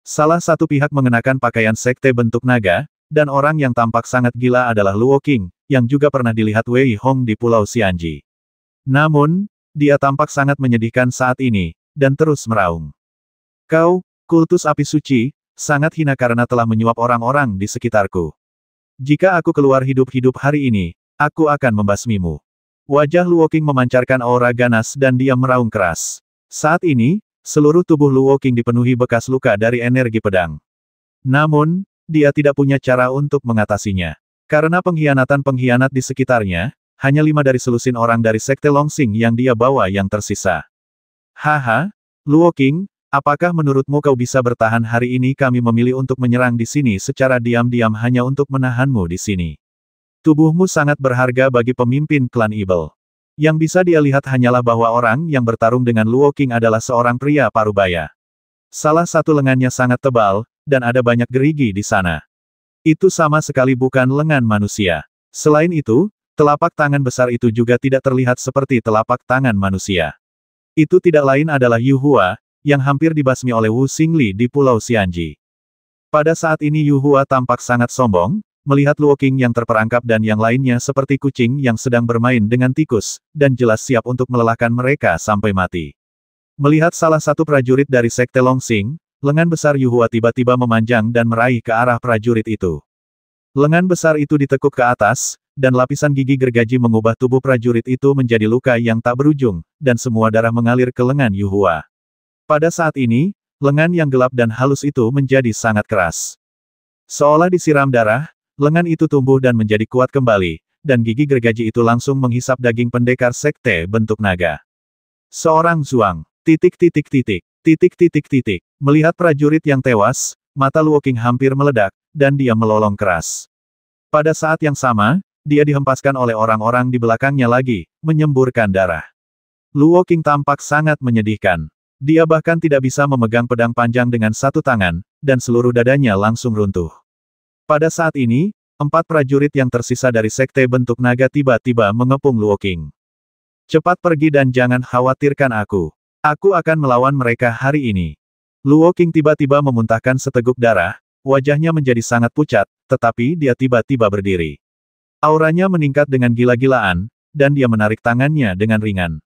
Salah satu pihak mengenakan pakaian sekte bentuk naga, dan orang yang tampak sangat gila adalah Luo Qing, yang juga pernah dilihat Wei Hong di Pulau Xianji. Namun, dia tampak sangat menyedihkan saat ini, dan terus meraung. Kau, kultus api suci, sangat hina karena telah menyuap orang-orang di sekitarku. Jika aku keluar hidup-hidup hari ini, aku akan membasmimu. Wajah Luo Qing memancarkan aura ganas dan dia meraung keras. Saat ini, seluruh tubuh Luo Qing dipenuhi bekas luka dari energi pedang. Namun, dia tidak punya cara untuk mengatasinya. Karena pengkhianatan-pengkhianat di sekitarnya, hanya 5 dari selusin orang dari Sekte Longsing yang dia bawa yang tersisa. Haha, Luo Qing, apakah menurutmu kau bisa bertahan hari ini? Kami memilih untuk menyerang di sini secara diam-diam hanya untuk menahanmu di sini. Tubuhmu sangat berharga bagi pemimpin klan Evil. Yang bisa dia lihat hanyalah bahwa orang yang bertarung dengan Luo Qing adalah seorang pria parubaya. Salah satu lengannya sangat tebal, dan ada banyak gerigi di sana. Itu sama sekali bukan lengan manusia. Selain itu, telapak tangan besar itu juga tidak terlihat seperti telapak tangan manusia. Itu tidak lain adalah Yu Hua, yang hampir dibasmi oleh Wu Xingli di Pulau Xianji. Pada saat ini Yu Hua tampak sangat sombong, melihat Luo Qing yang terperangkap dan yang lainnya seperti kucing yang sedang bermain dengan tikus, dan jelas siap untuk melelahkan mereka sampai mati. Melihat salah satu prajurit dari Sekte Longsing, lengan besar Yu Hua tiba-tiba memanjang dan meraih ke arah prajurit itu. Lengan besar itu ditekuk ke atas, dan lapisan gigi gergaji mengubah tubuh prajurit itu menjadi luka yang tak berujung, dan semua darah mengalir ke lengan Yu Hua. Pada saat ini, lengan yang gelap dan halus itu menjadi sangat keras. Seolah disiram darah, lengan itu tumbuh dan menjadi kuat kembali, dan gigi gergaji itu langsung menghisap daging pendekar sekte bentuk naga. Seorang Zuang. Melihat prajurit yang tewas, mata Luo Qing hampir meledak, dan dia melolong keras. Pada saat yang sama, dia dihempaskan oleh orang-orang di belakangnya lagi, menyemburkan darah. Luo Qing tampak sangat menyedihkan. Dia bahkan tidak bisa memegang pedang panjang dengan satu tangan, dan seluruh dadanya langsung runtuh. Pada saat ini, 4 prajurit yang tersisa dari sekte bentuk naga tiba-tiba mengepung Luo Qing. Cepat pergi dan jangan khawatirkan aku. Aku akan melawan mereka hari ini. Luo Qing tiba-tiba memuntahkan seteguk darah, wajahnya menjadi sangat pucat, tetapi dia tiba-tiba berdiri. Auranya meningkat dengan gila-gilaan, dan dia menarik tangannya dengan ringan.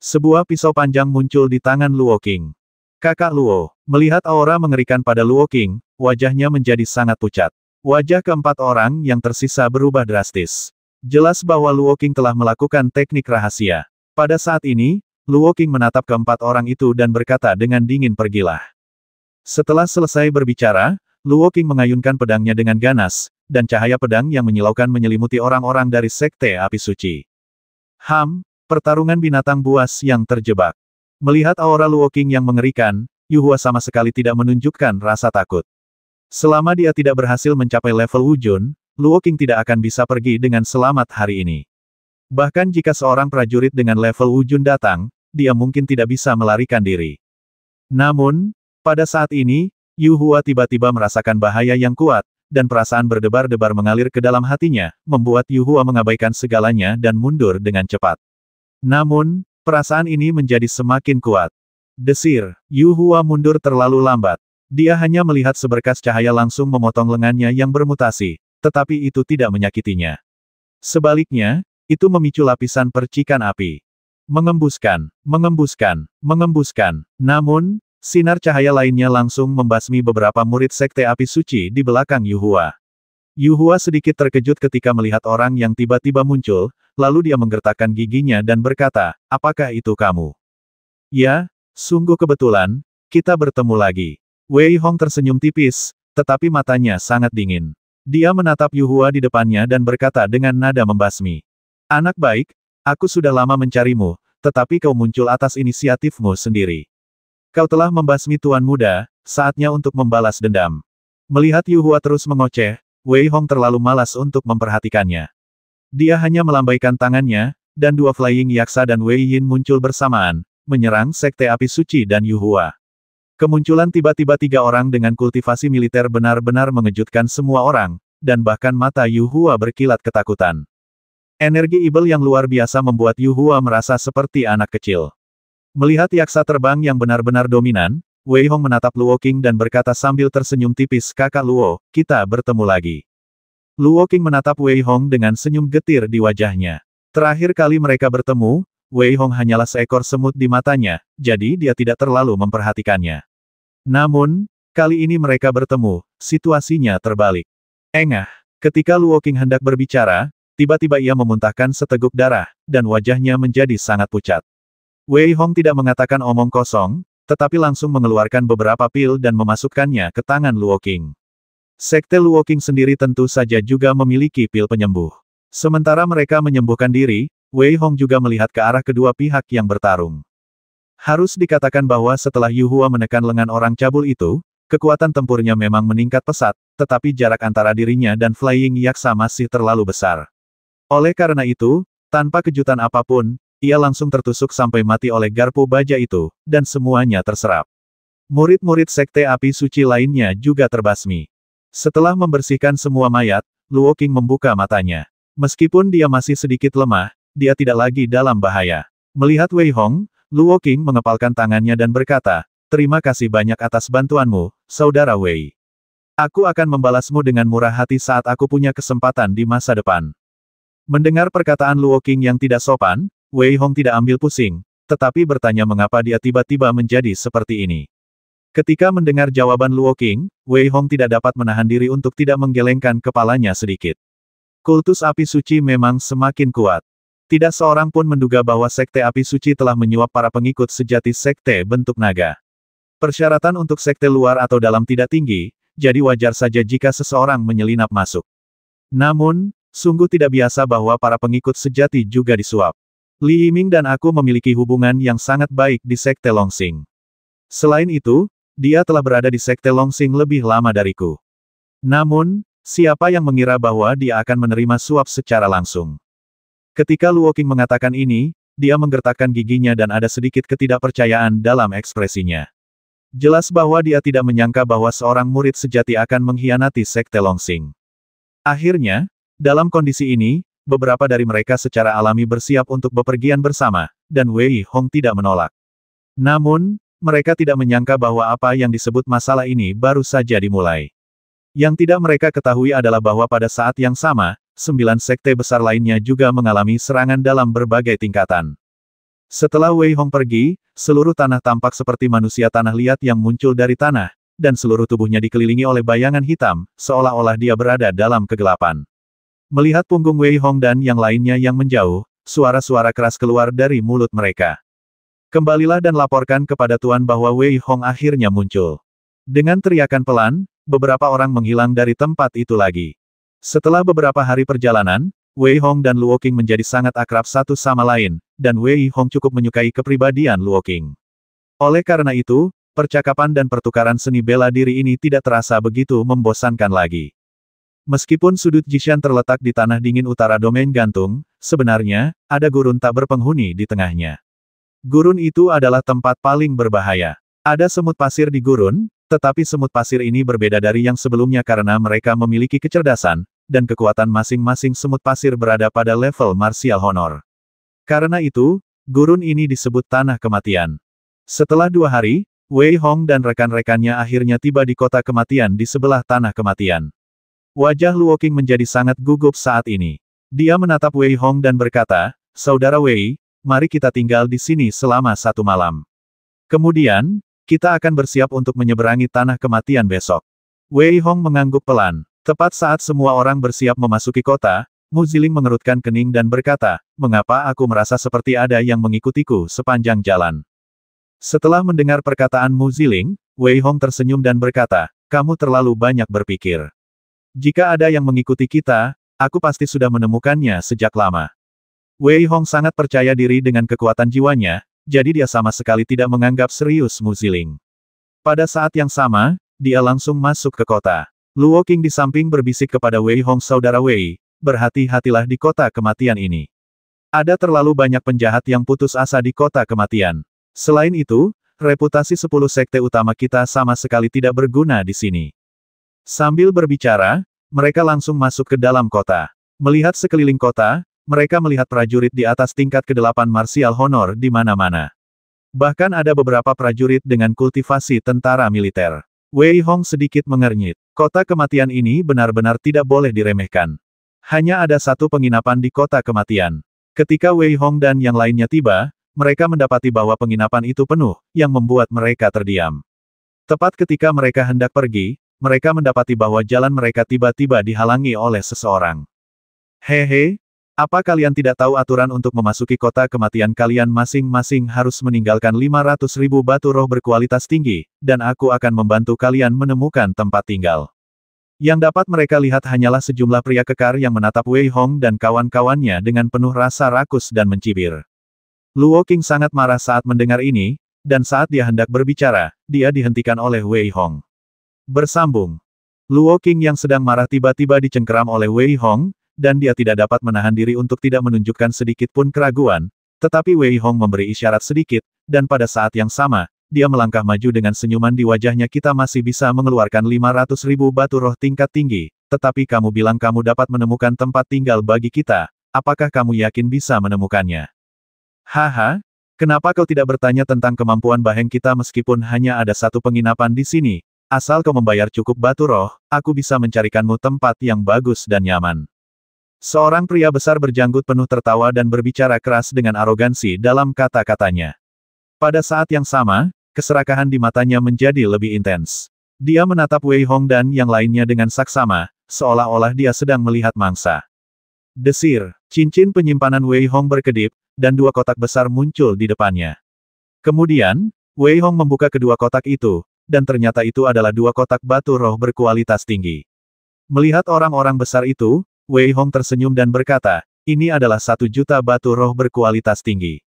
Sebuah pisau panjang muncul di tangan Luo Qing. Kakak Luo, melihat aura mengerikan pada Luo Qing, wajahnya menjadi sangat pucat. Wajah keempat orang yang tersisa berubah drastis. Jelas bahwa Luo Qing telah melakukan teknik rahasia. Pada saat ini, Luo Qing menatap keempat orang itu dan berkata dengan dingin, pergilah. Setelah selesai berbicara, Luo Qing mengayunkan pedangnya dengan ganas, dan cahaya pedang yang menyilaukan menyelimuti orang-orang dari Sekte Api Suci. Pertarungan binatang buas yang terjebak. Melihat aura Luo Qing yang mengerikan, Yu Hua sama sekali tidak menunjukkan rasa takut. Selama dia tidak berhasil mencapai level Wujun, Luo Qing tidak akan bisa pergi dengan selamat hari ini. Bahkan jika seorang prajurit dengan level Wujun datang, dia mungkin tidak bisa melarikan diri. Namun, pada saat ini, Yu Hua tiba-tiba merasakan bahaya yang kuat, dan perasaan berdebar-debar mengalir ke dalam hatinya, membuat Yu Hua mengabaikan segalanya dan mundur dengan cepat. Namun, perasaan ini menjadi semakin kuat. Desir, Yu Hua mundur terlalu lambat. Dia hanya melihat seberkas cahaya langsung memotong lengannya yang bermutasi, tetapi itu tidak menyakitinya. Sebaliknya, itu memicu lapisan percikan api. Mengembuskan. Namun, sinar cahaya lainnya langsung membasmi beberapa murid Sekte Api Suci di belakang Yu Hua. Yu Hua sedikit terkejut ketika melihat orang yang tiba-tiba muncul, lalu dia menggertakkan giginya dan berkata, apakah itu kamu? Ya, sungguh kebetulan, kita bertemu lagi. Wei Hong tersenyum tipis, tetapi matanya sangat dingin. Dia menatap Yu Hua di depannya dan berkata dengan nada membasmi. Anak baik, aku sudah lama mencarimu, tetapi kau muncul atas inisiatifmu sendiri. Kau telah membasmi Tuan Muda, saatnya untuk membalas dendam. Melihat Yu Hua terus mengoceh, Wei Hong terlalu malas untuk memperhatikannya. Dia hanya melambaikan tangannya, dan 2 Flying Yaksa dan Wei Yin muncul bersamaan, menyerang Sekte Api Suci dan Yu Hua. Kemunculan tiba-tiba 3 orang dengan kultivasi militer benar-benar mengejutkan semua orang, dan bahkan mata Yu Hua berkilat ketakutan. Energi Evil yang luar biasa membuat Yu Hua merasa seperti anak kecil. Melihat yaksa terbang yang benar-benar dominan, Wei Hong menatap Luo Qing dan berkata sambil tersenyum tipis, "Kakak Luo, kita bertemu lagi." Luo Qing menatap Wei Hong dengan senyum getir di wajahnya. Terakhir kali mereka bertemu, Wei Hong hanyalah seekor semut di matanya, jadi dia tidak terlalu memperhatikannya. Namun, kali ini mereka bertemu, situasinya terbalik. Engah, ketika Luo Qing hendak berbicara, tiba-tiba ia memuntahkan seteguk darah, dan wajahnya menjadi sangat pucat. Wei Hong tidak mengatakan omong kosong, tetapi langsung mengeluarkan beberapa pil dan memasukkannya ke tangan Luo Qing. Sekte Luo Qing sendiri tentu saja juga memiliki pil penyembuh. Sementara mereka menyembuhkan diri, Wei Hong juga melihat ke arah kedua pihak yang bertarung. Harus dikatakan bahwa setelah Yu Hua menekan lengan orang cabul itu, kekuatan tempurnya memang meningkat pesat, tetapi jarak antara dirinya dan Flying Yaksa masih terlalu besar. Oleh karena itu, tanpa kejutan apapun, ia langsung tertusuk sampai mati oleh garpu baja itu, dan semuanya terserap. Murid-murid Sekte Api Suci lainnya juga terbasmi. Setelah membersihkan semua mayat, Luo Qing membuka matanya. Meskipun dia masih sedikit lemah, dia tidak lagi dalam bahaya. Melihat Wei Hong, Luo Qing mengepalkan tangannya dan berkata, "Terima kasih banyak atas bantuanmu, Saudara Wei. Aku akan membalasmu dengan murah hati saat aku punya kesempatan di masa depan." Mendengar perkataan Luo Qing yang tidak sopan, Wei Hong tidak ambil pusing, tetapi bertanya mengapa dia tiba-tiba menjadi seperti ini. Ketika mendengar jawaban Luo Qing, Wei Hong tidak dapat menahan diri untuk tidak menggelengkan kepalanya sedikit. Kultus Api Suci memang semakin kuat. Tidak seorang pun menduga bahwa Sekte Api Suci telah menyuap para pengikut sejati Sekte Bentuk Naga. Persyaratan untuk sekte luar atau dalam tidak tinggi, jadi wajar saja jika seseorang menyelinap masuk. Namun, sungguh tidak biasa bahwa para pengikut sejati juga disuap. Li Yiming dan aku memiliki hubungan yang sangat baik di Sekte Longsing. Selain itu, dia telah berada di Sekte Longsing lebih lama dariku. Namun, siapa yang mengira bahwa dia akan menerima suap secara langsung? Ketika Luo Qing mengatakan ini, dia menggertakkan giginya dan ada sedikit ketidakpercayaan dalam ekspresinya. Jelas bahwa dia tidak menyangka bahwa seorang murid sejati akan mengkhianati Sekte Longsing. Akhirnya, dalam kondisi ini, beberapa dari mereka secara alami bersiap untuk bepergian bersama, dan Wei Hong tidak menolak. Namun, mereka tidak menyangka bahwa apa yang disebut masalah ini baru saja dimulai. Yang tidak mereka ketahui adalah bahwa pada saat yang sama, 9 sekte besar lainnya juga mengalami serangan dalam berbagai tingkatan. Setelah Wei Hong pergi, seluruh tanah tampak seperti manusia tanah liat yang muncul dari tanah, dan seluruh tubuhnya dikelilingi oleh bayangan hitam, seolah-olah dia berada dalam kegelapan. Melihat punggung Wei Hong dan yang lainnya yang menjauh, suara-suara keras keluar dari mulut mereka. "Kembalilah dan laporkan kepada Tuan bahwa Wei Hong akhirnya muncul." Dengan teriakan pelan, beberapa orang menghilang dari tempat itu lagi. Setelah beberapa hari perjalanan, Wei Hong dan Luo Qing menjadi sangat akrab satu sama lain, dan Wei Hong cukup menyukai kepribadian Luo Qing. Oleh karena itu, percakapan dan pertukaran seni bela diri ini tidak terasa begitu membosankan lagi. Meskipun sudut Jishan terletak di tanah dingin utara domain gantung, sebenarnya, ada gurun tak berpenghuni di tengahnya. Gurun itu adalah tempat paling berbahaya. Ada semut pasir di gurun, tetapi semut pasir ini berbeda dari yang sebelumnya karena mereka memiliki kecerdasan, dan kekuatan masing-masing semut pasir berada pada level martial honor. Karena itu, gurun ini disebut Tanah Kematian. Setelah 2 hari, Wei Hong dan rekan-rekannya akhirnya tiba di kota kematian di sebelah Tanah Kematian. Wajah Luo Qing menjadi sangat gugup saat ini. Dia menatap Wei Hong dan berkata, "Saudara Wei, mari kita tinggal di sini selama 1 malam. Kemudian, kita akan bersiap untuk menyeberangi Tanah Kematian besok." Wei Hong mengangguk pelan. Tepat saat semua orang bersiap memasuki kota, Mu Ziling mengerutkan kening dan berkata, "Mengapa aku merasa seperti ada yang mengikutiku sepanjang jalan?" Setelah mendengar perkataan Mu Ziling, Wei Hong tersenyum dan berkata, "Kamu terlalu banyak berpikir. Jika ada yang mengikuti kita, aku pasti sudah menemukannya sejak lama." Wei Hong sangat percaya diri dengan kekuatan jiwanya, jadi dia sama sekali tidak menganggap serius Mu Ziling. Pada saat yang sama, dia langsung masuk ke kota. Luo Qing di samping berbisik kepada Wei Hong, "Saudara Wei, berhati-hatilah di kota kematian ini. Ada terlalu banyak penjahat yang putus asa di kota kematian. Selain itu, reputasi 10 sekte utama kita sama sekali tidak berguna di sini." Sambil berbicara, mereka langsung masuk ke dalam kota. Melihat sekeliling kota, mereka melihat prajurit di atas tingkat ke-8 martial honor di mana-mana. Bahkan ada beberapa prajurit dengan kultivasi tentara militer. Wei Hong sedikit mengernyit. Kota kematian ini benar-benar tidak boleh diremehkan. Hanya ada satu penginapan di kota kematian. Ketika Wei Hong dan yang lainnya tiba, mereka mendapati bahwa penginapan itu penuh, yang membuat mereka terdiam. Tepat ketika mereka hendak pergi, mereka mendapati bahwa jalan mereka tiba-tiba dihalangi oleh seseorang. Hehe, apa kalian tidak tahu aturan untuk memasuki kota kematian? Kalian masing-masing harus meninggalkan 500.000 batu roh berkualitas tinggi, dan aku akan membantu kalian menemukan tempat tinggal. Yang dapat mereka lihat hanyalah sejumlah pria kekar yang menatap Wei Hong dan kawan-kawannya dengan penuh rasa rakus dan mencibir. Luo Qing sangat marah saat mendengar ini, dan saat dia hendak berbicara, dia dihentikan oleh Wei Hong. Bersambung. Luo Qing yang sedang marah tiba-tiba dicengkeram oleh Wei Hong, dan dia tidak dapat menahan diri untuk tidak menunjukkan sedikit pun keraguan, tetapi Wei Hong memberi isyarat sedikit, dan pada saat yang sama, dia melangkah maju dengan senyuman di wajahnya. Kita masih bisa mengeluarkan 500.000 batu roh tingkat tinggi, tetapi kamu bilang kamu dapat menemukan tempat tinggal bagi kita, apakah kamu yakin bisa menemukannya? Haha, kenapa kau tidak bertanya tentang kemampuan Baheng kita meskipun hanya ada satu penginapan di sini? Asal kau membayar cukup batu roh, aku bisa mencarikanmu tempat yang bagus dan nyaman. Seorang pria besar berjanggut penuh tertawa dan berbicara keras dengan arogansi dalam kata-katanya. Pada saat yang sama, keserakahan di matanya menjadi lebih intens. Dia menatap Wei Hong dan yang lainnya dengan saksama, seolah-olah dia sedang melihat mangsa. Desir, cincin penyimpanan Wei Hong berkedip, dan dua kotak besar muncul di depannya. Kemudian, Wei Hong membuka kedua kotak itu, dan ternyata itu adalah dua kotak batu roh berkualitas tinggi. Melihat orang-orang besar itu, Wei Hong tersenyum dan berkata, ini adalah 1 juta batu roh berkualitas tinggi.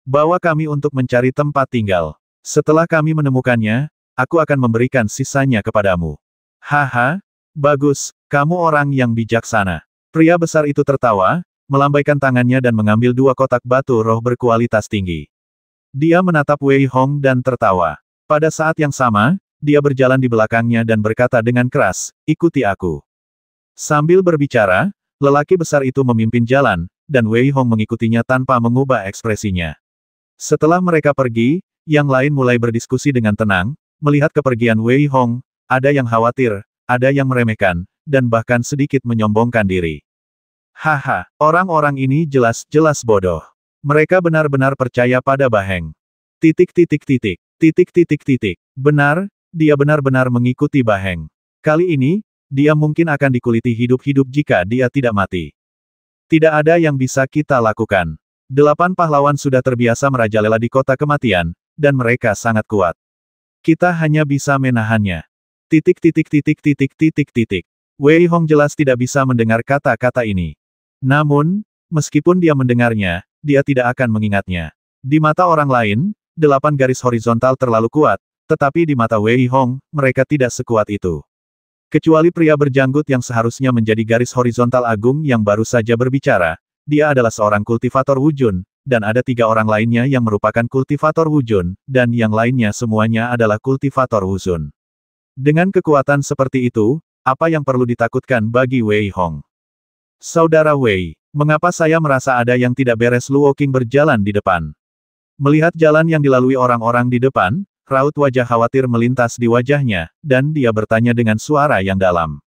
Bawa kami untuk mencari tempat tinggal. Setelah kami menemukannya, aku akan memberikan sisanya kepadamu. Haha, bagus, kamu orang yang bijaksana. Pria besar itu tertawa, melambaikan tangannya dan mengambil 2 kotak batu roh berkualitas tinggi. Dia menatap Wei Hong dan tertawa. Pada saat yang sama, dia berjalan di belakangnya dan berkata dengan keras, ikuti aku. Sambil berbicara, lelaki besar itu memimpin jalan, dan Wei Hong mengikutinya tanpa mengubah ekspresinya. Setelah mereka pergi, yang lain mulai berdiskusi dengan tenang, melihat kepergian Wei Hong, ada yang khawatir, ada yang meremehkan, dan bahkan sedikit menyombongkan diri. Haha, orang-orang ini jelas-jelas bodoh. Mereka benar-benar percaya pada Baheng. Benar, dia benar-benar mengikuti Baheng. Kali ini, dia mungkin akan dikuliti hidup-hidup jika dia tidak mati. Tidak ada yang bisa kita lakukan. 8 pahlawan sudah terbiasa merajalela di kota kematian, dan mereka sangat kuat. Kita hanya bisa menahannya. Wei Hong jelas tidak bisa mendengar kata-kata ini. Namun, meskipun dia mendengarnya, dia tidak akan mengingatnya. Di mata orang lain, 8 garis horizontal terlalu kuat, tetapi di mata Wei Hong, mereka tidak sekuat itu. Kecuali pria berjanggut yang seharusnya menjadi garis horizontal agung yang baru saja berbicara, dia adalah seorang kultivator Wujun, dan ada 3 orang lainnya yang merupakan kultivator Wujun, dan yang lainnya semuanya adalah kultivator Wuzun. Dengan kekuatan seperti itu, apa yang perlu ditakutkan bagi Wei Hong? Saudara Wei, mengapa saya merasa ada yang tidak beres? Luo Qing berjalan di depan. Melihat jalan yang dilalui orang-orang di depan, raut wajah khawatir melintas di wajahnya, dan dia bertanya dengan suara yang dalam.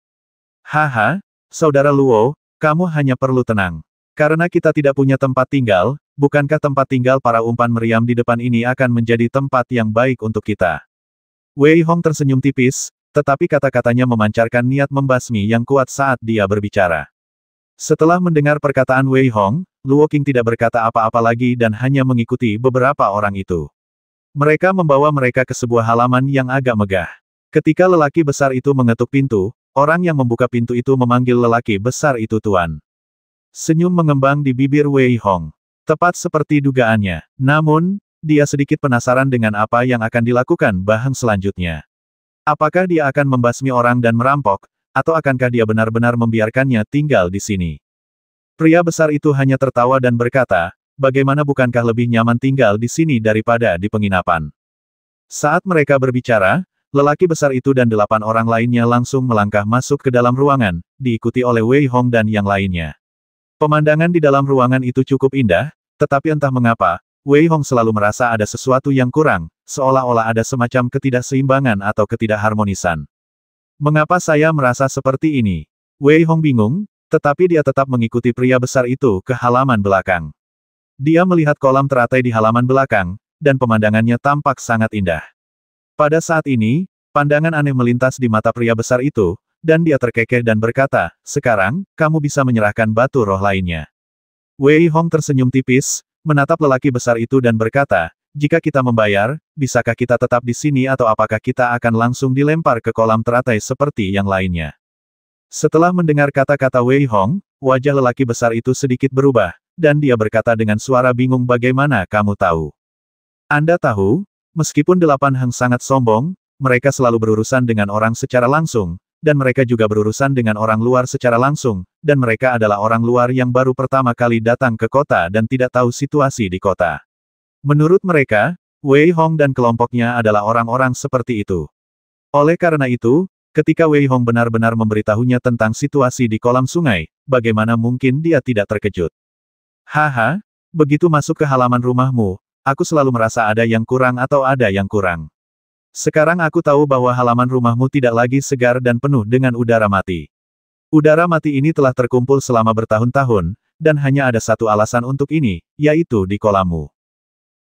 Haha, Saudara Luo, kamu hanya perlu tenang. Karena kita tidak punya tempat tinggal, bukankah tempat tinggal para umpan meriam di depan ini akan menjadi tempat yang baik untuk kita? Wei Hong tersenyum tipis, tetapi kata-katanya memancarkan niat membasmi yang kuat saat dia berbicara. Setelah mendengar perkataan Wei Hong, Luo Qing tidak berkata apa-apa lagi dan hanya mengikuti beberapa orang itu. Mereka membawa mereka ke sebuah halaman yang agak megah. Ketika lelaki besar itu mengetuk pintu, orang yang membuka pintu itu memanggil lelaki besar itu Tuan. Senyum mengembang di bibir Wei Hong. Tepat seperti dugaannya. Namun, dia sedikit penasaran dengan apa yang akan dilakukan Baheng selanjutnya. Apakah dia akan membasmi orang dan merampok, atau akankah dia benar-benar membiarkannya tinggal di sini? Pria besar itu hanya tertawa dan berkata, bagaimana bukankah lebih nyaman tinggal di sini daripada di penginapan? Saat mereka berbicara, lelaki besar itu dan 8 orang lainnya langsung melangkah masuk ke dalam ruangan, diikuti oleh Wei Hong dan yang lainnya. Pemandangan di dalam ruangan itu cukup indah, tetapi entah mengapa, Wei Hong selalu merasa ada sesuatu yang kurang, seolah-olah ada semacam ketidakseimbangan atau ketidakharmonisan. Mengapa saya merasa seperti ini? Wei Hong bingung, tetapi dia tetap mengikuti pria besar itu ke halaman belakang. Dia melihat kolam teratai di halaman belakang, dan pemandangannya tampak sangat indah. Pada saat ini, pandangan aneh melintas di mata pria besar itu, dan dia terkekeh dan berkata, "Sekarang, kamu bisa menyerahkan batu roh lainnya." Wei Hong tersenyum tipis, menatap lelaki besar itu dan berkata, "Jika kita membayar, bisakah kita tetap di sini atau apakah kita akan langsung dilempar ke kolam teratai seperti yang lainnya?" Setelah mendengar kata-kata Wei Hong, wajah lelaki besar itu sedikit berubah, dan dia berkata dengan suara bingung, "Bagaimana kamu tahu?" "Anda tahu, meskipun 8 Heng sangat sombong, mereka selalu berurusan dengan orang secara langsung, dan mereka juga berurusan dengan orang luar secara langsung, dan mereka adalah orang luar yang baru pertama kali datang ke kota dan tidak tahu situasi di kota. Menurut mereka, Wei Hong dan kelompoknya adalah orang-orang seperti itu. Oleh karena itu, ketika Wei Hong benar-benar memberitahunya tentang situasi di kolam sungai, bagaimana mungkin dia tidak terkejut? Haha, begitu masuk ke halaman rumahmu, aku selalu merasa ada yang kurang atau ada yang kurang. Sekarang aku tahu bahwa halaman rumahmu tidak lagi segar dan penuh dengan udara mati. Udara mati ini telah terkumpul selama bertahun-tahun, dan hanya ada satu alasan untuk ini, yaitu di kolammu."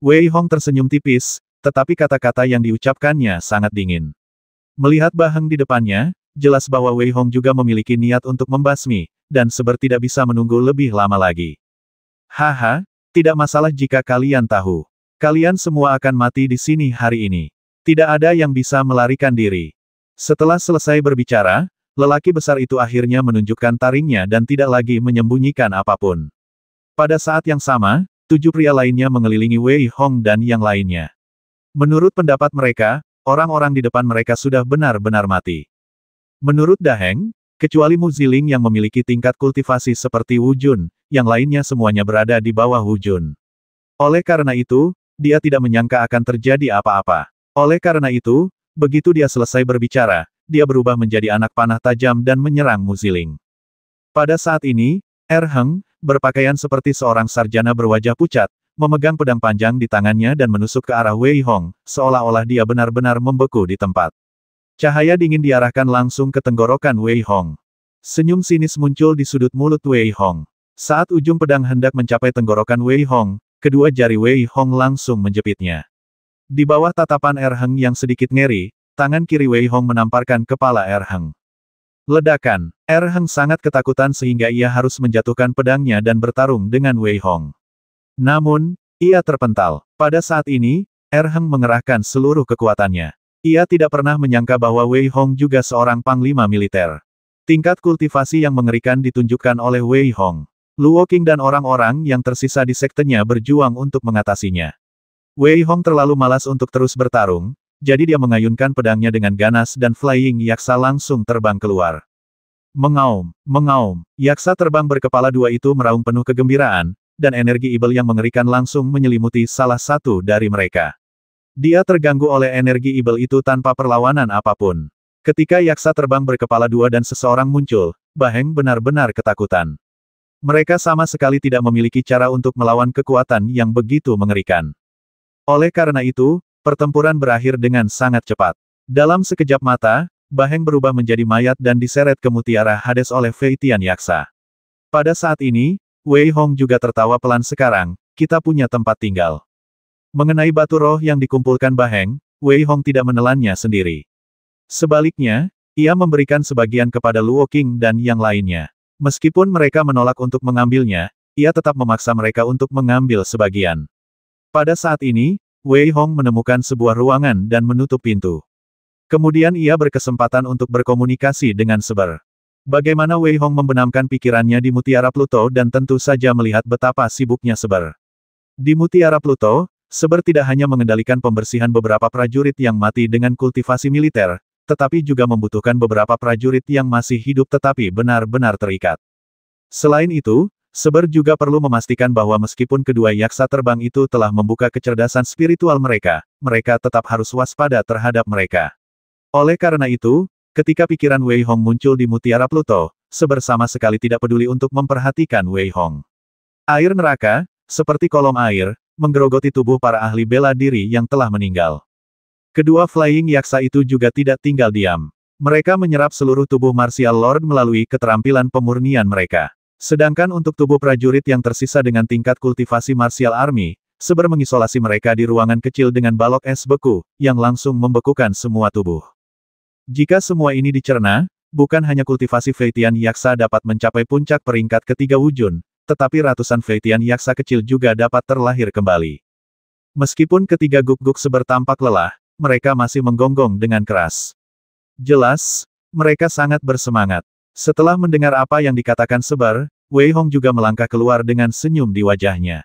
Wei Hong tersenyum tipis, tetapi kata-kata yang diucapkannya sangat dingin. Melihat Baheng di depannya, jelas bahwa Wei Hong juga memiliki niat untuk membasmi, dan Seber tidak bisa menunggu lebih lama lagi. "Haha, tidak masalah jika kalian tahu. Kalian semua akan mati di sini hari ini. Tidak ada yang bisa melarikan diri." Setelah selesai berbicara, lelaki besar itu akhirnya menunjukkan taringnya dan tidak lagi menyembunyikan apapun. Pada saat yang sama, 7 pria lainnya mengelilingi Wei Hong dan yang lainnya. Menurut pendapat mereka, orang-orang di depan mereka sudah benar-benar mati. Menurut Daheng, kecuali Mu Ziling yang memiliki tingkat kultivasi seperti Wu Jun, yang lainnya semuanya berada di bawah Wu Jun. Oleh karena itu, dia tidak menyangka akan terjadi apa-apa. Oleh karena itu, begitu dia selesai berbicara, dia berubah menjadi anak panah tajam dan menyerang Mu Ziling. Pada saat ini, Heng, berpakaian seperti seorang sarjana berwajah pucat, memegang pedang panjang di tangannya dan menusuk ke arah Wei Hong, seolah-olah dia benar-benar membeku di tempat. Cahaya dingin diarahkan langsung ke tenggorokan Wei Hong. Senyum sinis muncul di sudut mulut Wei Hong. Saat ujung pedang hendak mencapai tenggorokan Wei Hong, kedua jari Wei Hong langsung menjepitnya. Di bawah tatapan Heng yang sedikit ngeri, tangan kiri Wei Hong menamparkan kepala Heng. Ledakan. Heng sangat ketakutan sehingga ia harus menjatuhkan pedangnya dan bertarung dengan Wei Hong. Namun, ia terpental. Pada saat ini, Heng mengerahkan seluruh kekuatannya. Ia tidak pernah menyangka bahwa Wei Hong juga seorang panglima militer. Tingkat kultivasi yang mengerikan ditunjukkan oleh Wei Hong. Luo Qing dan orang-orang yang tersisa di sektenya berjuang untuk mengatasinya. Wei Hong terlalu malas untuk terus bertarung, jadi dia mengayunkan pedangnya dengan ganas dan Flying Yaksa langsung terbang keluar. Mengaum, mengaum, yaksa terbang berkepala 2 itu meraung penuh kegembiraan, dan energi ibel yang mengerikan langsung menyelimuti salah satu dari mereka. Dia terganggu oleh energi ibel itu tanpa perlawanan apapun. Ketika yaksa terbang berkepala 2 dan seseorang muncul, Baheng benar-benar ketakutan. Mereka sama sekali tidak memiliki cara untuk melawan kekuatan yang begitu mengerikan. Oleh karena itu, pertempuran berakhir dengan sangat cepat. Dalam sekejap mata, Baheng berubah menjadi mayat dan diseret ke Mutiara Hades oleh Fei Tian Yaksa. Pada saat ini, Wei Hong juga tertawa pelan. "Sekarang, kita punya tempat tinggal." Mengenai batu roh yang dikumpulkan Baheng, Wei Hong tidak menelannya sendiri. Sebaliknya, ia memberikan sebagian kepada Luo Qing dan yang lainnya. Meskipun mereka menolak untuk mengambilnya, ia tetap memaksa mereka untuk mengambil sebagian. Pada saat ini, Wei Hong menemukan sebuah ruangan dan menutup pintu. Kemudian ia berkesempatan untuk berkomunikasi dengan Seber. Bagaimana Wei Hong membenamkan pikirannya di Mutiara Pluto dan tentu saja melihat betapa sibuknya Seber. Di Mutiara Pluto, Seber tidak hanya mengendalikan pembersihan beberapa prajurit yang mati dengan kultivasi militer, tetapi juga membutuhkan beberapa prajurit yang masih hidup tetapi benar-benar terikat. Selain itu, Seber juga perlu memastikan bahwa meskipun kedua yaksa terbang itu telah membuka kecerdasan spiritual mereka, mereka tetap harus waspada terhadap mereka. Oleh karena itu, ketika pikiran Wei Hong muncul di Mutiara Pluto, Seber sama sekali tidak peduli untuk memperhatikan Wei Hong. Air neraka, seperti kolom air, menggerogoti tubuh para ahli bela diri yang telah meninggal. Kedua Flying Yaksa itu juga tidak tinggal diam. Mereka menyerap seluruh tubuh Martial Lord melalui keterampilan pemurnian mereka. Sedangkan untuk tubuh prajurit yang tersisa dengan tingkat kultivasi Martial Army, Saber mengisolasi mereka di ruangan kecil dengan balok es beku, yang langsung membekukan semua tubuh. Jika semua ini dicerna, bukan hanya kultivasi Feitian Yaksa dapat mencapai puncak peringkat ketiga wujud, tetapi ratusan Feitian Yaksa kecil juga dapat terlahir kembali. Meskipun ketiga guk-guk Saber tampak lelah, mereka masih menggonggong dengan keras. Jelas, mereka sangat bersemangat. Setelah mendengar apa yang dikatakan Saber, Wei Hong juga melangkah keluar dengan senyum di wajahnya.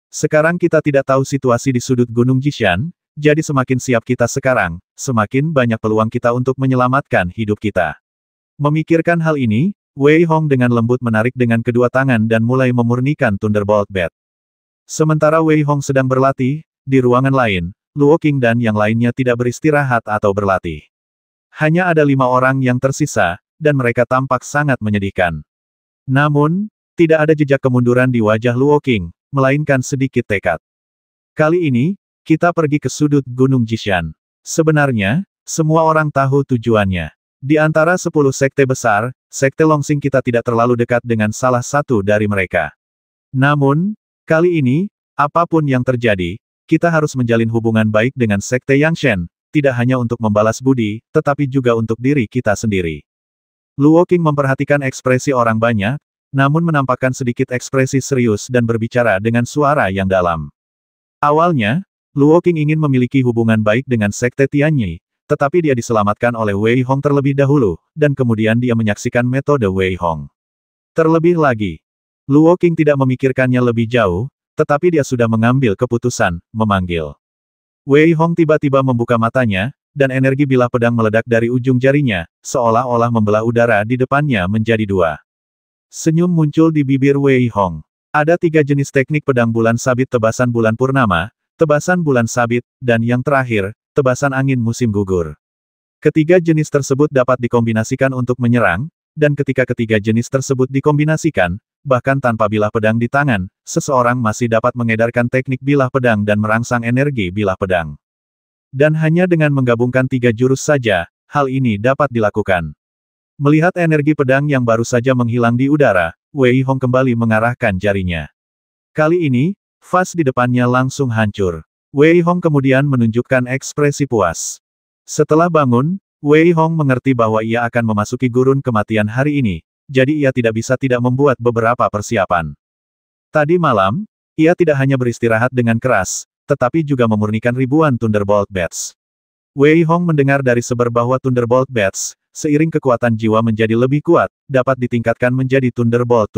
Sekarang kita tidak tahu situasi di sudut Gunung Jishan, jadi semakin siap kita sekarang, semakin banyak peluang kita untuk menyelamatkan hidup kita. Memikirkan hal ini, Wei Hong dengan lembut menarik dengan kedua tangan dan mulai memurnikan Thunderbolt Bat. Sementara Wei Hong sedang berlatih, di ruangan lain, Luo Qing dan yang lainnya tidak beristirahat atau berlatih. Hanya ada 5 orang yang tersisa, dan mereka tampak sangat menyedihkan. Namun, tidak ada jejak kemunduran di wajah Luo Qing, melainkan sedikit tekad. Kali ini, kita pergi ke sudut Gunung Jishan. Sebenarnya, semua orang tahu tujuannya. Di antara 10 sekte besar, sekte Longsing kita tidak terlalu dekat dengan salah satu dari mereka. Namun, kali ini, apapun yang terjadi, kita harus menjalin hubungan baik dengan sekte Yangshen, tidak hanya untuk membalas budi, tetapi juga untuk diri kita sendiri. Luo Qing memperhatikan ekspresi orang banyak, namun menampakkan sedikit ekspresi serius dan berbicara dengan suara yang dalam. Awalnya, Luo Qing ingin memiliki hubungan baik dengan sekte Tianyi, tetapi dia diselamatkan oleh Wei Hong terlebih dahulu, dan kemudian dia menyaksikan metode Wei Hong. Terlebih lagi, Luo Qing tidak memikirkannya lebih jauh, tetapi dia sudah mengambil keputusan, memanggil. Wei Hong tiba-tiba membuka matanya, dan energi bilah pedang meledak dari ujung jarinya, seolah-olah membelah udara di depannya menjadi 2. Senyum muncul di bibir Wei Hong. Ada 3 jenis teknik pedang bulan sabit tebasan bulan purnama, tebasan bulan sabit, dan yang terakhir, tebasan angin musim gugur. Ketiga jenis tersebut dapat dikombinasikan untuk menyerang, dan ketika ketiga jenis tersebut dikombinasikan, bahkan tanpa bilah pedang di tangan, seseorang masih dapat mengedarkan teknik bilah pedang dan merangsang energi bilah pedang. Dan hanya dengan menggabungkan 3 jurus saja, hal ini dapat dilakukan. Melihat energi pedang yang baru saja menghilang di udara, Wei Hong kembali mengarahkan jarinya. Kali ini, vas di depannya langsung hancur. Wei Hong kemudian menunjukkan ekspresi puas. Setelah bangun, Wei Hong mengerti bahwa ia akan memasuki gurun kematian hari ini, jadi ia tidak bisa tidak membuat beberapa persiapan. Tadi malam, ia tidak hanya beristirahat dengan keras, tetapi juga memurnikan ribuan Thunderbolt Bats. Wei Hong mendengar dari Saber bahwa Thunderbolt Bats, seiring kekuatan jiwa menjadi lebih kuat, dapat ditingkatkan menjadi Thunderbolt.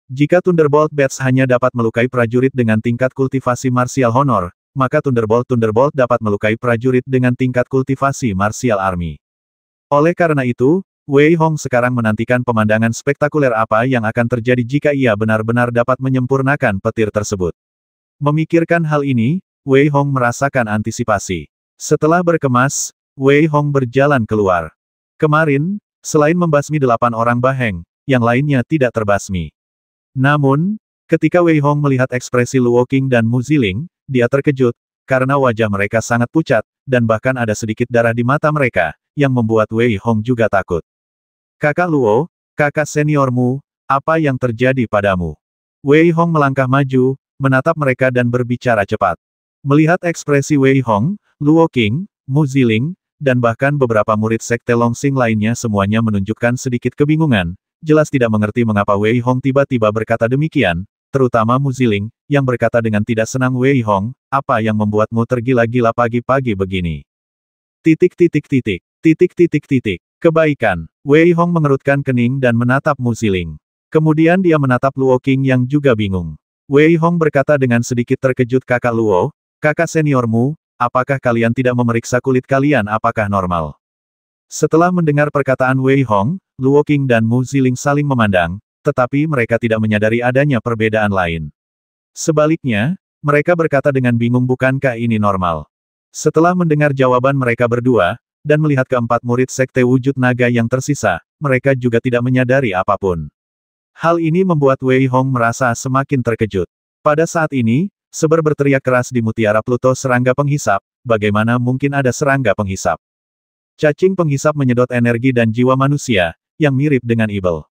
Jika Thunderbolt Bats hanya dapat melukai prajurit dengan tingkat kultivasi Martial Honor, maka Thunderbolt dapat melukai prajurit dengan tingkat kultivasi Martial Army. Oleh karena itu, Wei Hong sekarang menantikan pemandangan spektakuler apa yang akan terjadi jika ia benar-benar dapat menyempurnakan petir tersebut. Memikirkan hal ini, Wei Hong merasakan antisipasi. Setelah berkemas, Wei Hong berjalan keluar. Kemarin, selain membasmi 8 orang Baheng, yang lainnya tidak terbasmi. Namun, ketika Wei Hong melihat ekspresi Luo Qing dan Mu Ziling, dia terkejut, karena wajah mereka sangat pucat, dan bahkan ada sedikit darah di mata mereka, yang membuat Wei Hong juga takut. Kakak Luo, kakak seniormu, apa yang terjadi padamu? Wei Hong melangkah maju, menatap mereka dan berbicara cepat. Melihat ekspresi Wei Hong, Luo Qing, Mu Ziling, dan bahkan beberapa murid sekte Longsing lainnya semuanya menunjukkan sedikit kebingungan, jelas tidak mengerti mengapa Wei Hong tiba-tiba berkata demikian, terutama Mu Ziling, yang berkata dengan tidak senang Wei Hong, apa yang membuatmu tergila-gila pagi-pagi begini? Kebaikan. Wei Hong mengerutkan kening dan menatap Mu Ziling. Kemudian dia menatap Luo Qing yang juga bingung. Wei Hong berkata dengan sedikit terkejut, kakak Luo, kakak seniormu, apakah kalian tidak memeriksa kulit kalian apakah normal? Setelah mendengar perkataan Wei Hong, Luo Qing dan Mu Ziling saling memandang, tetapi mereka tidak menyadari adanya perbedaan lain. Sebaliknya, mereka berkata dengan bingung, bukankah ini normal? Setelah mendengar jawaban mereka berdua, dan melihat keempat murid sekte wujud naga yang tersisa, mereka juga tidak menyadari apapun. Hal ini membuat Wei Hong merasa semakin terkejut. Pada saat ini, Seber berteriak keras di mutiara Pluto serangga penghisap, bagaimana mungkin ada serangga penghisap? Cacing penghisap menyedot energi dan jiwa manusia, yang mirip dengan Ibel.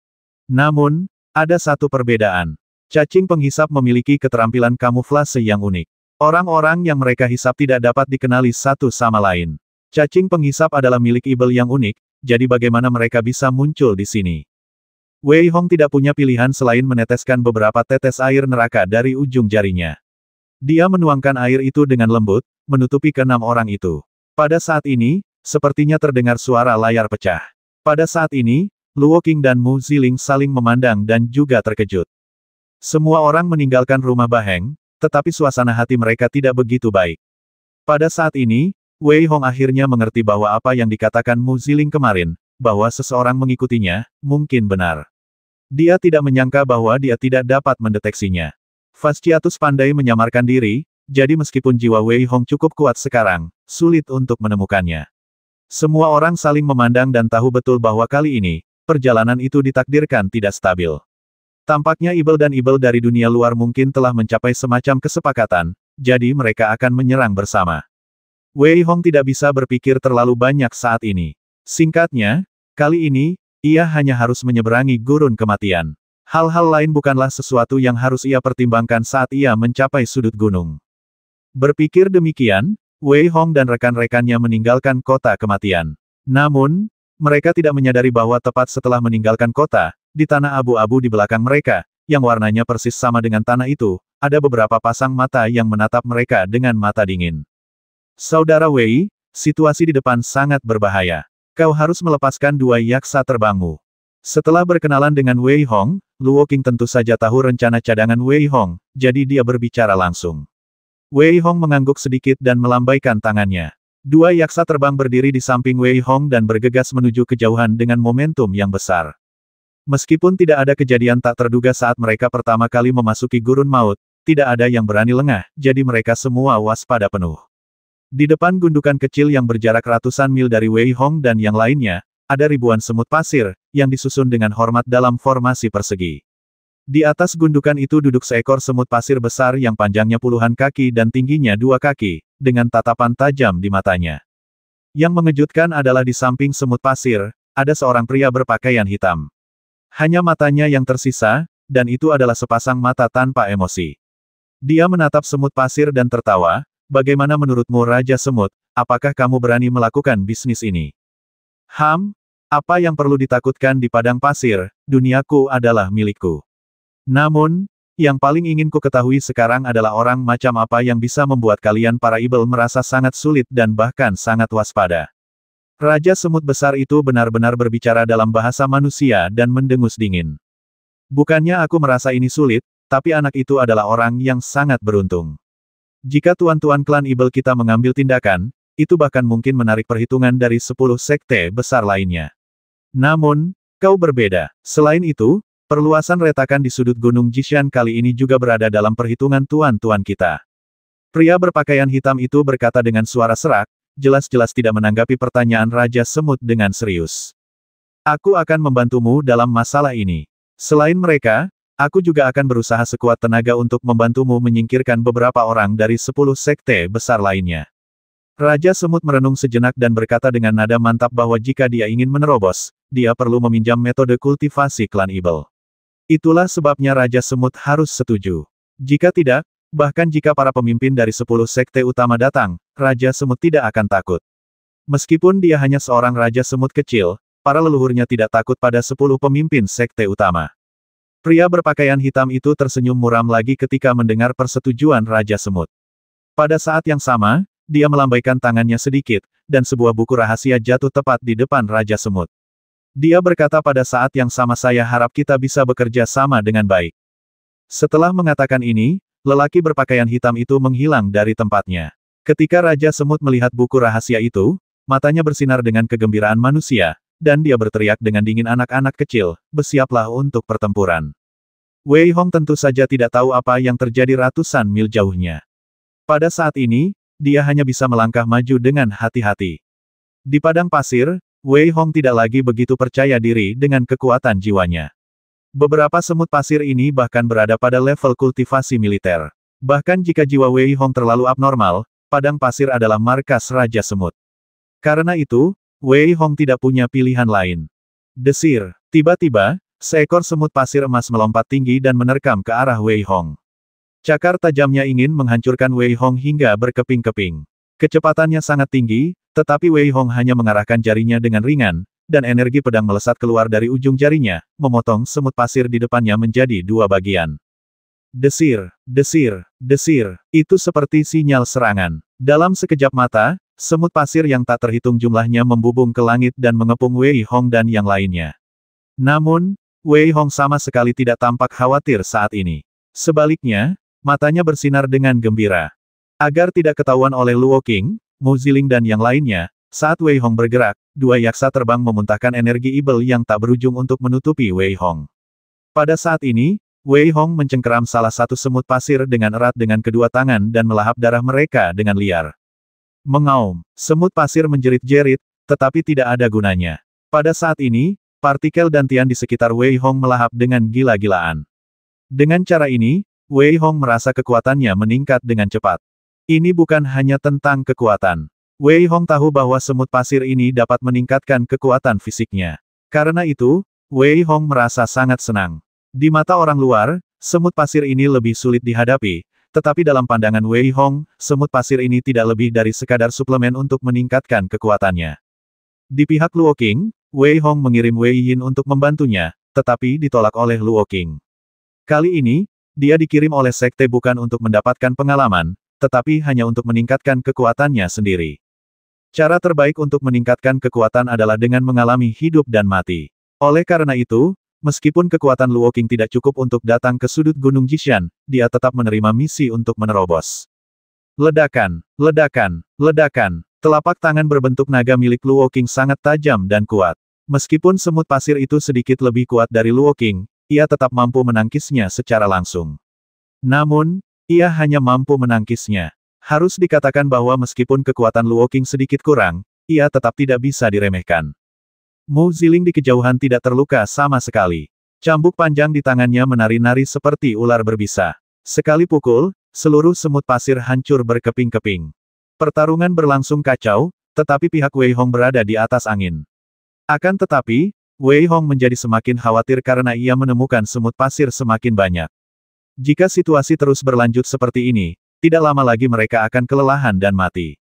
Namun, ada satu perbedaan. Cacing penghisap memiliki keterampilan kamuflase yang unik. Orang-orang yang mereka hisap tidak dapat dikenali satu sama lain. Cacing penghisap adalah milik Ibel yang unik, jadi bagaimana mereka bisa muncul di sini? Wei Hong tidak punya pilihan selain meneteskan beberapa tetes air neraka dari ujung jarinya. Dia menuangkan air itu dengan lembut, menutupi keenam orang itu. Pada saat ini, sepertinya terdengar suara layar pecah. Pada saat ini, Luo Qing dan Mu Ziling saling memandang dan juga terkejut. Semua orang meninggalkan rumah Baheng, tetapi suasana hati mereka tidak begitu baik. Pada saat ini, Wei Hong akhirnya mengerti bahwa apa yang dikatakan Mu Ziling kemarin, bahwa seseorang mengikutinya, mungkin benar. Dia tidak menyangka bahwa dia tidak dapat mendeteksinya. Fasciatus pandai menyamarkan diri, jadi meskipun jiwa Wei Hong cukup kuat sekarang, sulit untuk menemukannya. Semua orang saling memandang dan tahu betul bahwa kali ini, perjalanan itu ditakdirkan tidak stabil. Tampaknya Ibel dan Ibel dari dunia luar mungkin telah mencapai semacam kesepakatan, jadi mereka akan menyerang bersama. Wei Hong tidak bisa berpikir terlalu banyak saat ini. Singkatnya, kali ini, ia hanya harus menyeberangi gurun kematian. Hal-hal lain bukanlah sesuatu yang harus ia pertimbangkan saat ia mencapai sudut gunung. Berpikir demikian, Wei Hong dan rekan-rekannya meninggalkan kota kematian. Namun, mereka tidak menyadari bahwa tepat setelah meninggalkan kota, di tanah abu-abu di belakang mereka, yang warnanya persis sama dengan tanah itu, ada beberapa pasang mata yang menatap mereka dengan mata dingin. Saudara Wei, situasi di depan sangat berbahaya. Kau harus melepaskan dua yaksa terbangmu. Setelah berkenalan dengan Wei Hong, Luo Qing tentu saja tahu rencana cadangan Wei Hong, jadi dia berbicara langsung. Wei Hong mengangguk sedikit dan melambaikan tangannya. Dua yaksa terbang berdiri di samping Wei Hong dan bergegas menuju kejauhan dengan momentum yang besar. Meskipun tidak ada kejadian tak terduga saat mereka pertama kali memasuki gurun maut, tidak ada yang berani lengah, jadi mereka semua waspada penuh. Di depan gundukan kecil yang berjarak ratusan mil dari Wei Hong dan yang lainnya, ada ribuan semut pasir, yang disusun dengan hormat dalam formasi persegi. Di atas gundukan itu duduk seekor semut pasir besar yang panjangnya puluhan kaki dan tingginya 2 kaki, dengan tatapan tajam di matanya. Yang mengejutkan adalah di samping semut pasir, ada seorang pria berpakaian hitam. Hanya matanya yang tersisa, dan itu adalah sepasang mata tanpa emosi. Dia menatap semut pasir dan tertawa. Bagaimana menurutmu Raja Semut, apakah kamu berani melakukan bisnis ini? Apa yang perlu ditakutkan di padang pasir, duniaku adalah milikku. Namun, yang paling ingin ku ketahui sekarang adalah orang macam apa yang bisa membuat kalian para Ibel merasa sangat sulit dan bahkan sangat waspada. Raja Semut besar itu benar-benar berbicara dalam bahasa manusia dan mendengus dingin. Bukannya aku merasa ini sulit, tapi anak itu adalah orang yang sangat beruntung. Jika tuan-tuan klan Ibel kita mengambil tindakan, itu bahkan mungkin menarik perhitungan dari 10 sekte besar lainnya. Namun, kau berbeda. Selain itu, perluasan retakan di sudut gunung Jishan kali ini juga berada dalam perhitungan tuan-tuan kita. Pria berpakaian hitam itu berkata dengan suara serak, jelas-jelas tidak menanggapi pertanyaan Raja Semut dengan serius. Aku akan membantumu dalam masalah ini. Selain mereka, aku juga akan berusaha sekuat tenaga untuk membantumu menyingkirkan beberapa orang dari 10 sekte besar lainnya. Raja Semut merenung sejenak dan berkata dengan nada mantap bahwa jika dia ingin menerobos, dia perlu meminjam metode kultivasi klan Ibel. Itulah sebabnya Raja Semut harus setuju. Jika tidak, bahkan jika para pemimpin dari 10 sekte utama datang, Raja Semut tidak akan takut. Meskipun dia hanya seorang Raja Semut kecil, para leluhurnya tidak takut pada 10 pemimpin sekte utama. Pria berpakaian hitam itu tersenyum muram lagi ketika mendengar persetujuan Raja Semut. Pada saat yang sama, dia melambaikan tangannya sedikit, dan sebuah buku rahasia jatuh tepat di depan Raja Semut. Dia berkata pada saat yang sama saya harap kita bisa bekerja sama dengan baik. Setelah mengatakan ini, lelaki berpakaian hitam itu menghilang dari tempatnya. Ketika Raja Semut melihat buku rahasia itu, matanya bersinar dengan kegembiraan manusia, dan dia berteriak dengan dingin anak-anak kecil, bersiaplah untuk pertempuran. Wei Hong tentu saja tidak tahu apa yang terjadi ratusan mil jauhnya. Pada saat ini, dia hanya bisa melangkah maju dengan hati-hati. Di padang pasir, Wei Hong tidak lagi begitu percaya diri dengan kekuatan jiwanya. Beberapa semut pasir ini bahkan berada pada level kultivasi militer. Bahkan jika jiwa Wei Hong terlalu abnormal, padang pasir adalah markas Raja Semut. Karena itu, Wei Hong tidak punya pilihan lain. Desir. Tiba-tiba, seekor semut pasir emas melompat tinggi dan menerkam ke arah Wei Hong. Cakar tajamnya ingin menghancurkan Wei Hong hingga berkeping-keping. Kecepatannya sangat tinggi, tetapi Wei Hong hanya mengarahkan jarinya dengan ringan, dan energi pedang melesat keluar dari ujung jarinya, memotong semut pasir di depannya menjadi dua bagian. Desir, desir, desir, itu seperti sinyal serangan. Dalam sekejap mata, semut pasir yang tak terhitung jumlahnya membubung ke langit dan mengepung Wei Hong dan yang lainnya. Namun, Wei Hong sama sekali tidak tampak khawatir saat ini. Sebaliknya, matanya bersinar dengan gembira. Agar tidak ketahuan oleh Luo Qing, Mu Ziling dan yang lainnya, saat Wei Hong bergerak, dua yaksa terbang memuntahkan energi ibel yang tak berujung untuk menutupi Wei Hong. Pada saat ini, Wei Hong mencengkeram salah satu semut pasir dengan erat dengan kedua tangan dan melahap darah mereka dengan liar. Mengaum, semut pasir menjerit-jerit, tetapi tidak ada gunanya. Pada saat ini, partikel dantian di sekitar Wei Hong melahap dengan gila-gilaan. Dengan cara ini, Wei Hong merasa kekuatannya meningkat dengan cepat. Ini bukan hanya tentang kekuatan. Wei Hong tahu bahwa semut pasir ini dapat meningkatkan kekuatan fisiknya. Karena itu, Wei Hong merasa sangat senang. Di mata orang luar, semut pasir ini lebih sulit dihadapi, tetapi dalam pandangan Wei Hong, semut pasir ini tidak lebih dari sekadar suplemen untuk meningkatkan kekuatannya. Di pihak Luo Qing, Wei Hong mengirim Wei Yin untuk membantunya, tetapi ditolak oleh Luo Qing. Kali ini, dia dikirim oleh sekte bukan untuk mendapatkan pengalaman, tetapi hanya untuk meningkatkan kekuatannya sendiri. Cara terbaik untuk meningkatkan kekuatan adalah dengan mengalami hidup dan mati. Oleh karena itu, meskipun kekuatan Luo Qing tidak cukup untuk datang ke sudut Gunung Jishan, dia tetap menerima misi untuk menerobos. Ledakan, ledakan, ledakan. Telapak tangan berbentuk naga milik Luo Qing sangat tajam dan kuat. Meskipun semut pasir itu sedikit lebih kuat dari Luo Qing, ia tetap mampu menangkisnya secara langsung. Namun, ia hanya mampu menangkisnya. Harus dikatakan bahwa meskipun kekuatan Luo Qing sedikit kurang, ia tetap tidak bisa diremehkan. Mu Ziling di kejauhan tidak terluka sama sekali. Cambuk panjang di tangannya menari-nari seperti ular berbisa. Sekali pukul, seluruh semut pasir hancur berkeping-keping. Pertarungan berlangsung kacau, tetapi pihak Wei Hong berada di atas angin. Akan tetapi, Wei Hong menjadi semakin khawatir karena ia menemukan semut pasir semakin banyak. Jika situasi terus berlanjut seperti ini, tidak lama lagi mereka akan kelelahan dan mati.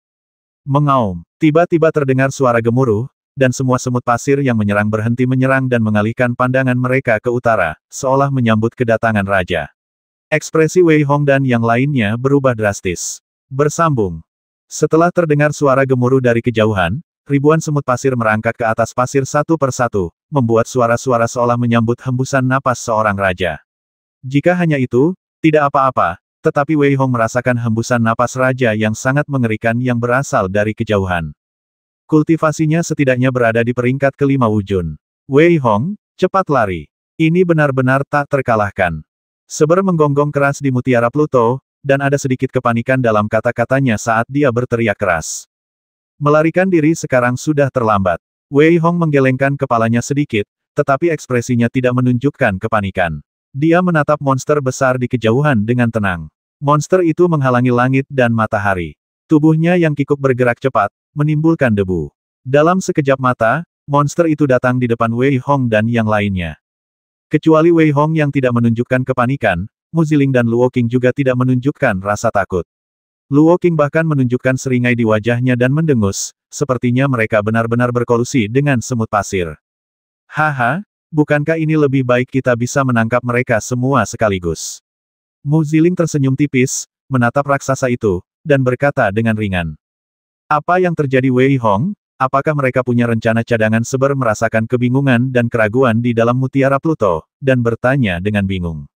Mengaum, tiba-tiba terdengar suara gemuruh, dan semua semut pasir yang menyerang berhenti menyerang dan mengalihkan pandangan mereka ke utara, seolah menyambut kedatangan raja. Ekspresi Wei Hong dan yang lainnya berubah drastis. Bersambung. Setelah terdengar suara gemuruh dari kejauhan, ribuan semut pasir merangkak ke atas pasir satu persatu, membuat suara-suara seolah menyambut hembusan napas seorang raja. Jika hanya itu, tidak apa-apa, tetapi Wei Hong merasakan hembusan napas raja yang sangat mengerikan yang berasal dari kejauhan. Kultivasinya setidaknya berada di peringkat kelima wujun. Wei Hong, cepat lari. Ini benar-benar tak terkalahkan. Seber menggonggong keras di mutiara Pluto, dan ada sedikit kepanikan dalam kata-katanya saat dia berteriak keras. Melarikan diri sekarang sudah terlambat. Wei Hong menggelengkan kepalanya sedikit, tetapi ekspresinya tidak menunjukkan kepanikan. Dia menatap monster besar di kejauhan dengan tenang. Monster itu menghalangi langit dan matahari. Tubuhnya yang kikuk bergerak cepat, menimbulkan debu. Dalam sekejap mata, monster itu datang di depan Wei Hong dan yang lainnya. Kecuali Wei Hong yang tidak menunjukkan kepanikan, Mu Ziling dan Luo Qing juga tidak menunjukkan rasa takut. Luo Qing bahkan menunjukkan seringai di wajahnya dan mendengus, sepertinya mereka benar-benar berkolusi dengan semut pasir. Haha, bukankah ini lebih baik kita bisa menangkap mereka semua sekaligus? Mu Ziling tersenyum tipis, menatap raksasa itu, dan berkata dengan ringan. Apa yang terjadi Wei Hong? Apakah mereka punya rencana cadangan? Seber merasakan kebingungan dan keraguan di dalam mutiara Pluto, dan bertanya dengan bingung.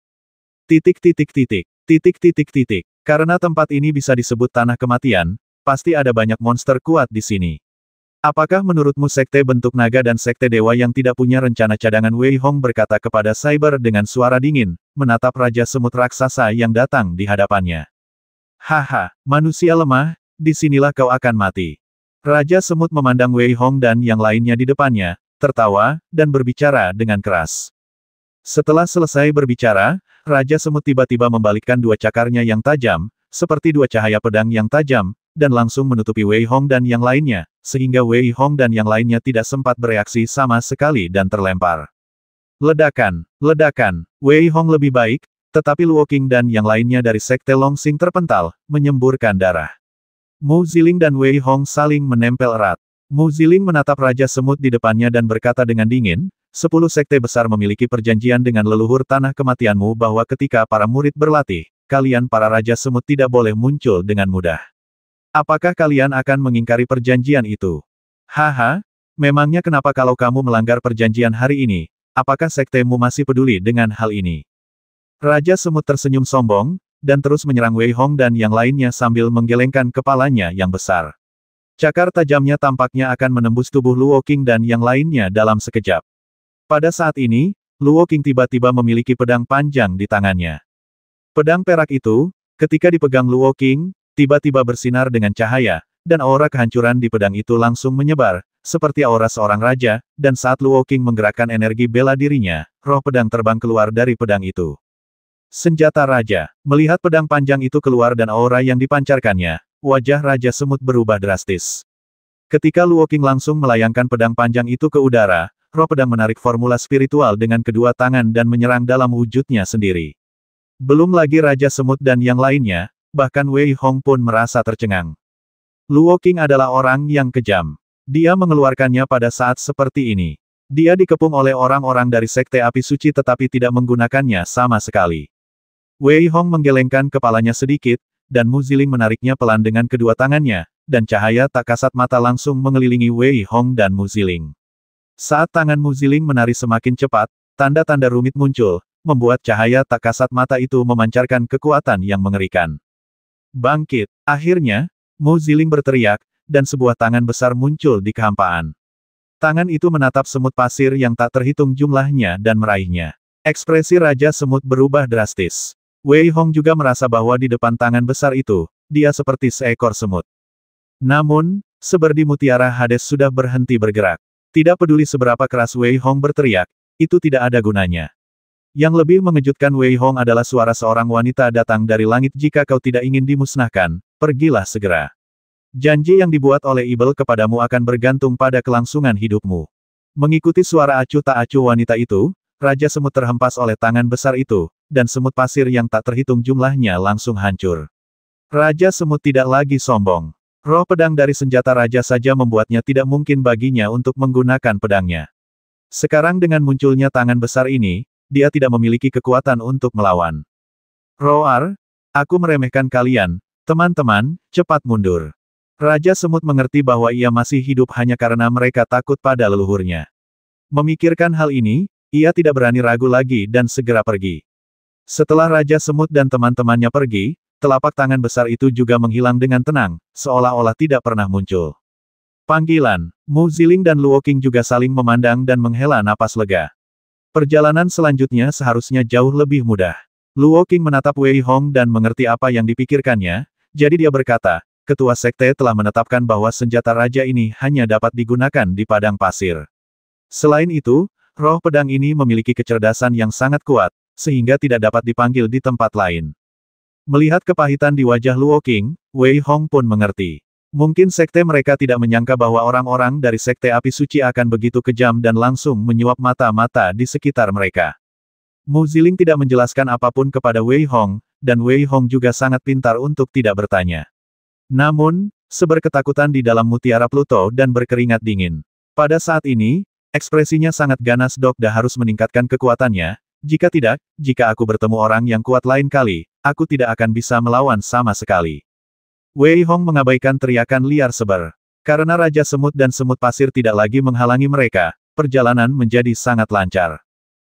Karena tempat ini bisa disebut tanah kematian, pasti ada banyak monster kuat di sini. Apakah menurutmu sekte bentuk naga dan sekte dewa yang tidak punya rencana cadangan? Wei Hong berkata kepada Cyber dengan suara dingin, menatap Raja Semut Raksasa yang datang di hadapannya. Haha, manusia lemah, disinilah kau akan mati. Raja Semut memandang Wei Hong dan yang lainnya di depannya, tertawa, dan berbicara dengan keras. Setelah selesai berbicara, Raja Semut tiba-tiba membalikkan dua cakarnya yang tajam, seperti dua cahaya pedang yang tajam, dan langsung menutupi Wei Hong dan yang lainnya, sehingga Wei Hong dan yang lainnya tidak sempat bereaksi sama sekali dan terlempar. Ledakan, ledakan, Wei Hong lebih baik, tetapi Luo Qing dan yang lainnya dari Sekte Longsing terpental, menyemburkan darah. Mu Ziling dan Wei Hong saling menempel erat. Mu Ziling menatap Raja Semut di depannya dan berkata dengan dingin, 10 sekte besar memiliki perjanjian dengan leluhur tanah kematianmu bahwa ketika para murid berlatih, kalian para Raja Semut tidak boleh muncul dengan mudah. Apakah kalian akan mengingkari perjanjian itu? Haha, memangnya kenapa kalau kamu melanggar perjanjian hari ini? Apakah sektemu masih peduli dengan hal ini? Raja Semut tersenyum sombong, dan terus menyerang Wei Hong dan yang lainnya sambil menggelengkan kepalanya yang besar. Cakar tajamnya tampaknya akan menembus tubuh Luo Qing dan yang lainnya dalam sekejap. Pada saat ini, Luo Qing tiba-tiba memiliki pedang panjang di tangannya. Pedang perak itu, ketika dipegang Luo Qing, tiba-tiba bersinar dengan cahaya, dan aura kehancuran di pedang itu langsung menyebar, seperti aura seorang raja, dan saat Luo Qing menggerakkan energi bela dirinya, roh pedang terbang keluar dari pedang itu. Senjata Raja. Melihat pedang panjang itu keluar dan aura yang dipancarkannya, wajah Raja Semut berubah drastis. Ketika Luo Qing langsung melayangkan pedang panjang itu ke udara, roh pedang menarik formula spiritual dengan kedua tangan dan menyerang dalam wujudnya sendiri. Belum lagi Raja Semut dan yang lainnya, bahkan Wei Hong pun merasa tercengang. Luo Qing adalah orang yang kejam. Dia mengeluarkannya pada saat seperti ini. Dia dikepung oleh orang-orang dari Sekte Api Suci tetapi tidak menggunakannya sama sekali. Wei Hong menggelengkan kepalanya sedikit, dan Mu Ziling menariknya pelan dengan kedua tangannya, dan cahaya tak kasat mata langsung mengelilingi Wei Hong dan Mu Ziling. Saat tangan Mu Ziling menari semakin cepat, tanda-tanda rumit muncul, membuat cahaya tak kasat mata itu memancarkan kekuatan yang mengerikan. Bangkit! Akhirnya, Mu Ziling berteriak, dan sebuah tangan besar muncul di kehampaan. Tangan itu menatap semut pasir yang tak terhitung jumlahnya dan meraihnya. Ekspresi Raja Semut berubah drastis. Wei Hong juga merasa bahwa di depan tangan besar itu, dia seperti seekor semut. Namun, seberdi mutiara Hades sudah berhenti bergerak. Tidak peduli seberapa keras Wei Hong berteriak, itu tidak ada gunanya. Yang lebih mengejutkan Wei Hong adalah suara seorang wanita datang dari langit. Jika kau tidak ingin dimusnahkan, pergilah segera. Janji yang dibuat oleh Ibel kepadamu akan bergantung pada kelangsungan hidupmu. Mengikuti suara acuh tak acuh wanita itu, Raja Semut terhempas oleh tangan besar itu, dan semut pasir yang tak terhitung jumlahnya langsung hancur. Raja Semut tidak lagi sombong. Roh pedang dari senjata raja saja membuatnya tidak mungkin baginya untuk menggunakan pedangnya. Sekarang dengan munculnya tangan besar ini, dia tidak memiliki kekuatan untuk melawan. Roar, aku meremehkan kalian, teman-teman, cepat mundur. Raja Semut mengerti bahwa ia masih hidup hanya karena mereka takut pada leluhurnya. Memikirkan hal ini, ia tidak berani ragu lagi dan segera pergi. Setelah Raja Semut dan teman-temannya pergi, telapak tangan besar itu juga menghilang dengan tenang, seolah-olah tidak pernah muncul. Panggilan, Mu Ziling dan Luo Qing juga saling memandang dan menghela napas lega. Perjalanan selanjutnya seharusnya jauh lebih mudah. Luo Qing menatap Wei Hong dan mengerti apa yang dipikirkannya, jadi dia berkata, Ketua Sekte telah menetapkan bahwa senjata raja ini hanya dapat digunakan di padang pasir. Selain itu, roh pedang ini memiliki kecerdasan yang sangat kuat, sehingga tidak dapat dipanggil di tempat lain. Melihat kepahitan di wajah Luo Qing, Wei Hong pun mengerti. Mungkin sekte mereka tidak menyangka bahwa orang-orang dari Sekte Api Suci akan begitu kejam dan langsung menyuap mata-mata di sekitar mereka. Mu Ziling tidak menjelaskan apapun kepada Wei Hong, dan Wei Hong juga sangat pintar untuk tidak bertanya. Namun, seberketakutan di dalam mutiara Pluto dan berkeringat dingin. Pada saat ini, ekspresinya sangat ganas. Dokda harus meningkatkan kekuatannya, jika tidak, jika aku bertemu orang yang kuat lain kali, aku tidak akan bisa melawan sama sekali. Wei Hong mengabaikan teriakan liar seber. Karena Raja Semut dan Semut Pasir tidak lagi menghalangi mereka, perjalanan menjadi sangat lancar.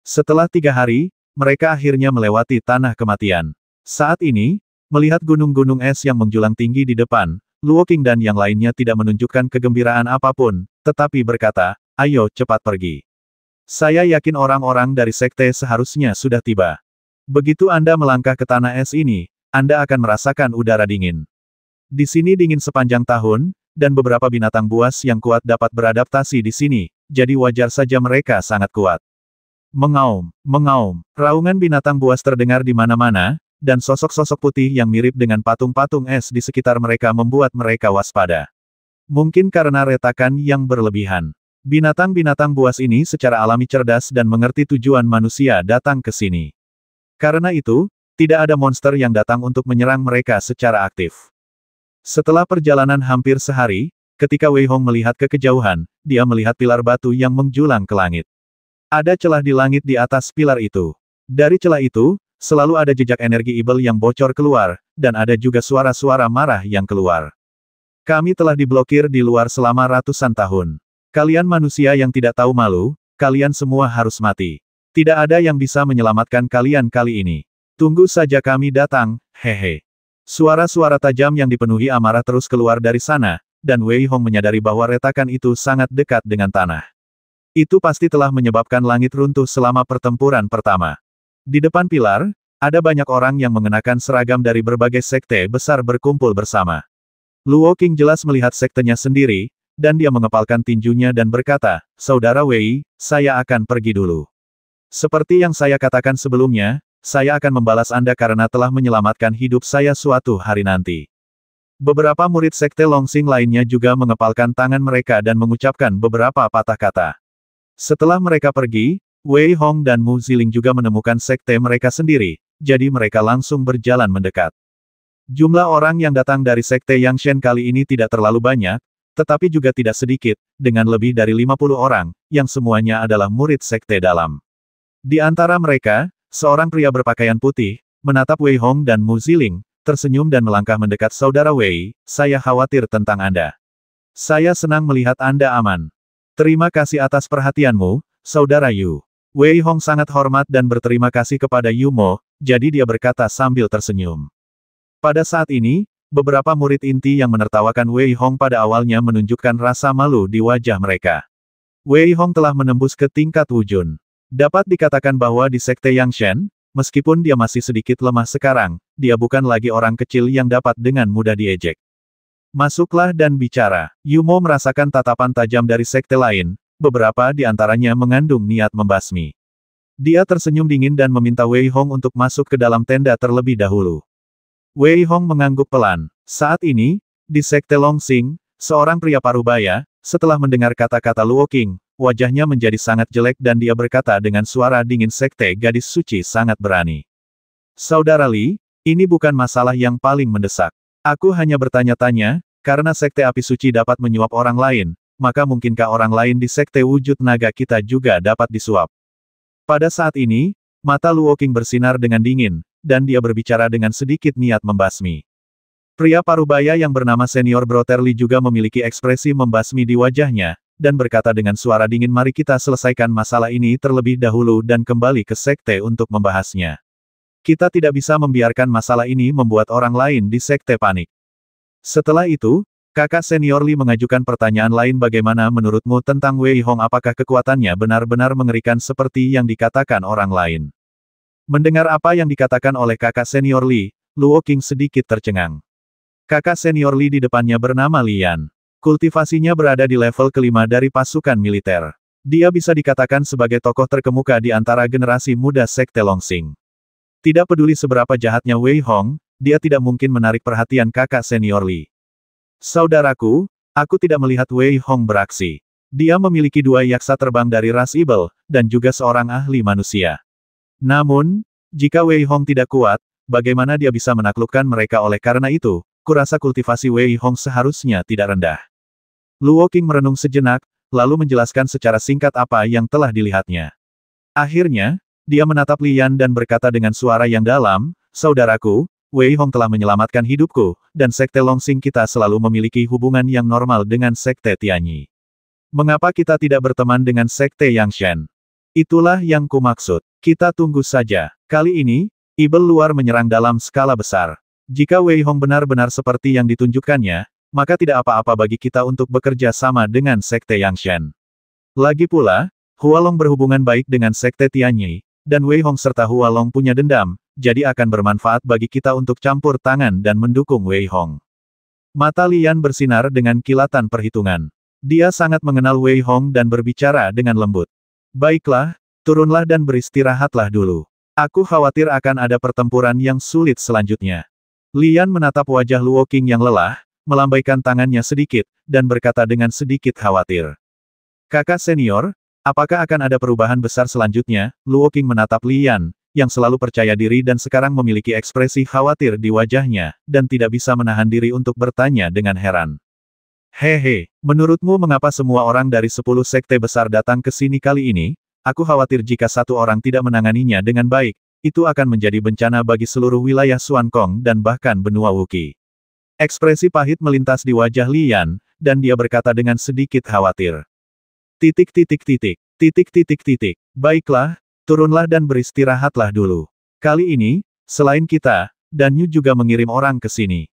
Setelah 3 hari, mereka akhirnya melewati Tanah Kematian. Saat ini, melihat gunung-gunung es yang menjulang tinggi di depan, Luo Qing dan yang lainnya tidak menunjukkan kegembiraan apapun, tetapi berkata, ayo cepat pergi. Saya yakin orang-orang dari sekte seharusnya sudah tiba. Begitu Anda melangkah ke tanah es ini, Anda akan merasakan udara dingin. Di sini dingin sepanjang tahun, dan beberapa binatang buas yang kuat dapat beradaptasi di sini, jadi wajar saja mereka sangat kuat. Mengaum, mengaum. Raungan binatang buas terdengar di mana-mana, dan sosok-sosok putih yang mirip dengan patung-patung es di sekitar mereka membuat mereka waspada. Mungkin karena retakan yang berlebihan. Binatang-binatang buas ini secara alami cerdas dan mengerti tujuan manusia datang ke sini. Karena itu, tidak ada monster yang datang untuk menyerang mereka secara aktif. Setelah perjalanan hampir sehari, ketika Wei Hong melihat ke kejauhan, dia melihat pilar batu yang menjulang ke langit. Ada celah di langit di atas pilar itu. Dari celah itu, selalu ada jejak energi evil yang bocor keluar, dan ada juga suara-suara marah yang keluar. Kami telah diblokir di luar selama ratusan tahun. Kalian manusia yang tidak tahu malu, kalian semua harus mati. Tidak ada yang bisa menyelamatkan kalian kali ini. Tunggu saja kami datang, hehe. Suara-suara tajam yang dipenuhi amarah terus keluar dari sana, dan Wei Hong menyadari bahwa retakan itu sangat dekat dengan tanah. Itu pasti telah menyebabkan langit runtuh selama pertempuran pertama. Di depan pilar, ada banyak orang yang mengenakan seragam dari berbagai sekte besar berkumpul bersama. Luo Qing jelas melihat sektenya sendiri, dan dia mengepalkan tinjunya dan berkata, "Saudara Wei, saya akan pergi dulu. Seperti yang saya katakan sebelumnya, saya akan membalas Anda karena telah menyelamatkan hidup saya suatu hari nanti." Beberapa murid sekte Longsing lainnya juga mengepalkan tangan mereka dan mengucapkan beberapa patah kata. Setelah mereka pergi, Wei Hong dan Mu Ziling juga menemukan sekte mereka sendiri, jadi mereka langsung berjalan mendekat. Jumlah orang yang datang dari sekte Yang Shen kali ini tidak terlalu banyak, tetapi juga tidak sedikit, dengan lebih dari 50 orang, yang semuanya adalah murid sekte dalam. Di antara mereka, seorang pria berpakaian putih, menatap Wei Hong dan Mu Ziling, tersenyum dan melangkah mendekat. "Saudara Wei, saya khawatir tentang Anda. Saya senang melihat Anda aman. Terima kasih atas perhatianmu, Saudara Yu." Wei Hong sangat hormat dan berterima kasih kepada Yu Mo, jadi dia berkata sambil tersenyum. Pada saat ini, beberapa murid inti yang menertawakan Wei Hong pada awalnya menunjukkan rasa malu di wajah mereka. Wei Hong telah menembus ke tingkat Wujun. Dapat dikatakan bahwa di sekte Yang Shen, meskipun dia masih sedikit lemah sekarang, dia bukan lagi orang kecil yang dapat dengan mudah diejek. "Masuklah dan bicara." Yu Mo merasakan tatapan tajam dari sekte lain, beberapa di antaranya mengandung niat membasmi. Dia tersenyum dingin dan meminta Wei Hong untuk masuk ke dalam tenda terlebih dahulu. Wei Hong mengangguk pelan. Saat ini, di sekte Longsing, seorang pria parubaya, setelah mendengar kata-kata Luo Qing, wajahnya menjadi sangat jelek dan dia berkata dengan suara dingin, "Sekte gadis suci sangat berani. Saudara Li, ini bukan masalah yang paling mendesak. Aku hanya bertanya-tanya, karena sekte api suci dapat menyuap orang lain, maka mungkinkah orang lain di sekte wujud naga kita juga dapat disuap?" Pada saat ini, mata Luo Qing bersinar dengan dingin, dan dia berbicara dengan sedikit niat membasmi. Pria parubaya yang bernama Senior Brotherly juga memiliki ekspresi membasmi di wajahnya, dan berkata dengan suara dingin, "Mari kita selesaikan masalah ini terlebih dahulu dan kembali ke sekte untuk membahasnya. Kita tidak bisa membiarkan masalah ini membuat orang lain di sekte panik." Setelah itu, kakak senior Li mengajukan pertanyaan lain, "Bagaimana menurutmu tentang Wei Hong? Apakah kekuatannya benar-benar mengerikan seperti yang dikatakan orang lain?" Mendengar apa yang dikatakan oleh kakak senior Li, Luo Qing sedikit tercengang. Kakak senior Li di depannya bernama Lian. Kultivasinya berada di level kelima dari pasukan militer. Dia bisa dikatakan sebagai tokoh terkemuka di antara generasi muda sekte Longsing. Tidak peduli seberapa jahatnya Wei Hong, dia tidak mungkin menarik perhatian kakak senior Li. "Saudaraku, aku tidak melihat Wei Hong beraksi. Dia memiliki 2 yaksa terbang dari ras Ibel, dan juga seorang ahli manusia. Namun, jika Wei Hong tidak kuat, bagaimana dia bisa menaklukkan mereka? Oleh karena itu, kurasa kultivasi Wei Hong seharusnya tidak rendah." Luo Qing merenung sejenak, lalu menjelaskan secara singkat apa yang telah dilihatnya. Akhirnya, dia menatap Lian dan berkata dengan suara yang dalam, "Saudaraku, Wei Hong telah menyelamatkan hidupku, dan sekte Longsing kita selalu memiliki hubungan yang normal dengan sekte Tianyi. Mengapa kita tidak berteman dengan sekte Yang Shen? Itulah yang kumaksud. Kita tunggu saja. Kali ini, Ibel luar menyerang dalam skala besar. Jika Wei Hong benar-benar seperti yang ditunjukkannya, maka tidak apa-apa bagi kita untuk bekerja sama dengan sekte Yang Shen. Lagi pula, Hualong berhubungan baik dengan sekte Tianyi, dan Wei Hong serta Hualong punya dendam, jadi akan bermanfaat bagi kita untuk campur tangan dan mendukung Wei Hong." Mata Lian bersinar dengan kilatan perhitungan. Dia sangat mengenal Wei Hong dan berbicara dengan lembut. "Baiklah, turunlah dan beristirahatlah dulu. Aku khawatir akan ada pertempuran yang sulit selanjutnya. Lian menatap wajah Luo Qing yang lelah, melambaikan tangannya sedikit, dan berkata dengan sedikit khawatir. Kakak senior, apakah akan ada perubahan besar selanjutnya? Luo Qing menatap Lian, yang selalu percaya diri dan sekarang memiliki ekspresi khawatir di wajahnya, dan tidak bisa menahan diri untuk bertanya dengan heran. Hehe, menurutmu mengapa semua orang dari 10 sekte besar datang ke sini kali ini? Aku khawatir jika satu orang tidak menanganinya dengan baik, itu akan menjadi bencana bagi seluruh wilayah Xuankong dan bahkan benua Wuqi. Ekspresi pahit melintas di wajah Lian, dan dia berkata dengan sedikit khawatir. Baiklah, turunlah dan beristirahatlah dulu. Kali ini, selain kita, Dan Yu juga mengirim orang ke sini.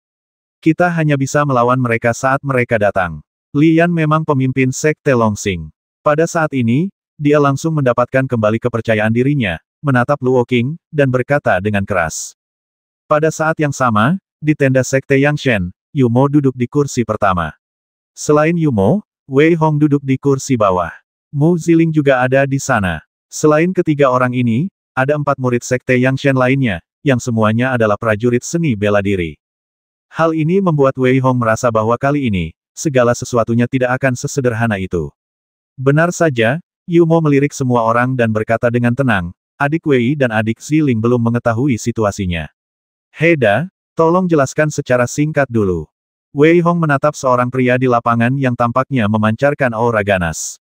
Kita hanya bisa melawan mereka saat mereka datang. Lian memang pemimpin Sekte Longsing. Pada saat ini, dia langsung mendapatkan kembali kepercayaan dirinya, menatap Luo Qing, dan berkata dengan keras. Pada saat yang sama, di tenda Sekte Yangshen, Yu Mo duduk di kursi pertama. Selain Yu Mo, Wei Hong duduk di kursi bawah. Mu Ziling juga ada di sana. Selain ketiga orang ini, ada 4 murid Sekte Yangshen lainnya, yang semuanya adalah prajurit seni bela diri. Hal ini membuat Wei Hong merasa bahwa kali ini, segala sesuatunya tidak akan sesederhana itu. Benar saja, Yu Mo melirik semua orang dan berkata dengan tenang, adik Wei dan adik Ziling belum mengetahui situasinya. Heda, tolong jelaskan secara singkat dulu. Wei Hong menatap seorang pria di lapangan yang tampaknya memancarkan aura ganas.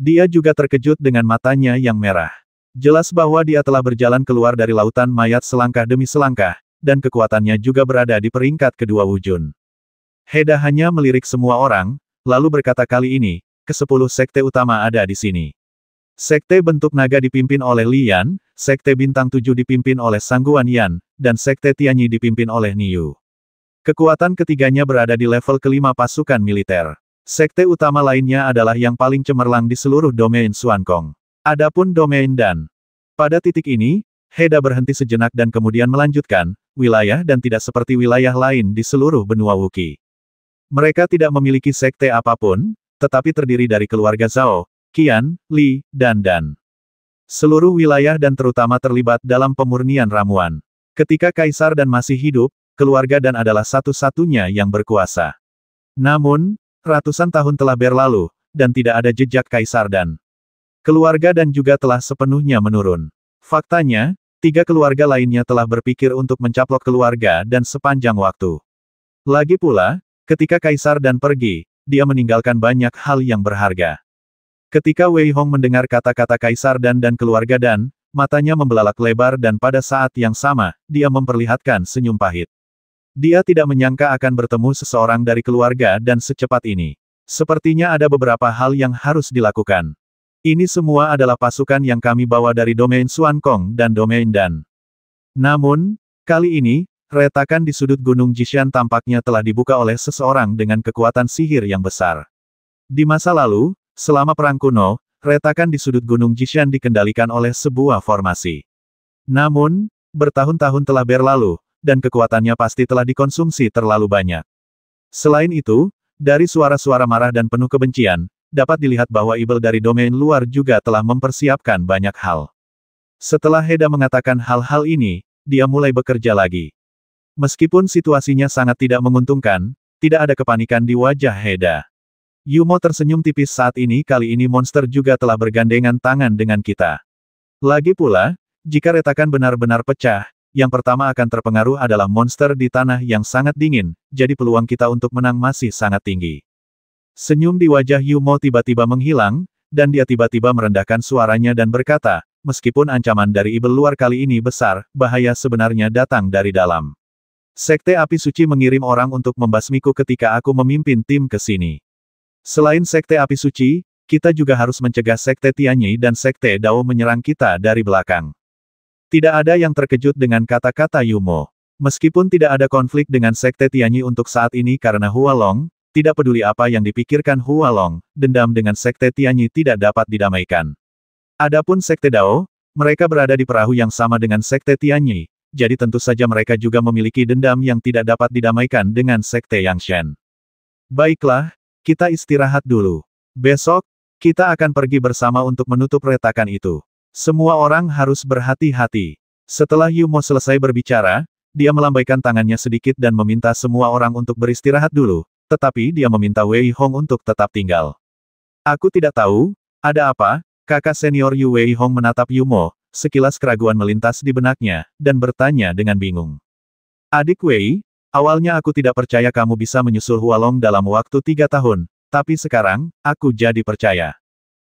Dia juga terkejut dengan matanya yang merah. Jelas bahwa dia telah berjalan keluar dari lautan mayat selangkah demi selangkah, dan kekuatannya juga berada di peringkat kedua Wujun. Heda hanya melirik semua orang, lalu berkata kali ini, ke-10 sekte utama ada di sini. Sekte bentuk naga dipimpin oleh Lian, Sekte bintang 7 dipimpin oleh Sangguan Yan, dan Sekte Tianyi dipimpin oleh Niu. Kekuatan ketiganya berada di level kelima pasukan militer. Sekte utama lainnya adalah yang paling cemerlang di seluruh domain Xuankong. Adapun domain Dan. Pada titik ini, Heda berhenti sejenak dan kemudian melanjutkan, wilayah dan tidak seperti wilayah lain di seluruh benua Wuqi. Mereka tidak memiliki sekte apapun, tetapi terdiri dari keluarga Zhao, Qian, Li, dan Dan. Seluruh wilayah dan terutama terlibat dalam pemurnian ramuan. Ketika Kaisar Dan masih hidup, keluarga Dan adalah satu-satunya yang berkuasa. Namun, ratusan tahun telah berlalu, dan tidak ada jejak Kaisar Dan. Keluarga Dan juga telah sepenuhnya menurun. Faktanya, 3 keluarga lainnya telah berpikir untuk mencaplok keluarga Dan sepanjang waktu. Lagi pula, ketika Kaisar Dan pergi, dia meninggalkan banyak hal yang berharga. Ketika Wei Hong mendengar kata-kata Kaisar Dan keluarga Dan, matanya membelalak lebar dan pada saat yang sama, dia memperlihatkan senyum pahit. Dia tidak menyangka akan bertemu seseorang dari keluarga Dan secepat ini. Sepertinya ada beberapa hal yang harus dilakukan. Ini semua adalah pasukan yang kami bawa dari domain Xuankong dan domain Dan. Namun, kali ini, retakan di sudut Gunung Jishan tampaknya telah dibuka oleh seseorang dengan kekuatan sihir yang besar. Di masa lalu, selama Perang Kuno, retakan di sudut Gunung Jishan dikendalikan oleh sebuah formasi. Namun, bertahun-tahun telah berlalu, dan kekuatannya pasti telah dikonsumsi terlalu banyak. Selain itu, dari suara-suara marah dan penuh kebencian, dapat dilihat bahwa ibel dari domain luar juga telah mempersiapkan banyak hal. Setelah Heda mengatakan hal-hal ini, dia mulai bekerja lagi. Meskipun situasinya sangat tidak menguntungkan, tidak ada kepanikan di wajah Heda. Yu Mo tersenyum tipis saat ini kali ini monster juga telah bergandengan tangan dengan kita. Lagi pula, jika retakan benar-benar pecah, yang pertama akan terpengaruh adalah monster di tanah yang sangat dingin, jadi peluang kita untuk menang masih sangat tinggi. Senyum di wajah Yu Mo tiba-tiba menghilang, dan dia tiba-tiba merendahkan suaranya dan berkata, meskipun ancaman dari ibel luar kali ini besar, bahaya sebenarnya datang dari dalam. Sekte Api Suci mengirim orang untuk membasmiku ketika aku memimpin tim ke sini. Selain Sekte Api Suci, kita juga harus mencegah Sekte Tianyi dan Sekte Dao menyerang kita dari belakang. Tidak ada yang terkejut dengan kata-kata Yu Mo. Meskipun tidak ada konflik dengan Sekte Tianyi untuk saat ini karena Hua Long, tidak peduli apa yang dipikirkan Hua Long, dendam dengan Sekte Tianyi tidak dapat didamaikan. Adapun Sekte Dao, mereka berada di perahu yang sama dengan Sekte Tianyi, jadi tentu saja mereka juga memiliki dendam yang tidak dapat didamaikan dengan Sekte Yangshen. Baiklah, kita istirahat dulu. Besok, kita akan pergi bersama untuk menutup retakan itu. Semua orang harus berhati-hati. Setelah Yumo selesai berbicara, dia melambaikan tangannya sedikit dan meminta semua orang untuk beristirahat dulu, tetapi dia meminta Wei Hong untuk tetap tinggal. Aku tidak tahu, ada apa? Kakak senior Yu Wei Hong menatap Yumo, sekilas keraguan melintas di benaknya, dan bertanya dengan bingung. Adik Wei, awalnya aku tidak percaya kamu bisa menyusul Hualong dalam waktu 3 tahun, tapi sekarang, aku jadi percaya.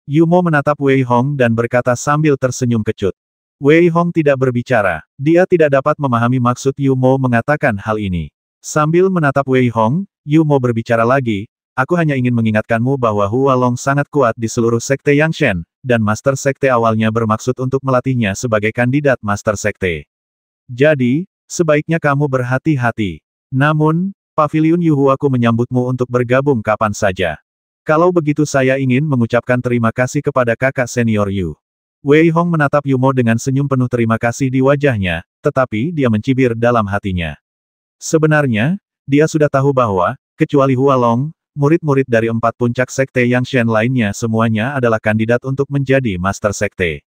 Yumo menatap Wei Hong dan berkata sambil tersenyum kecut. Wei Hong tidak berbicara, dia tidak dapat memahami maksud Yumo mengatakan hal ini. Sambil menatap Wei Hong, Yumo berbicara lagi, aku hanya ingin mengingatkanmu bahwa Hualong sangat kuat di seluruh sekte Yangshen, dan Master Sekte awalnya bermaksud untuk melatihnya sebagai kandidat Master Sekte. Jadi, sebaiknya kamu berhati-hati. Namun, Paviliun Yuhuaku menyambutmu untuk bergabung kapan saja. Kalau begitu saya ingin mengucapkan terima kasih kepada kakak senior Yu. Wei Hong menatap Yumo dengan senyum penuh terima kasih di wajahnya, tetapi dia mencibir dalam hatinya. Sebenarnya, dia sudah tahu bahwa, kecuali Hualong, murid-murid dari 4 puncak sekte Yangshen lainnya semuanya adalah kandidat untuk menjadi Master Sekte.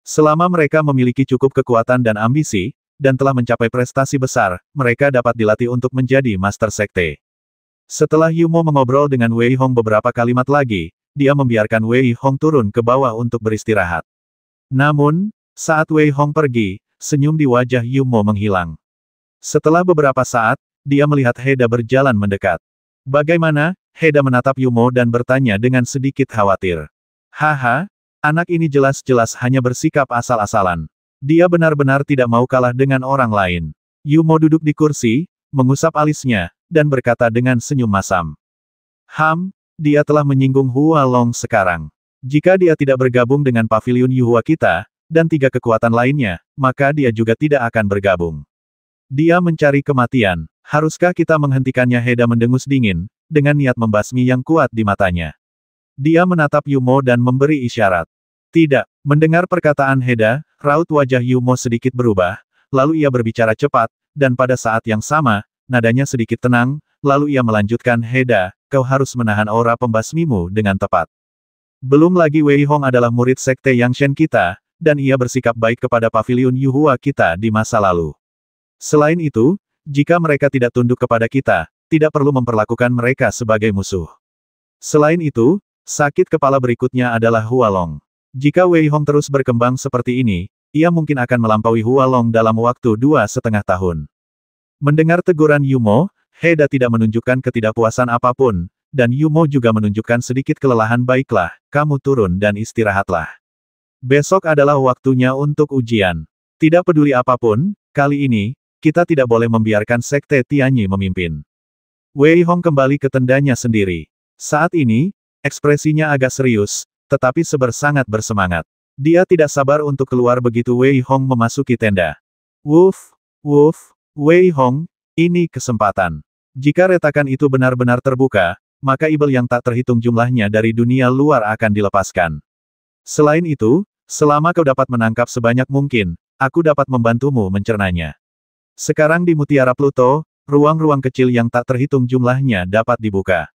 Selama mereka memiliki cukup kekuatan dan ambisi, dan telah mencapai prestasi besar, mereka dapat dilatih untuk menjadi Master Sekte. Setelah Yumo mengobrol dengan Wei Hong beberapa kalimat lagi, dia membiarkan Wei Hong turun ke bawah untuk beristirahat. Namun, saat Wei Hong pergi, senyum di wajah Yumo menghilang. Setelah beberapa saat, dia melihat Heda berjalan mendekat. Bagaimana? Heda menatap Yumo dan bertanya dengan sedikit khawatir. Haha, anak ini jelas-jelas hanya bersikap asal-asalan. Dia benar-benar tidak mau kalah dengan orang lain. Yumo duduk di kursi, mengusap alisnya, dan berkata dengan senyum masam. Dia telah menyinggung Hualong sekarang. Jika dia tidak bergabung dengan Paviliun Yuhua kita, dan 3 kekuatan lainnya, maka dia juga tidak akan bergabung. Dia mencari kematian. Haruskah kita menghentikannya? Heda mendengus dingin, dengan niat membasmi yang kuat di matanya. Dia menatap Yumo dan memberi isyarat. Tidak. Mendengar perkataan Heda, raut wajah Yumo sedikit berubah, lalu ia berbicara cepat, dan pada saat yang sama, nadanya sedikit tenang, lalu ia melanjutkan, Heda, kau harus menahan aura pembasmimu dengan tepat. Belum lagi Wei Hong adalah murid sekte Yangshen kita, dan ia bersikap baik kepada Paviliun Yuhua kita di masa lalu. Selain itu, jika mereka tidak tunduk kepada kita, tidak perlu memperlakukan mereka sebagai musuh. Selain itu, sakit kepala berikutnya adalah Hualong. Jika Wei Hong terus berkembang seperti ini, ia mungkin akan melampaui Hualong dalam waktu 2,5 tahun. Mendengar teguran Yumo, Heda tidak menunjukkan ketidakpuasan apapun, dan Yumo juga menunjukkan sedikit kelelahan. Baiklah, kamu turun dan istirahatlah. Besok adalah waktunya untuk ujian. Tidak peduli apapun, kali ini, kita tidak boleh membiarkan Sekte Tianyi memimpin. Wei Hong kembali ke tendanya sendiri. Saat ini, ekspresinya agak serius, tetapi sangat bersemangat. Dia tidak sabar untuk keluar begitu Wei Hong memasuki tenda. Woof, Wei Hong, ini kesempatan. Jika retakan itu benar-benar terbuka, maka ibel yang tak terhitung jumlahnya dari dunia luar akan dilepaskan. Selain itu, selama kau dapat menangkap sebanyak mungkin, aku dapat membantumu mencernanya. Sekarang di Mutiara Pluto, ruang-ruang kecil yang tak terhitung jumlahnya dapat dibuka.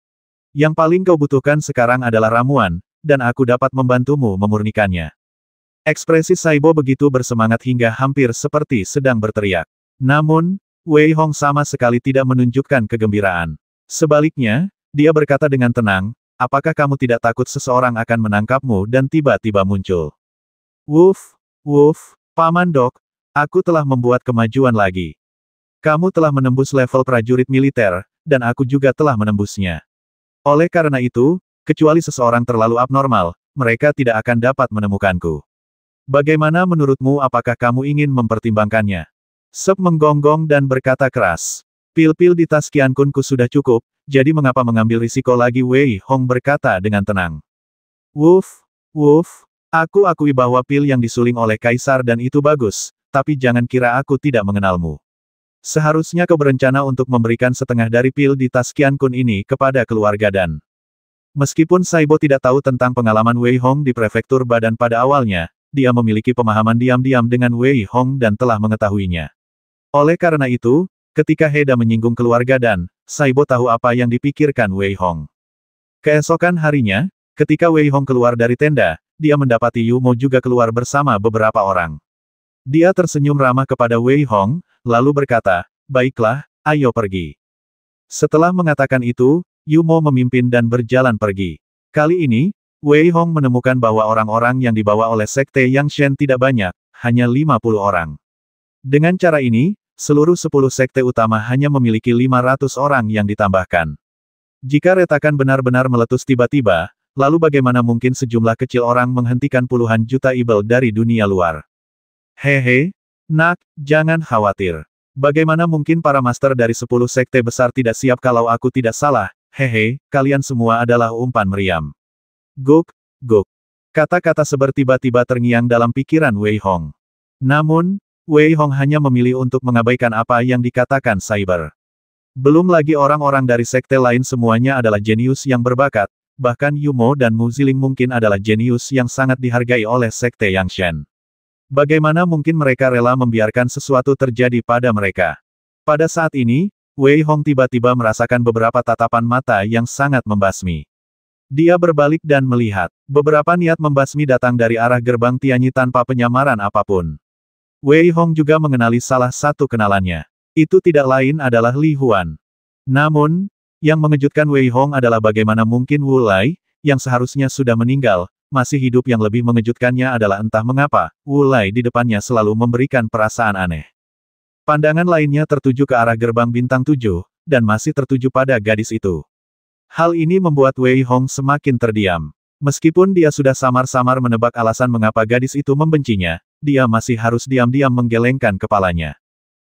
Yang paling kau butuhkan sekarang adalah ramuan, dan aku dapat membantumu memurnikannya. Ekspresi Saibo begitu bersemangat hingga hampir seperti sedang berteriak. Namun, Wei Hong sama sekali tidak menunjukkan kegembiraan. Sebaliknya, dia berkata dengan tenang, apakah kamu tidak takut seseorang akan menangkapmu dan tiba-tiba muncul? Woof, Paman Dok, aku telah membuat kemajuan lagi. Kamu telah menembus level prajurit militer, dan aku juga telah menembusnya. Oleh karena itu, kecuali seseorang terlalu abnormal, mereka tidak akan dapat menemukanku. Bagaimana menurutmu? Apakah kamu ingin mempertimbangkannya? Sep menggonggong dan berkata keras. Pil-pil di tas Qian Kunku sudah cukup, jadi mengapa mengambil risiko lagi? Wei Hong berkata dengan tenang. Woof, aku akui bahwa pil yang disuling oleh Kaisar dan itu bagus, tapi jangan kira aku tidak mengenalmu. Seharusnya kau berencana untuk memberikan setengah dari pil di tas Qian Kun ini kepada keluarga Dan. Meskipun Saibo tidak tahu tentang pengalaman Wei Hong di prefektur Badan pada awalnya, dia memiliki pemahaman diam-diam dengan Wei Hong dan telah mengetahuinya. Oleh karena itu, ketika Heda menyinggung keluarga Dan, Saibo tahu apa yang dipikirkan Wei Hong. Keesokan harinya, ketika Wei Hong keluar dari tenda, dia mendapati Yumo juga keluar bersama beberapa orang. Dia tersenyum ramah kepada Wei Hong, lalu berkata, "Baiklah, ayo pergi." Setelah mengatakan itu, Yumo memimpin dan berjalan pergi. Kali ini, Wei Hong menemukan bahwa orang-orang yang dibawa oleh Sekte Yang Shen tidak banyak, hanya 50 orang. Dengan cara ini, seluruh 10 sekte utama hanya memiliki 500 orang yang ditambahkan. Jika retakan benar-benar meletus tiba-tiba, lalu bagaimana mungkin sejumlah kecil orang menghentikan puluhan juta ibel dari dunia luar? Hehe, nak, jangan khawatir. Bagaimana mungkin para master dari 10 sekte besar tidak siap kalau aku tidak salah? Hehe, kalian semua adalah umpan meriam. Guk, guk. Kata-kata tiba-tiba terngiang dalam pikiran Wei Hong. Namun, Wei Hong hanya memilih untuk mengabaikan apa yang dikatakan Cyber. Belum lagi orang-orang dari sekte lain semuanya adalah jenius yang berbakat, bahkan Yumo dan Mu Ziling mungkin adalah jenius yang sangat dihargai oleh sekte Yang Shen. Bagaimana mungkin mereka rela membiarkan sesuatu terjadi pada mereka? Pada saat ini, Wei Hong tiba-tiba merasakan beberapa tatapan mata yang sangat membasmi. Dia berbalik dan melihat. Beberapa niat membasmi datang dari arah gerbang Tianyi tanpa penyamaran apapun. Wei Hong juga mengenali salah satu kenalannya. Itu tidak lain adalah Li Huan. Namun, yang mengejutkan Wei Hong adalah bagaimana mungkin Wu Lai, yang seharusnya sudah meninggal, masih hidup. Yang lebih mengejutkannya adalah entah mengapa, Wu Lai di depannya selalu memberikan perasaan aneh. Pandangan lainnya tertuju ke arah gerbang bintang 7, dan masih tertuju pada gadis itu. Hal ini membuat Wei Hong semakin terdiam. Meskipun dia sudah samar-samar menebak alasan mengapa gadis itu membencinya, dia masih harus diam-diam menggelengkan kepalanya.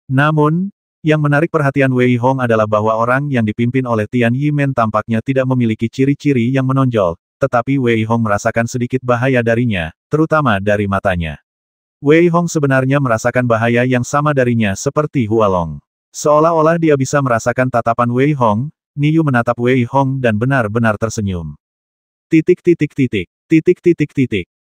Namun, yang menarik perhatian Wei Hong adalah bahwa orang yang dipimpin oleh Tian Yimen tampaknya tidak memiliki ciri-ciri yang menonjol, tetapi Wei Hong merasakan sedikit bahaya darinya, terutama dari matanya. Wei Hong sebenarnya merasakan bahaya yang sama darinya seperti Hualong. Seolah-olah dia bisa merasakan tatapan Wei Hong, Niyu menatap Wei Hong dan benar-benar tersenyum.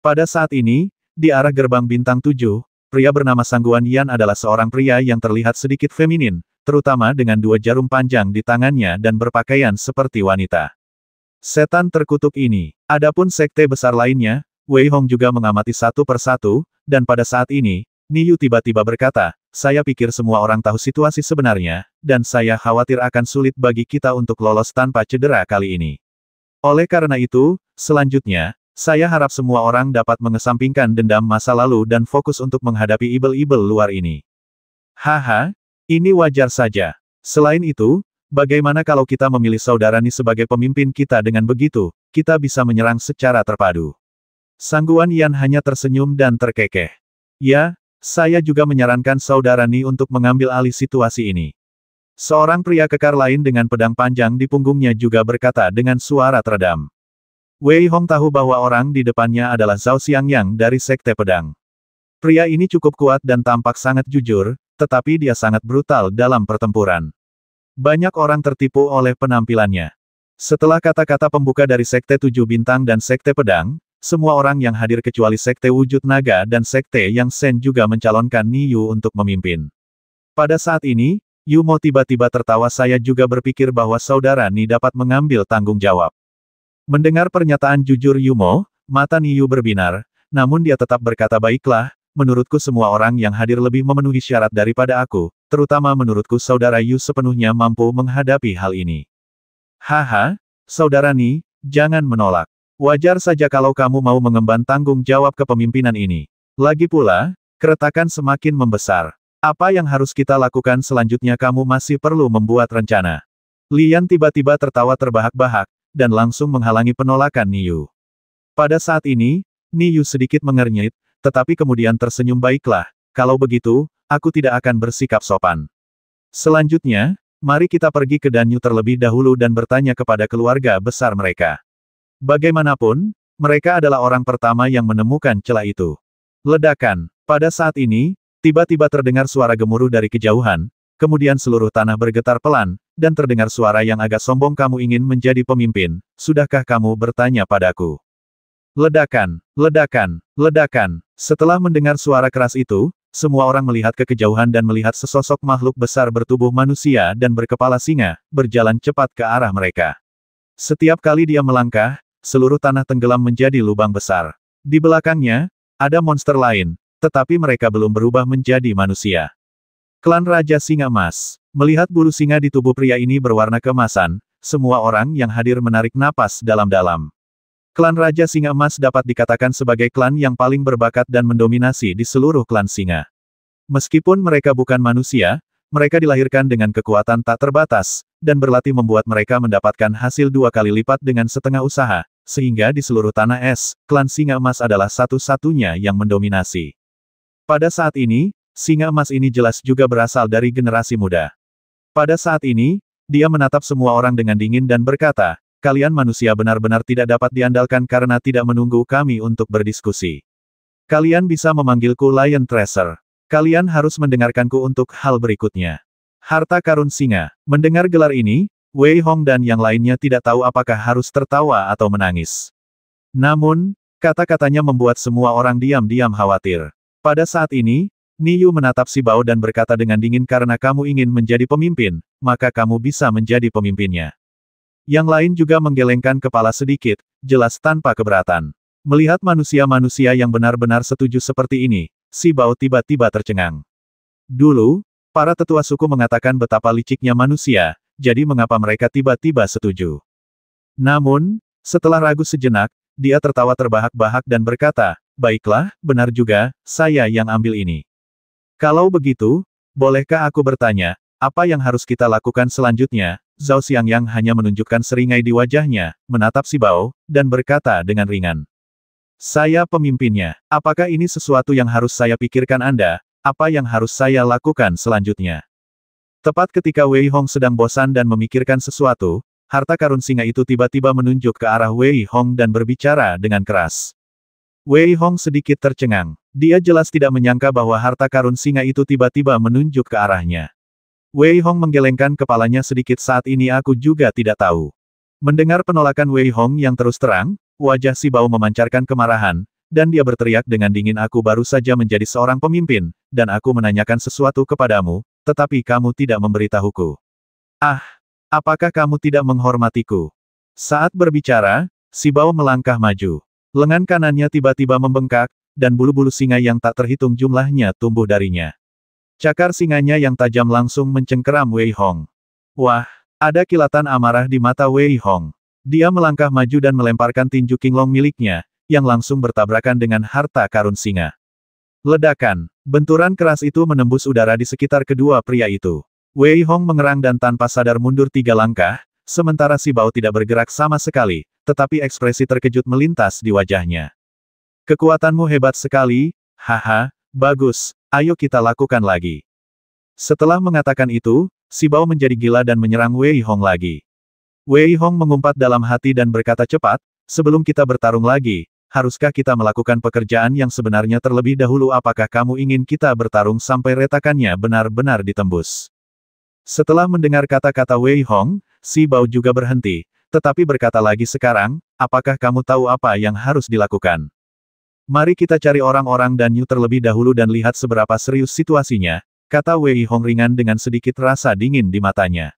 Pada saat ini, di arah gerbang bintang 7, pria bernama Sangguan Yan adalah seorang pria yang terlihat sedikit feminin, terutama dengan 2 jarum panjang di tangannya dan berpakaian seperti wanita. Setan terkutuk ini. Adapun sekte besar lainnya, Wei Hong juga mengamati satu persatu, dan pada saat ini, Niyu tiba-tiba berkata, "Saya pikir semua orang tahu situasi sebenarnya, dan saya khawatir akan sulit bagi kita untuk lolos tanpa cedera kali ini. Oleh karena itu, selanjutnya, saya harap semua orang dapat mengesampingkan dendam masa lalu dan fokus untuk menghadapi ibel-ibel luar ini." Haha, ini wajar saja. Selain itu, bagaimana kalau kita memilih saudara Ni sebagai pemimpin kita? Dengan begitu, kita bisa menyerang secara terpadu. Sangguan Yan hanya tersenyum dan terkekeh. Ya, saya juga menyarankan saudara Ni untuk mengambil alih situasi ini. Seorang pria kekar lain dengan pedang panjang di punggungnya juga berkata dengan suara teredam. Wei Hong tahu bahwa orang di depannya adalah Zhao Xiangyang dari Sekte Pedang. Pria ini cukup kuat dan tampak sangat jujur, tetapi dia sangat brutal dalam pertempuran. Banyak orang tertipu oleh penampilannya. Setelah kata-kata pembuka dari Sekte 7 Bintang dan Sekte Pedang, semua orang yang hadir kecuali Sekte Wujud Naga dan Sekte Yang Shen juga mencalonkan Niyu untuk memimpin. Pada saat ini, Yumo tiba-tiba tertawa. Saya juga berpikir bahwa saudara Ni dapat mengambil tanggung jawab. Mendengar pernyataan jujur Yumo, mata Niyu berbinar, namun dia tetap berkata, "Baiklah, menurutku semua orang yang hadir lebih memenuhi syarat daripada aku, terutama menurutku saudara Yu sepenuhnya mampu menghadapi hal ini." Haha, saudara Ni, jangan menolak. Wajar saja kalau kamu mau mengemban tanggung jawab kepemimpinan ini. Lagi pula, keretakan semakin membesar. Apa yang harus kita lakukan selanjutnya? Kamu masih perlu membuat rencana. Lian tiba-tiba tertawa terbahak-bahak, dan langsung menghalangi penolakan Niyu. Pada saat ini, Niyu sedikit mengernyit, tetapi kemudian tersenyum. "Baiklah, kalau begitu, aku tidak akan bersikap sopan. Selanjutnya, mari kita pergi ke Danyu terlebih dahulu dan bertanya kepada keluarga besar mereka." Bagaimanapun, mereka adalah orang pertama yang menemukan celah itu. Ledakan. Pada saat ini, tiba-tiba terdengar suara gemuruh dari kejauhan, kemudian seluruh tanah bergetar pelan, dan terdengar suara yang agak sombong. "Kamu ingin menjadi pemimpin, sudahkah kamu bertanya padaku?" Ledakan, ledakan, ledakan. Setelah mendengar suara keras itu, semua orang melihat ke kejauhan dan melihat sesosok makhluk besar bertubuh manusia dan berkepala singa, berjalan cepat ke arah mereka. Setiap kali dia melangkah, seluruh tanah tenggelam menjadi lubang besar. Di belakangnya, ada monster lain, tetapi mereka belum berubah menjadi manusia. Klan Raja Singa Emas. Melihat bulu singa di tubuh pria ini berwarna keemasan, semua orang yang hadir menarik napas dalam-dalam. Klan Raja Singa Emas dapat dikatakan sebagai klan yang paling berbakat dan mendominasi di seluruh klan singa. Meskipun mereka bukan manusia, mereka dilahirkan dengan kekuatan tak terbatas, dan berlatih membuat mereka mendapatkan hasil 2 kali lipat dengan setengah usaha, sehingga di seluruh tanah es, klan Singa Emas adalah satu-satunya yang mendominasi. Pada saat ini, Singa Emas ini jelas juga berasal dari generasi muda. Pada saat ini, dia menatap semua orang dengan dingin dan berkata, kalian manusia benar-benar tidak dapat diandalkan karena tidak menunggu kami untuk berdiskusi. Kalian bisa memanggilku Lion Tracer. Kalian harus mendengarkanku untuk hal berikutnya. Harta karun singa. Mendengar gelar ini, Wei Hong dan yang lainnya tidak tahu apakah harus tertawa atau menangis. Namun, kata-katanya membuat semua orang diam-diam khawatir. Pada saat ini, Niyu menatap Si Bao dan berkata dengan dingin karena kamu ingin menjadi pemimpin, maka kamu bisa menjadi pemimpinnya. Yang lain juga menggelengkan kepala sedikit, jelas tanpa keberatan. Melihat manusia-manusia yang benar-benar setuju seperti ini, Si Bao tiba-tiba tercengang. Dulu, para tetua suku mengatakan betapa liciknya manusia, jadi mengapa mereka tiba-tiba setuju. Namun, setelah ragu sejenak, dia tertawa terbahak-bahak dan berkata, baiklah, benar juga, saya yang ambil ini. Kalau begitu, bolehkah aku bertanya, apa yang harus kita lakukan selanjutnya? Zhao Xiangyang hanya menunjukkan seringai di wajahnya, menatap Si Bao, dan berkata dengan ringan. Saya pemimpinnya. Apakah ini sesuatu yang harus saya pikirkan Anda? Apa yang harus saya lakukan selanjutnya? Tepat ketika Wei Hong sedang bosan dan memikirkan sesuatu, harta karun singa itu tiba-tiba menunjuk ke arah Wei Hong dan berbicara dengan keras. Wei Hong sedikit tercengang. Dia jelas tidak menyangka bahwa harta karun singa itu tiba-tiba menunjuk ke arahnya. Wei Hong menggelengkan kepalanya sedikit saat ini aku juga tidak tahu. Mendengar penolakan Wei Hong yang terus terang, wajah Si Bao memancarkan kemarahan, dan dia berteriak dengan dingin aku baru saja menjadi seorang pemimpin, dan aku menanyakan sesuatu kepadamu, tetapi kamu tidak memberitahuku. Ah, apakah kamu tidak menghormatiku? Saat berbicara, Si Bao melangkah maju. Lengan kanannya tiba-tiba membengkak, dan bulu-bulu singa yang tak terhitung jumlahnya tumbuh darinya. Cakar singanya yang tajam langsung mencengkeram Wei Hong. Wah, ada kilatan amarah di mata Wei Hong. Dia melangkah maju dan melemparkan tinju Qinglong miliknya, yang langsung bertabrakan dengan harta karun singa. Ledakan. Benturan keras itu menembus udara di sekitar kedua pria itu. Wei Hong mengerang dan tanpa sadar mundur 3 langkah, sementara Si Bao tidak bergerak sama sekali, tetapi ekspresi terkejut melintas di wajahnya. Kekuatanmu hebat sekali, haha, bagus, ayo kita lakukan lagi. Setelah mengatakan itu, Si Bao menjadi gila dan menyerang Wei Hong lagi. Wei Hong mengumpat dalam hati dan berkata cepat, sebelum kita bertarung lagi, haruskah kita melakukan pekerjaan yang sebenarnya terlebih dahulu apakah kamu ingin kita bertarung sampai retakannya benar-benar ditembus? Setelah mendengar kata-kata Wei Hong, Si Bao juga berhenti, tetapi berkata lagi sekarang, apakah kamu tahu apa yang harus dilakukan? Mari kita cari orang-orang dan Yu terlebih dahulu dan lihat seberapa serius situasinya, kata Wei Hong ringan dengan sedikit rasa dingin di matanya.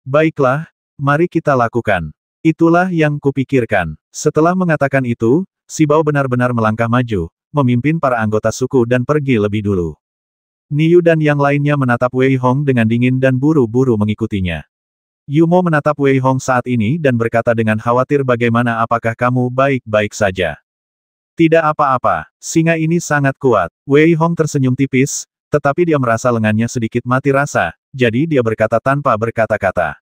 Baiklah, mari kita lakukan. Itulah yang kupikirkan. Setelah mengatakan itu, Si Bao benar-benar melangkah maju, memimpin para anggota suku dan pergi lebih dulu. Niyu dan yang lainnya menatap Wei Hong dengan dingin dan buru-buru mengikutinya. Yumo menatap Wei Hong saat ini dan berkata dengan khawatir bagaimana apakah kamu baik-baik saja? Tidak apa-apa, singa ini sangat kuat. Wei Hong tersenyum tipis, tetapi dia merasa lengannya sedikit mati rasa, jadi dia berkata tanpa berkata-kata.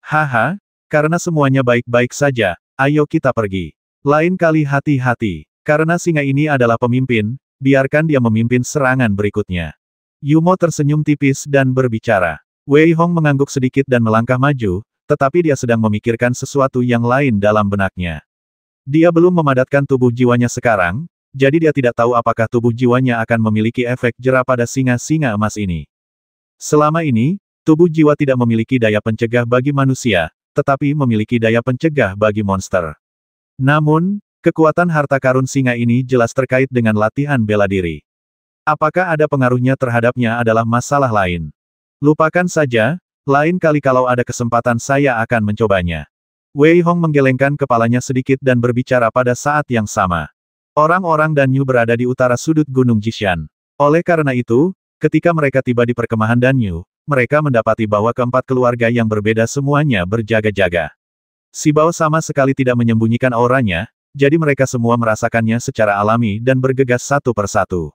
Haha, karena semuanya baik-baik saja, ayo kita pergi. Lain kali hati-hati, karena singa ini adalah pemimpin, biarkan dia memimpin serangan berikutnya. Yumo tersenyum tipis dan berbicara. Wei Hong mengangguk sedikit dan melangkah maju, tetapi dia sedang memikirkan sesuatu yang lain dalam benaknya. Dia belum memadatkan tubuh jiwanya sekarang, jadi dia tidak tahu apakah tubuh jiwanya akan memiliki efek jera pada singa-singa emas ini. Selama ini, tubuh jiwa tidak memiliki daya pencegah bagi manusia, tetapi memiliki daya pencegah bagi monster. Namun, kekuatan harta karun singa ini jelas terkait dengan latihan bela diri. Apakah ada pengaruhnya terhadapnya adalah masalah lain. Lupakan saja, lain kali kalau ada kesempatan saya akan mencobanya. Wei Hong menggelengkan kepalanya sedikit dan berbicara pada saat yang sama. Orang-orang Danyu berada di utara sudut Gunung Jishan. Oleh karena itu, ketika mereka tiba di perkemahan Danyu, mereka mendapati bahwa keempat keluarga yang berbeda semuanya berjaga-jaga. Sibao sama sekali tidak menyembunyikan auranya, jadi mereka semua merasakannya secara alami dan bergegas satu persatu.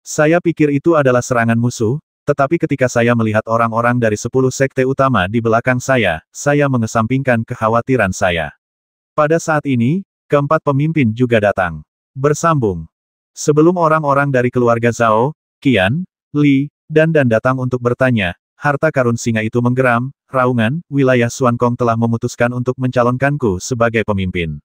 Saya pikir itu adalah serangan musuh, tetapi ketika saya melihat orang-orang dari 10 sekte utama di belakang saya mengesampingkan kekhawatiran saya. Pada saat ini, keempat pemimpin juga datang. Bersambung. Sebelum orang-orang dari keluarga Zhao, Qian, Li, dan datang untuk bertanya, harta karun singa itu menggeram, raungan, wilayah Xuankong telah memutuskan untuk mencalonkanku sebagai pemimpin.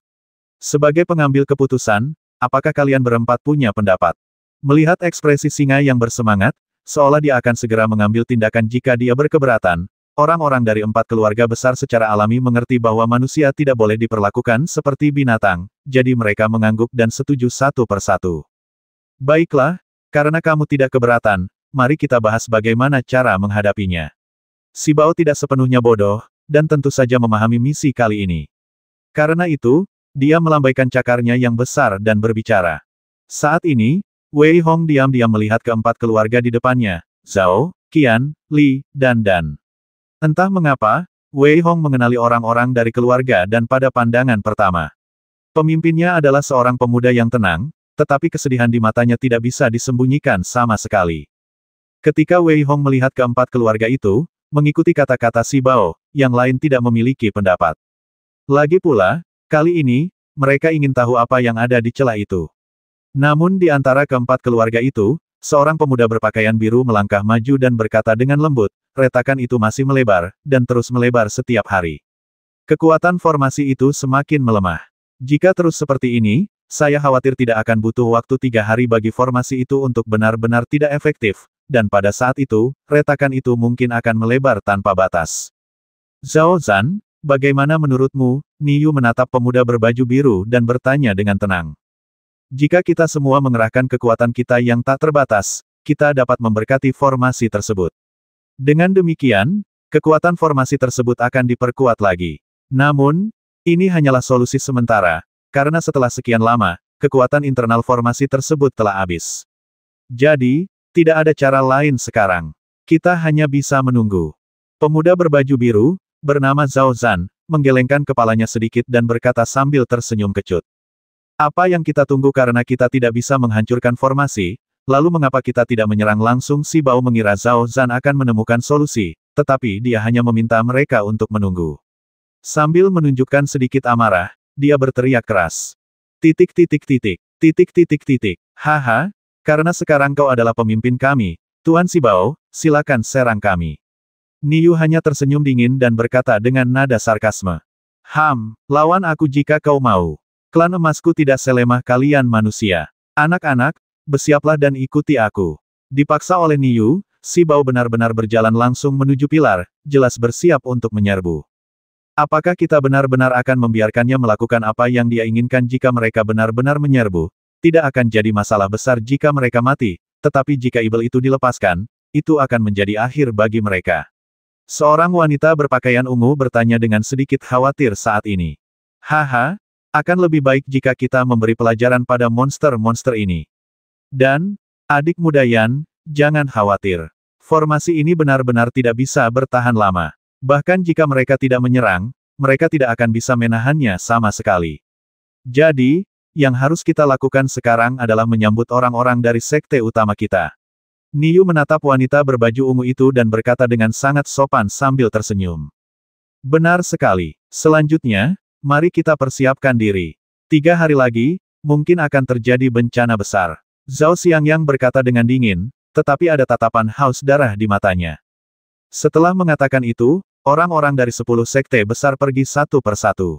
Sebagai pengambil keputusan, apakah kalian berempat punya pendapat? Melihat ekspresi singa yang bersemangat, seolah dia akan segera mengambil tindakan jika dia berkeberatan, orang-orang dari 4 keluarga besar secara alami mengerti bahwa manusia tidak boleh diperlakukan seperti binatang, jadi mereka mengangguk dan setuju satu persatu. Baiklah, karena kamu tidak keberatan, mari kita bahas bagaimana cara menghadapinya. Sibao tidak sepenuhnya bodoh, dan tentu saja memahami misi kali ini. Karena itu, dia melambaikan cakarnya yang besar dan berbicara. Saat ini, Wei Hong diam-diam melihat keempat keluarga di depannya, Zhao, Qian, Li, dan Dan. Entah mengapa, Wei Hong mengenali orang-orang dari keluarga Dan pada pandangan pertama. Pemimpinnya adalah seorang pemuda yang tenang, tetapi kesedihan di matanya tidak bisa disembunyikan sama sekali. Ketika Wei Hong melihat keempat keluarga itu, mengikuti kata-kata Sibao, yang lain tidak memiliki pendapat. Lagi pula, kali ini, mereka ingin tahu apa yang ada di celah itu. Namun di antara keempat keluarga itu, seorang pemuda berpakaian biru melangkah maju dan berkata dengan lembut, retakan itu masih melebar, dan terus melebar setiap hari. Kekuatan formasi itu semakin melemah. Jika terus seperti ini, saya khawatir tidak akan butuh waktu 3 hari bagi formasi itu untuk benar-benar tidak efektif, dan pada saat itu, retakan itu mungkin akan melebar tanpa batas. Zhao Zhan, bagaimana menurutmu? Niyu menatap pemuda berbaju biru dan bertanya dengan tenang. Jika kita semua mengerahkan kekuatan kita yang tak terbatas, kita dapat memberkati formasi tersebut. Dengan demikian, kekuatan formasi tersebut akan diperkuat lagi. Namun, ini hanyalah solusi sementara, karena setelah sekian lama, kekuatan internal formasi tersebut telah habis. Jadi, tidak ada cara lain sekarang. Kita hanya bisa menunggu. Pemuda berbaju biru, bernama Zhao Zhan, menggelengkan kepalanya sedikit dan berkata sambil tersenyum kecut. Apa yang kita tunggu karena kita tidak bisa menghancurkan formasi, lalu mengapa kita tidak menyerang langsung? Sibao mengira Zhao Zhan akan menemukan solusi, tetapi dia hanya meminta mereka untuk menunggu. Sambil menunjukkan sedikit amarah, dia berteriak keras. Haha, karena sekarang kau adalah pemimpin kami, Tuan Sibao, silakan serang kami. Niyu hanya tersenyum dingin dan berkata dengan nada sarkasme. Lawan aku jika kau mau. Klan emasku tidak selemah kalian manusia. Anak-anak, bersiaplah dan ikuti aku. Dipaksa oleh Niyu, Sibao benar-benar berjalan langsung menuju pilar, jelas bersiap untuk menyerbu. Apakah kita benar-benar akan membiarkannya melakukan apa yang dia inginkan jika mereka benar-benar menyerbu? Tidak akan jadi masalah besar jika mereka mati, tetapi jika ibel itu dilepaskan, itu akan menjadi akhir bagi mereka. Seorang wanita berpakaian ungu bertanya dengan sedikit khawatir saat ini. Haha, akan lebih baik jika kita memberi pelajaran pada monster-monster ini. Dan, adik muda Yan, jangan khawatir. Formasi ini benar-benar tidak bisa bertahan lama. Bahkan jika mereka tidak menyerang, mereka tidak akan bisa menahannya sama sekali. Jadi, yang harus kita lakukan sekarang adalah menyambut orang-orang dari sekte utama kita. Niyu menatap wanita berbaju ungu itu dan berkata dengan sangat sopan sambil tersenyum. Benar sekali. Selanjutnya, mari kita persiapkan diri. 3 hari lagi, mungkin akan terjadi bencana besar. Zhao Xiangyang berkata dengan dingin, tetapi ada tatapan haus darah di matanya. Setelah mengatakan itu, orang-orang dari 10 sekte besar pergi satu persatu.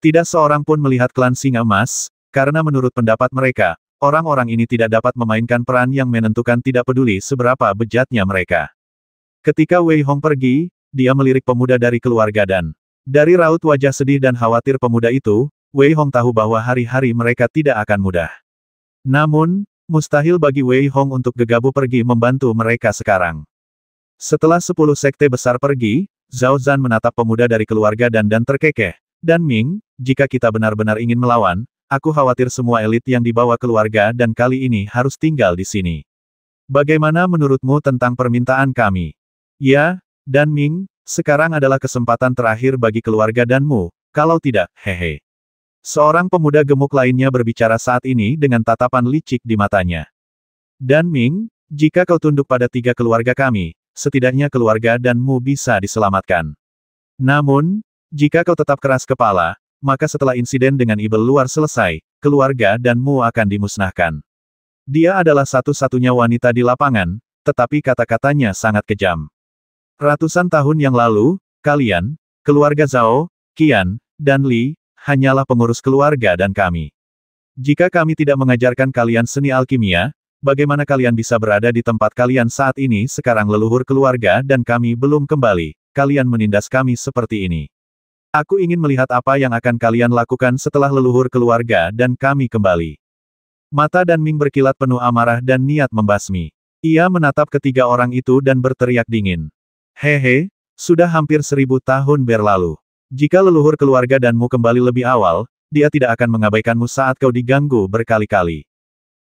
Tidak seorang pun melihat klan Singa Emas, karena menurut pendapat mereka, orang-orang ini tidak dapat memainkan peran yang menentukan tidak peduli seberapa bejatnya mereka. Ketika Wei Hong pergi, dia melirik pemuda dari keluarga Dan. Dari raut wajah sedih dan khawatir pemuda itu, Wei Hong tahu bahwa hari-hari mereka tidak akan mudah. Namun, mustahil bagi Wei Hong untuk gegabah pergi membantu mereka sekarang. Setelah 10 sekte besar pergi, Zhao Zhan menatap pemuda dari keluarga Dan terkekeh. Dan Ming, jika kita benar-benar ingin melawan, Aku khawatir semua elit yang dibawa keluarga dan kali ini harus tinggal di sini. Bagaimana menurutmu tentang permintaan kami? Ya, Dan Ming, sekarang adalah kesempatan terakhir bagi keluarga Danmu, kalau tidak, hehe. Seorang pemuda gemuk lainnya berbicara saat ini dengan tatapan licik di matanya. Dan Ming, jika kau tunduk pada 3 keluarga kami, setidaknya keluarga Danmu bisa diselamatkan. Namun, jika kau tetap keras kepala, maka setelah insiden dengan Ibel luar selesai, keluarga Danmu akan dimusnahkan. Dia adalah satu-satunya wanita di lapangan, tetapi kata-katanya sangat kejam. Ratusan tahun yang lalu, kalian, keluarga Zhao, Qian, dan Li, hanyalah pengurus keluarga dan kami. Jika kami tidak mengajarkan kalian seni alkimia, bagaimana kalian bisa berada di tempat kalian saat ini? Sekarang leluhur keluarga dan kami belum kembali, kalian menindas kami seperti ini. Aku ingin melihat apa yang akan kalian lakukan setelah leluhur keluarga dan kami kembali. Mata Dan Ming berkilat penuh amarah dan niat membasmi. Ia menatap ketiga orang itu dan berteriak dingin. Hehe, sudah hampir 1000 tahun berlalu. Jika leluhur keluarga Danmu kembali lebih awal, dia tidak akan mengabaikanmu saat kau diganggu berkali-kali.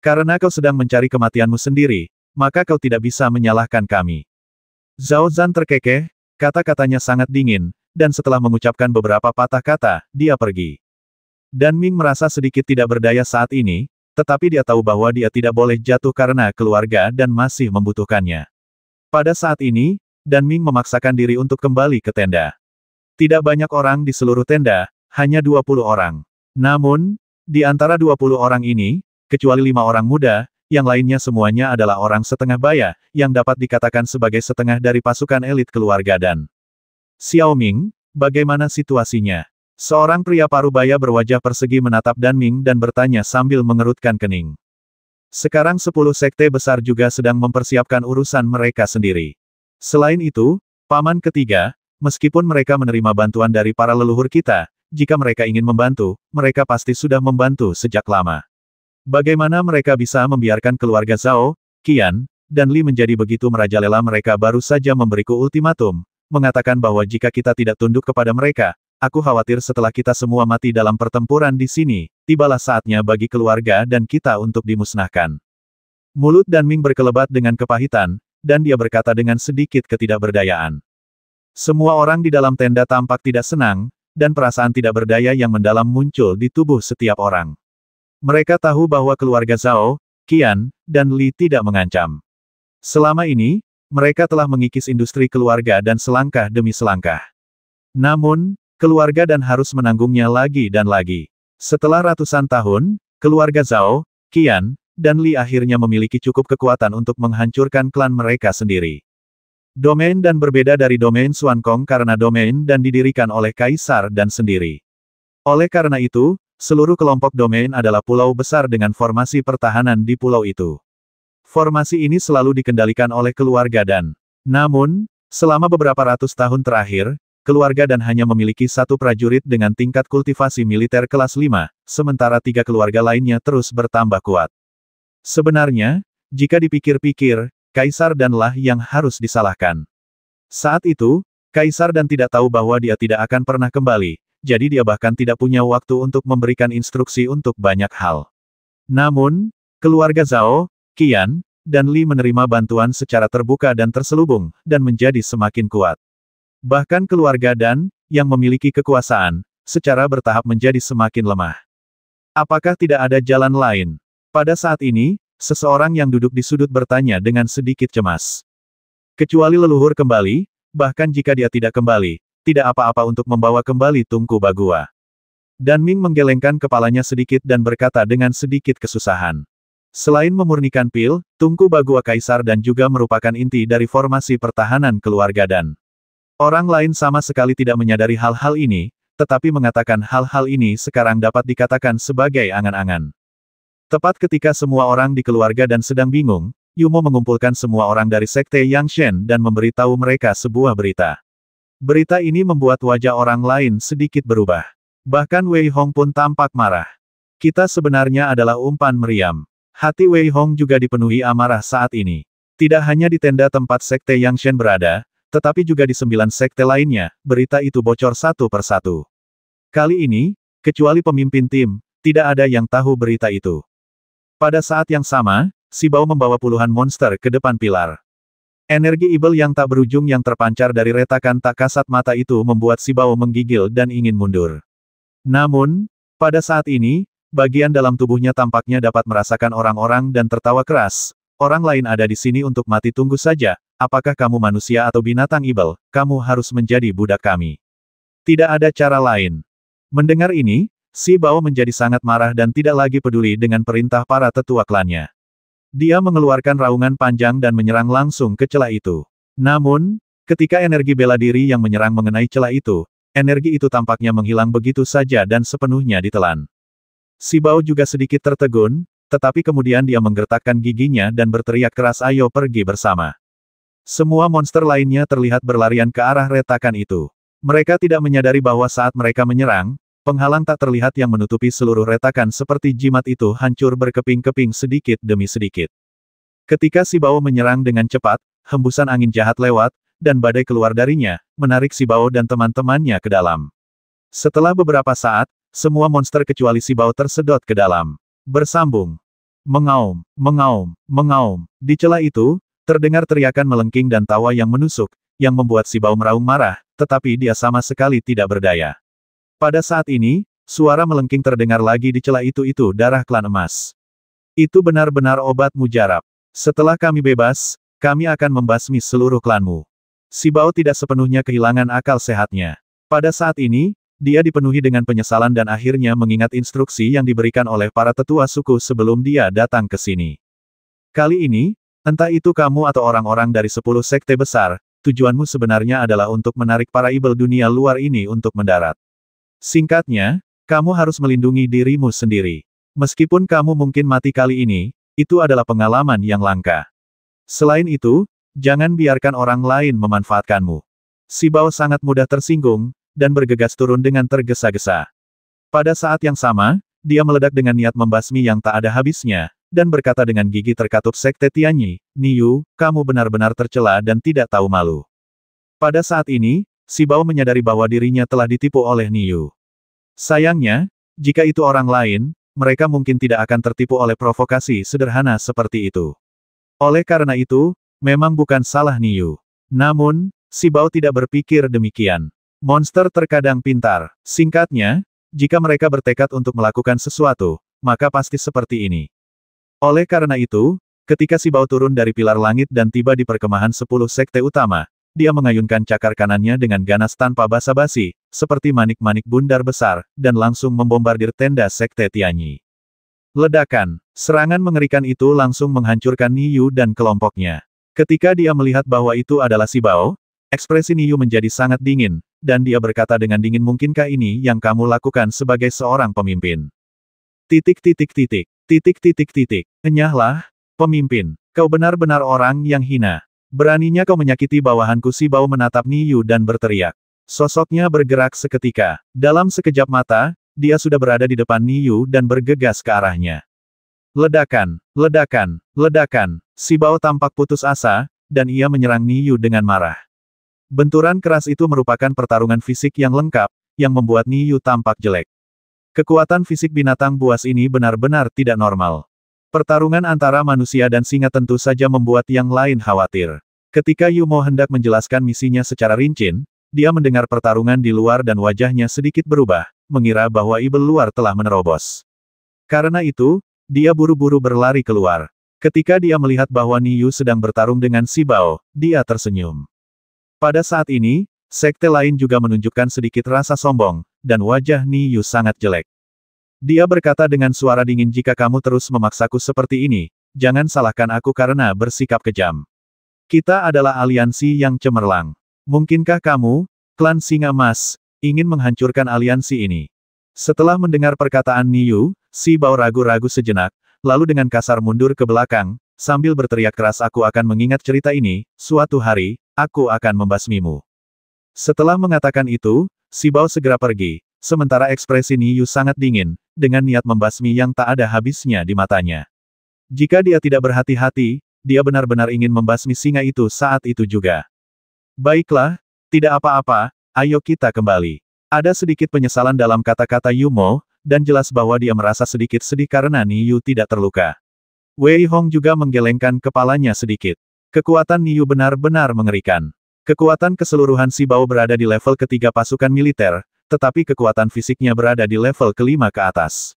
Karena kau sedang mencari kematianmu sendiri, maka kau tidak bisa menyalahkan kami. Zhao Zhan terkekeh, kata-katanya sangat dingin, dan setelah mengucapkan beberapa patah kata, dia pergi. Dan Ming merasa sedikit tidak berdaya saat ini, tetapi dia tahu bahwa dia tidak boleh jatuh karena keluarga dan masih membutuhkannya. Pada saat ini, Dan Ming memaksakan diri untuk kembali ke tenda. Tidak banyak orang di seluruh tenda, hanya 20 orang. Namun, di antara 20 orang ini, kecuali 5 orang muda, yang lainnya semuanya adalah orang setengah baya, yang dapat dikatakan sebagai setengah dari pasukan elit keluarga Dan. Xiao Ming, bagaimana situasinya? Seorang pria parubaya berwajah persegi menatap Dan Ming dan bertanya sambil mengerutkan kening. Sekarang 10 sekte besar juga sedang mempersiapkan urusan mereka sendiri. Selain itu, paman ketiga, meskipun mereka menerima bantuan dari para leluhur kita, jika mereka ingin membantu, mereka pasti sudah membantu sejak lama. Bagaimana mereka bisa membiarkan keluarga Zhao, Qian, dan Li menjadi begitu merajalela? Mereka baru saja memberiku ultimatum, mengatakan bahwa jika kita tidak tunduk kepada mereka, aku khawatir setelah kita semua mati dalam pertempuran di sini, tibalah saatnya bagi keluarga dan kita untuk dimusnahkan. Mulut Dan Ming berkelebat dengan kepahitan, dan dia berkata dengan sedikit ketidakberdayaan. Semua orang di dalam tenda tampak tidak senang, dan perasaan tidak berdaya yang mendalam muncul di tubuh setiap orang. Mereka tahu bahwa keluarga Zhao, Qian, dan Li tidak mengancam. Selama ini, mereka telah mengikis industri keluarga dan selangkah demi selangkah. Namun, keluarga Dan harus menanggungnya lagi dan lagi. Setelah ratusan tahun, keluarga Zhao, Qian, dan Li akhirnya memiliki cukup kekuatan untuk menghancurkan klan mereka sendiri. Domain Dan berbeda dari domain Xuan Kong karena domain Dan didirikan oleh Kaisar Dan sendiri. Oleh karena itu, seluruh kelompok domain adalah pulau besar dengan formasi pertahanan di pulau itu. Formasi ini selalu dikendalikan oleh keluarga Dan. Namun, selama beberapa ratus tahun terakhir, keluarga Dan hanya memiliki 1 prajurit dengan tingkat kultivasi militer kelas 5, sementara 3 keluarga lainnya terus bertambah kuat. Sebenarnya, jika dipikir-pikir, Kaisar Dan lah yang harus disalahkan. Saat itu, Kaisar Dan tidak tahu bahwa dia tidak akan pernah kembali, jadi dia bahkan tidak punya waktu untuk memberikan instruksi untuk banyak hal. Namun, keluarga Zhao, Qian, dan Li menerima bantuan secara terbuka dan terselubung, dan menjadi semakin kuat. Bahkan keluarga Dan, yang memiliki kekuasaan, secara bertahap menjadi semakin lemah. Apakah tidak ada jalan lain? Pada saat ini, seseorang yang duduk di sudut bertanya dengan sedikit cemas. Kecuali leluhur kembali, bahkan jika dia tidak kembali, tidak apa-apa untuk membawa kembali Tunku Bagua. Dan Ming menggelengkan kepalanya sedikit dan berkata dengan sedikit kesusahan. Selain memurnikan pil, Tunku Bagua Kaisar Dan juga merupakan inti dari formasi pertahanan keluarga Dan. Orang lain sama sekali tidak menyadari hal-hal ini, tetapi mengatakan hal-hal ini sekarang dapat dikatakan sebagai angan-angan. Tepat ketika semua orang di keluarga Dan sedang bingung, Yumo mengumpulkan semua orang dari Sekte Yangshen dan memberitahu mereka sebuah berita. Berita ini membuat wajah orang lain sedikit berubah. Bahkan Wei Hong pun tampak marah. Kita sebenarnya adalah umpan meriam. Hati Wei Hong juga dipenuhi amarah saat ini. Tidak hanya di tenda tempat Sekte Yangshen berada, tetapi juga di 9 sekte lainnya, berita itu bocor satu persatu. Kali ini, kecuali pemimpin tim, Tidak ada yang tahu berita itu. Pada saat yang sama, Si Bao membawa puluhan monster ke depan pilar. Energi ibel yang tak berujung yang terpancar dari retakan tak kasat mata itu membuat Si Bao menggigil dan ingin mundur. Namun, pada saat ini, bagian dalam tubuhnya tampaknya dapat merasakan orang-orang dan tertawa keras. Orang lain ada di sini untuk mati, tunggu saja, apakah kamu manusia atau binatang ibel, kamu harus menjadi budak kami. Tidak ada cara lain. Mendengar ini, Si Bao menjadi sangat marah dan tidak lagi peduli dengan perintah para tetua klannya. Dia mengeluarkan raungan panjang dan menyerang langsung ke celah itu. Namun, ketika energi bela diri yang menyerang mengenai celah itu, energi itu tampaknya menghilang begitu saja dan sepenuhnya ditelan. Si Bao juga sedikit tertegun, tetapi kemudian dia menggertakkan giginya dan berteriak keras, ayo pergi bersama. Semua monster lainnya terlihat berlarian ke arah retakan itu. Mereka tidak menyadari bahwa saat mereka menyerang, penghalang tak terlihat yang menutupi seluruh retakan seperti jimat itu hancur berkeping-keping sedikit demi sedikit. Ketika Si Bao menyerang dengan cepat, hembusan angin jahat lewat, dan badai keluar darinya, menarik Si Bao dan teman-temannya ke dalam. Setelah beberapa saat, semua monster kecuali Si Bao tersedot ke dalam. Bersambung. Mengaum, mengaum, mengaum. Di celah itu, terdengar teriakan melengking dan tawa yang menusuk, yang membuat Si Bao meraung marah, tetapi dia sama sekali tidak berdaya. Pada saat ini, suara melengking terdengar lagi di celah itu darah klan emas. Itu benar-benar obat mujarab. Setelah kami bebas, kami akan membasmi seluruh klanmu. Si Bao tidak sepenuhnya kehilangan akal sehatnya. Pada saat ini, dia dipenuhi dengan penyesalan dan akhirnya mengingat instruksi yang diberikan oleh para tetua suku sebelum dia datang ke sini. Kali ini, entah itu kamu atau orang-orang dari 10 sekte besar, tujuanmu sebenarnya adalah untuk menarik para ibel dunia luar ini untuk mendarat. Singkatnya, kamu harus melindungi dirimu sendiri. Meskipun kamu mungkin mati kali ini, itu adalah pengalaman yang langka. Selain itu, jangan biarkan orang lain memanfaatkanmu. Si Bao sangat mudah tersinggung, dan bergegas turun dengan tergesa-gesa. Pada saat yang sama, dia meledak dengan niat membasmi yang tak ada habisnya, dan berkata dengan gigi terkatup sekte Tianyi, Niu, kamu benar-benar tercela dan tidak tahu malu. Pada saat ini, Si Bao menyadari bahwa dirinya telah ditipu oleh Niu. Sayangnya, jika itu orang lain, mereka mungkin tidak akan tertipu oleh provokasi sederhana seperti itu. Oleh karena itu, memang bukan salah Niu. Namun, Si Bao tidak berpikir demikian. Monster terkadang pintar. Singkatnya, jika mereka bertekad untuk melakukan sesuatu, maka pasti seperti ini. Oleh karena itu, ketika Si Bao turun dari pilar langit dan tiba di perkemahan 10 sekte utama, dia mengayunkan cakar kanannya dengan ganas tanpa basa-basi, seperti manik-manik bundar besar, dan langsung membombardir tenda sekte Tianyi. Ledakan, serangan mengerikan itu langsung menghancurkan Niu dan kelompoknya. Ketika dia melihat bahwa itu adalah Si Bao, ekspresi Niu menjadi sangat dingin, dan dia berkata dengan dingin, mungkinkah ini yang kamu lakukan sebagai seorang pemimpin? Enyahlah, pemimpin. Kau benar-benar orang yang hina. Beraninya kau menyakiti bawahanku. Si Bao menatap Niu dan berteriak. Sosoknya bergerak seketika. Dalam sekejap mata, dia sudah berada di depan Niu dan bergegas ke arahnya. Ledakan, ledakan, ledakan. Si Bao tampak putus asa, dan ia menyerang Niu dengan marah. Benturan keras itu merupakan pertarungan fisik yang lengkap, yang membuat Niu tampak jelek. Kekuatan fisik binatang buas ini benar-benar tidak normal. Pertarungan antara manusia dan singa tentu saja membuat yang lain khawatir. Ketika Yu Mo hendak menjelaskan misinya secara rinci, dia mendengar pertarungan di luar dan wajahnya sedikit berubah, mengira bahwa ibel luar telah menerobos. Karena itu, dia buru-buru berlari keluar. Ketika dia melihat bahwa Niu sedang bertarung dengan Si Bao, dia tersenyum. Pada saat ini, sekte lain juga menunjukkan sedikit rasa sombong, dan wajah Niu sangat jelek. Dia berkata dengan suara dingin, jika kamu terus memaksaku seperti ini, jangan salahkan aku karena bersikap kejam. Kita adalah aliansi yang cemerlang. Mungkinkah kamu, klan Singa Emas, ingin menghancurkan aliansi ini? Setelah mendengar perkataan Niu, Si Bao ragu-ragu sejenak, lalu dengan kasar mundur ke belakang, sambil berteriak keras, aku akan mengingat cerita ini, suatu hari, aku akan membasmimu. Setelah mengatakan itu, Si Bao segera pergi, sementara ekspresi Niu sangat dingin, dengan niat membasmi yang tak ada habisnya di matanya. Jika dia tidak berhati-hati, dia benar-benar ingin membasmi singa itu saat itu juga. Baiklah, tidak apa-apa, ayo kita kembali. Ada sedikit penyesalan dalam kata-kata Yu Mo, dan jelas bahwa dia merasa sedikit sedih karena Niyu tidak terluka. Wei Hong juga menggelengkan kepalanya sedikit. Kekuatan Niyu benar-benar mengerikan. Kekuatan keseluruhan Sibao berada di level ketiga pasukan militer, tetapi kekuatan fisiknya berada di level kelima ke atas.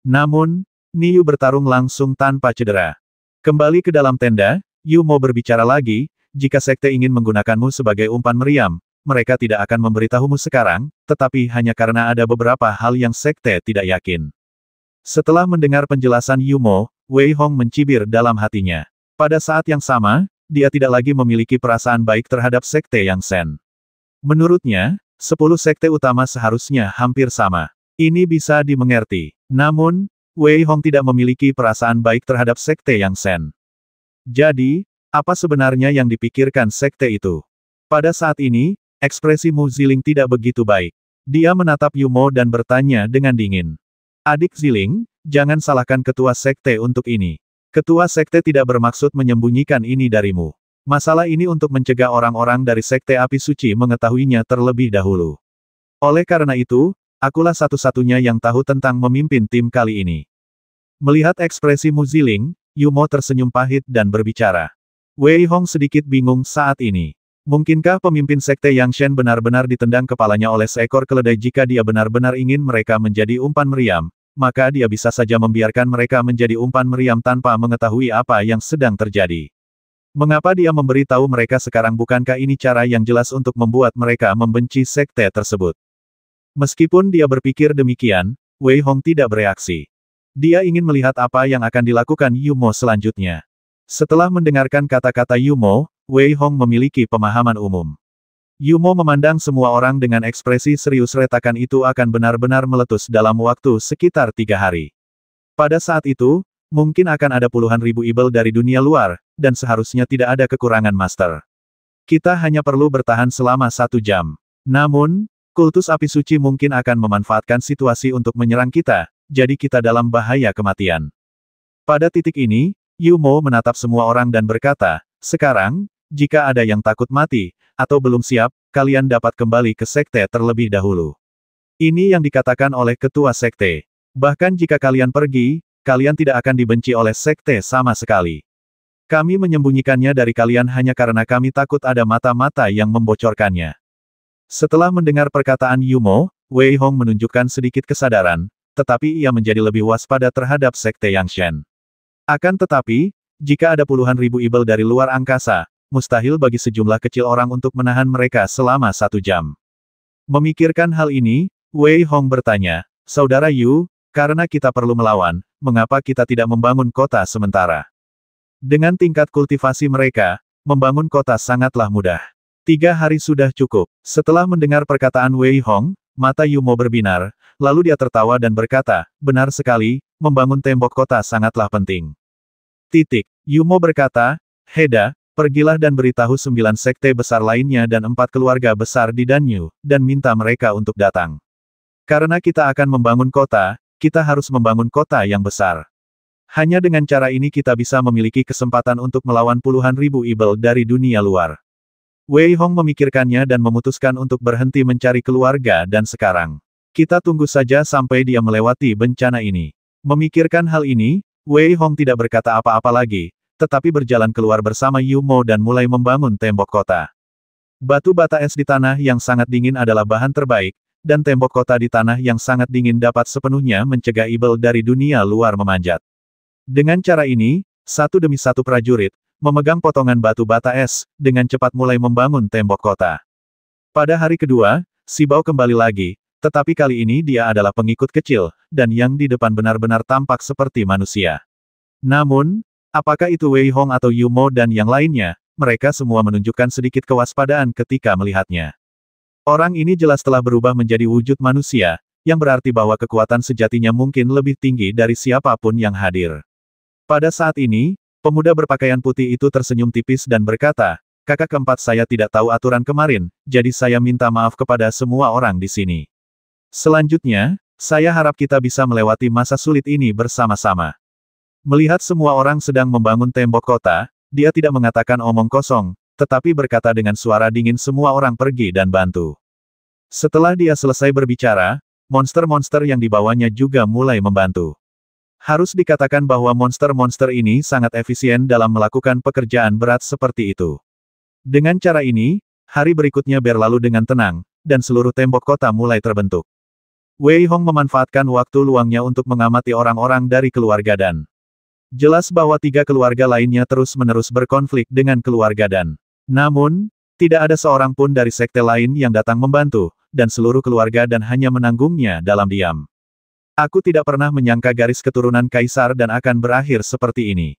Namun, Niyu bertarung langsung tanpa cedera. Kembali ke dalam tenda, Yu mau berbicara lagi, jika sekte ingin menggunakanmu sebagai umpan meriam, mereka tidak akan memberitahumu sekarang, tetapi hanya karena ada beberapa hal yang sekte tidak yakin. Setelah mendengar penjelasan Yumo, Wei Hong mencibir dalam hatinya. Pada saat yang sama, dia tidak lagi memiliki perasaan baik terhadap sekte Yang Shen. Menurutnya, 10 sekte utama seharusnya hampir sama. Ini bisa dimengerti. Namun, Wei Hong tidak memiliki perasaan baik terhadap sekte Yang Shen. Jadi, apa sebenarnya yang dipikirkan sekte itu? Pada saat ini, ekspresi Mu Ziling tidak begitu baik. Dia menatap Yumo dan bertanya dengan dingin. Adik Ziling, jangan salahkan ketua sekte untuk ini. Ketua sekte tidak bermaksud menyembunyikan ini darimu. Masalah ini untuk mencegah orang-orang dari sekte api suci mengetahuinya terlebih dahulu. Oleh karena itu, akulah satu-satunya yang tahu tentang memimpin tim kali ini. Melihat ekspresi Mu Ziling, Yumo tersenyum pahit dan berbicara. Wei Hong sedikit bingung saat ini. Mungkinkah pemimpin sekte Yang Shen benar-benar ditendang kepalanya oleh seekor keledai? Jika dia benar-benar ingin mereka menjadi umpan meriam, maka dia bisa saja membiarkan mereka menjadi umpan meriam tanpa mengetahui apa yang sedang terjadi. Mengapa dia memberi tahu mereka sekarang? Bukankah ini cara yang jelas untuk membuat mereka membenci sekte tersebut? Meskipun dia berpikir demikian, Wei Hong tidak bereaksi. Dia ingin melihat apa yang akan dilakukan Yumo selanjutnya. Setelah mendengarkan kata-kata Yumo, Wei Hong memiliki pemahaman umum. Yumo memandang semua orang dengan ekspresi serius. Retakan itu akan benar-benar meletus dalam waktu sekitar 3 hari. Pada saat itu, mungkin akan ada puluhan ribu ibel dari dunia luar, dan seharusnya tidak ada kekurangan master. Kita hanya perlu bertahan selama 1 jam. Namun, kultus api suci mungkin akan memanfaatkan situasi untuk menyerang kita, jadi kita dalam bahaya kematian. Pada titik ini, Yumo menatap semua orang dan berkata, sekarang, jika ada yang takut mati, atau belum siap, kalian dapat kembali ke sekte terlebih dahulu. Ini yang dikatakan oleh ketua sekte. Bahkan jika kalian pergi, kalian tidak akan dibenci oleh sekte sama sekali. Kami menyembunyikannya dari kalian hanya karena kami takut ada mata-mata yang membocorkannya. Setelah mendengar perkataan Yumo, Wei Hong menunjukkan sedikit kesadaran, tetapi ia menjadi lebih waspada terhadap sekte Yang Shen. Akan tetapi, jika ada puluhan ribu ibel dari luar angkasa, mustahil bagi sejumlah kecil orang untuk menahan mereka selama 1 jam. Memikirkan hal ini, Wei Hong bertanya, Saudara Yu, karena kita perlu melawan, mengapa kita tidak membangun kota sementara? Dengan tingkat kultivasi mereka, membangun kota sangatlah mudah. 3 hari sudah cukup. Setelah mendengar perkataan Wei Hong, mata Yumo berbinar, lalu dia tertawa dan berkata, benar sekali, membangun tembok kota sangatlah penting. Yumo berkata, Heda, pergilah dan beritahu 9 sekte besar lainnya dan 4 keluarga besar di Danyu, dan minta mereka untuk datang. Karena kita akan membangun kota, kita harus membangun kota yang besar. Hanya dengan cara ini kita bisa memiliki kesempatan untuk melawan puluhan ribu ibel dari dunia luar. Wei Hong memikirkannya dan memutuskan untuk berhenti mencari keluarga dan sekarang. Kita tunggu saja sampai dia melewati bencana ini. Memikirkan hal ini, Wei Hong tidak berkata apa-apa lagi, tetapi berjalan keluar bersama Yumo dan mulai membangun tembok kota. Batu bata es di tanah yang sangat dingin adalah bahan terbaik, dan tembok kota di tanah yang sangat dingin dapat sepenuhnya mencegah ibel dari dunia luar memanjat. Dengan cara ini, satu demi satu prajurit, memegang potongan batu bata es, dengan cepat mulai membangun tembok kota. Pada hari kedua, Sibao kembali lagi, tetapi kali ini dia adalah pengikut kecil, dan yang di depan benar-benar tampak seperti manusia. Namun, apakah itu Wei Hong atau Yumo dan yang lainnya, mereka semua menunjukkan sedikit kewaspadaan ketika melihatnya. Orang ini jelas telah berubah menjadi wujud manusia, yang berarti bahwa kekuatan sejatinya mungkin lebih tinggi dari siapapun yang hadir. Pada saat ini, pemuda berpakaian putih itu tersenyum tipis dan berkata, kakak keempat saya tidak tahu aturan kemarin, jadi saya minta maaf kepada semua orang di sini. Selanjutnya, saya harap kita bisa melewati masa sulit ini bersama-sama. Melihat semua orang sedang membangun tembok kota, dia tidak mengatakan omong kosong, tetapi berkata dengan suara dingin semua orang pergi dan bantu. Setelah dia selesai berbicara, monster-monster yang dibawanya juga mulai membantu. Harus dikatakan bahwa monster-monster ini sangat efisien dalam melakukan pekerjaan berat seperti itu. Dengan cara ini, hari berikutnya berlalu dengan tenang, dan seluruh tembok kota mulai terbentuk. Wei Hong memanfaatkan waktu luangnya untuk mengamati orang-orang dari keluarga Dan. Jelas bahwa 3 keluarga lainnya terus-menerus berkonflik dengan keluarga Dan. Namun, tidak ada seorang pun dari sekte lain yang datang membantu, dan seluruh keluarga Dan hanya menanggungnya dalam diam. Aku tidak pernah menyangka garis keturunan kaisar Dan akan berakhir seperti ini.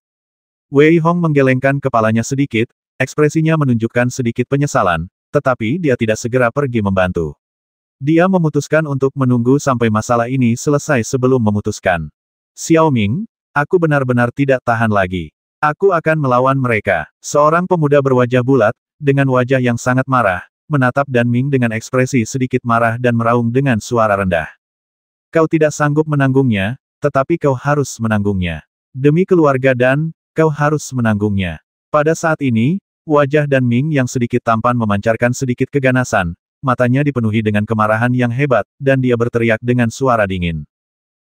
Wei Hong menggelengkan kepalanya sedikit, ekspresinya menunjukkan sedikit penyesalan, tetapi dia tidak segera pergi membantu. Dia memutuskan untuk menunggu sampai masalah ini selesai sebelum memutuskan. Xiao Ming, aku benar-benar tidak tahan lagi. Aku akan melawan mereka. Seorang pemuda berwajah bulat, dengan wajah yang sangat marah, menatap Dan Ming dengan ekspresi sedikit marah dan meraung dengan suara rendah. Kau tidak sanggup menanggungnya, tetapi kau harus menanggungnya. Demi keluarga Dan, kau harus menanggungnya. Pada saat ini, wajah Dan Ming yang sedikit tampan memancarkan sedikit keganasan, matanya dipenuhi dengan kemarahan yang hebat, dan dia berteriak dengan suara dingin.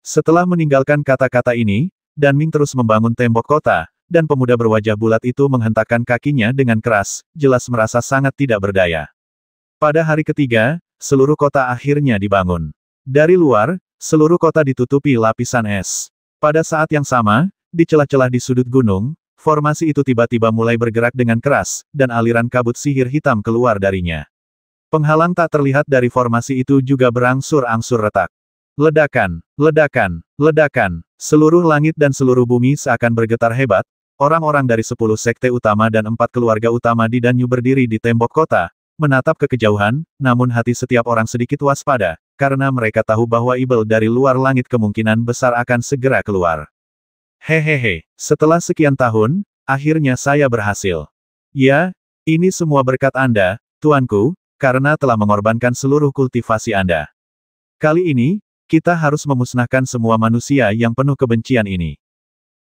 Setelah meninggalkan kata-kata ini, Dan Ming terus membangun tembok kota, dan pemuda berwajah bulat itu menghentakkan kakinya dengan keras, jelas merasa sangat tidak berdaya. Pada hari ketiga, seluruh kota akhirnya dibangun. Dari luar, seluruh kota ditutupi lapisan es. Pada saat yang sama, di celah-celah di sudut gunung, formasi itu tiba-tiba mulai bergerak dengan keras, dan aliran kabut sihir hitam keluar darinya. Penghalang tak terlihat dari formasi itu juga berangsur-angsur retak. Ledakan, ledakan, ledakan, seluruh langit dan seluruh bumi seakan bergetar hebat, orang-orang dari 10 sekte utama dan 4 keluarga utama di Danyu berdiri di tembok kota, menatap ke kejauhan, namun hati setiap orang sedikit waspada, karena mereka tahu bahwa ibel dari luar langit kemungkinan besar akan segera keluar. Hehehe, setelah sekian tahun, akhirnya saya berhasil. Ya, ini semua berkat Anda, tuanku, karena telah mengorbankan seluruh kultivasi Anda. Kali ini, kita harus memusnahkan semua manusia yang penuh kebencian ini.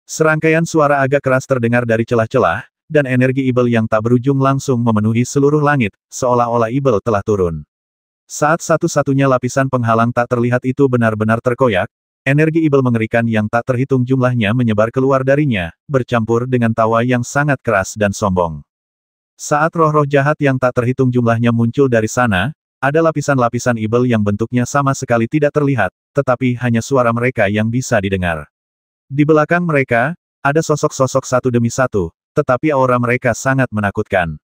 Serangkaian suara agak keras terdengar dari celah-celah, dan energi ibel yang tak berujung langsung memenuhi seluruh langit, seolah-olah ibel telah turun. Saat satu-satunya lapisan penghalang tak terlihat itu benar-benar terkoyak, energi ibel mengerikan yang tak terhitung jumlahnya menyebar keluar darinya, bercampur dengan tawa yang sangat keras dan sombong. Saat roh-roh jahat yang tak terhitung jumlahnya muncul dari sana, ada lapisan-lapisan ibel yang bentuknya sama sekali tidak terlihat, tetapi hanya suara mereka yang bisa didengar. Di belakang mereka, ada sosok-sosok satu demi satu, tetapi aura mereka sangat menakutkan.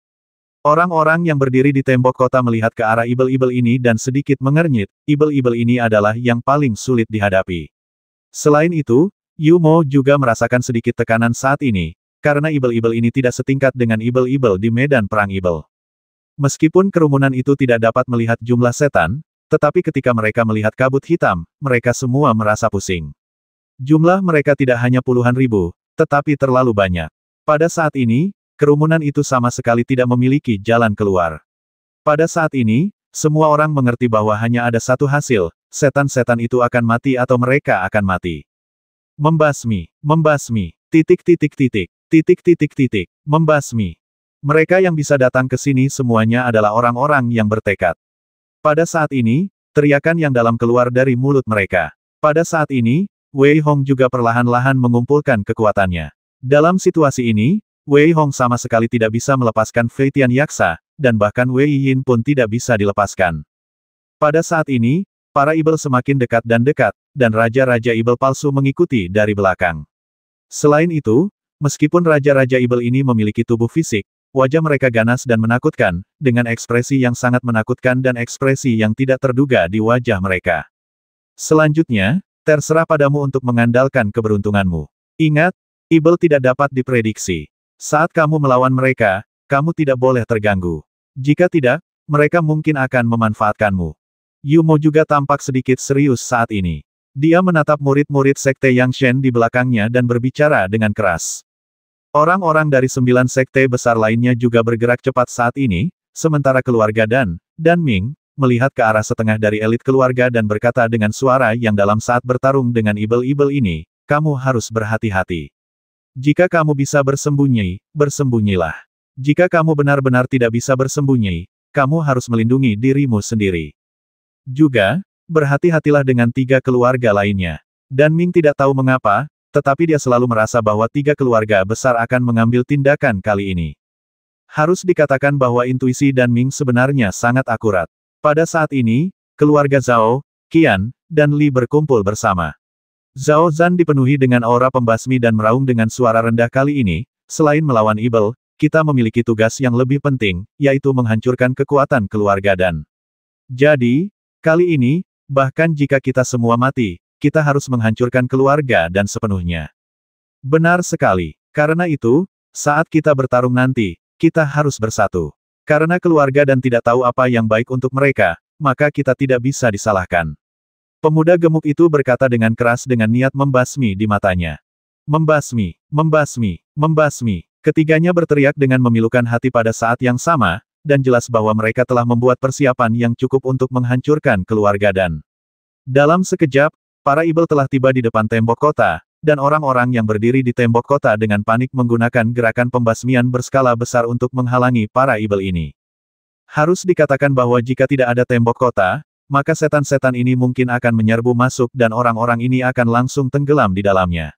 Orang-orang yang berdiri di tembok kota melihat ke arah ibel-ibel ini dan sedikit mengernyit, ibel-ibel ini adalah yang paling sulit dihadapi. Selain itu, Yu Mo juga merasakan sedikit tekanan saat ini, karena ibel-ibel ini tidak setingkat dengan ibel-ibel di medan perang ibel. Meskipun kerumunan itu tidak dapat melihat jumlah setan, tetapi ketika mereka melihat kabut hitam, mereka semua merasa pusing. Jumlah mereka tidak hanya puluhan ribu, tetapi terlalu banyak. Pada saat ini, kerumunan itu sama sekali tidak memiliki jalan keluar. Pada saat ini, semua orang mengerti bahwa hanya ada satu hasil, setan-setan itu akan mati atau mereka akan mati. Membasmi, membasmi, titik titik titik, titik titik titik, membasmi. Mereka yang bisa datang ke sini semuanya adalah orang-orang yang bertekad. Pada saat ini, teriakan yang dalam keluar dari mulut mereka. Pada saat ini, Wei Hong juga perlahan-lahan mengumpulkan kekuatannya. Dalam situasi ini, Wei Hong sama sekali tidak bisa melepaskan Fei Tian Yaksa, dan bahkan Wei Yin pun tidak bisa dilepaskan. Pada saat ini, para ibel semakin dekat, dan raja-raja ibel palsu mengikuti dari belakang. Selain itu, meskipun raja-raja ibel ini memiliki tubuh fisik, wajah mereka ganas dan menakutkan, dengan ekspresi yang sangat menakutkan dan ekspresi yang tidak terduga di wajah mereka. Selanjutnya, terserah padamu untuk mengandalkan keberuntunganmu. Ingat, ibel tidak dapat diprediksi. Saat kamu melawan mereka, kamu tidak boleh terganggu. Jika tidak, mereka mungkin akan memanfaatkanmu. Yu Mo juga tampak sedikit serius saat ini. Dia menatap murid-murid sekte Yang Shen di belakangnya dan berbicara dengan keras. Orang-orang dari 9 sekte besar lainnya juga bergerak cepat saat ini, sementara keluarga Dan Ming, melihat ke arah setengah dari elit keluarga dan berkata dengan suara yang dalam saat bertarung dengan ibel-ibel ini, kamu harus berhati-hati. Jika kamu bisa bersembunyi, bersembunyilah. Jika kamu benar-benar tidak bisa bersembunyi, kamu harus melindungi dirimu sendiri. Juga, berhati-hatilah dengan 3 keluarga lainnya. Dan Ming tidak tahu mengapa, tetapi dia selalu merasa bahwa 3 keluarga besar akan mengambil tindakan kali ini. Harus dikatakan bahwa intuisi Dan Ming sebenarnya sangat akurat. Pada saat ini, keluarga Zhao, Qian, dan Li berkumpul bersama. Zhao Zhan dipenuhi dengan aura pembasmi dan meraung dengan suara rendah kali ini, selain melawan Ibel, kita memiliki tugas yang lebih penting, yaitu menghancurkan kekuatan keluarga Dan. Jadi, kali ini, bahkan jika kita semua mati, kita harus menghancurkan keluarga Dan sepenuhnya. Benar sekali. Karena itu, saat kita bertarung nanti, kita harus bersatu. Karena keluarga Dan tidak tahu apa yang baik untuk mereka, maka kita tidak bisa disalahkan. Pemuda gemuk itu berkata dengan keras dengan niat membasmi di matanya. Membasmi, membasmi, membasmi. Ketiganya berteriak dengan memilukan hati pada saat yang sama, dan jelas bahwa mereka telah membuat persiapan yang cukup untuk menghancurkan keluarga Dan. Dalam sekejap, para Ibel telah tiba di depan tembok kota, dan orang-orang yang berdiri di tembok kota dengan panik menggunakan gerakan pembasmian berskala besar untuk menghalangi para Ibel ini. Harus dikatakan bahwa jika tidak ada tembok kota, maka setan-setan ini mungkin akan menyerbu masuk dan orang-orang ini akan langsung tenggelam di dalamnya.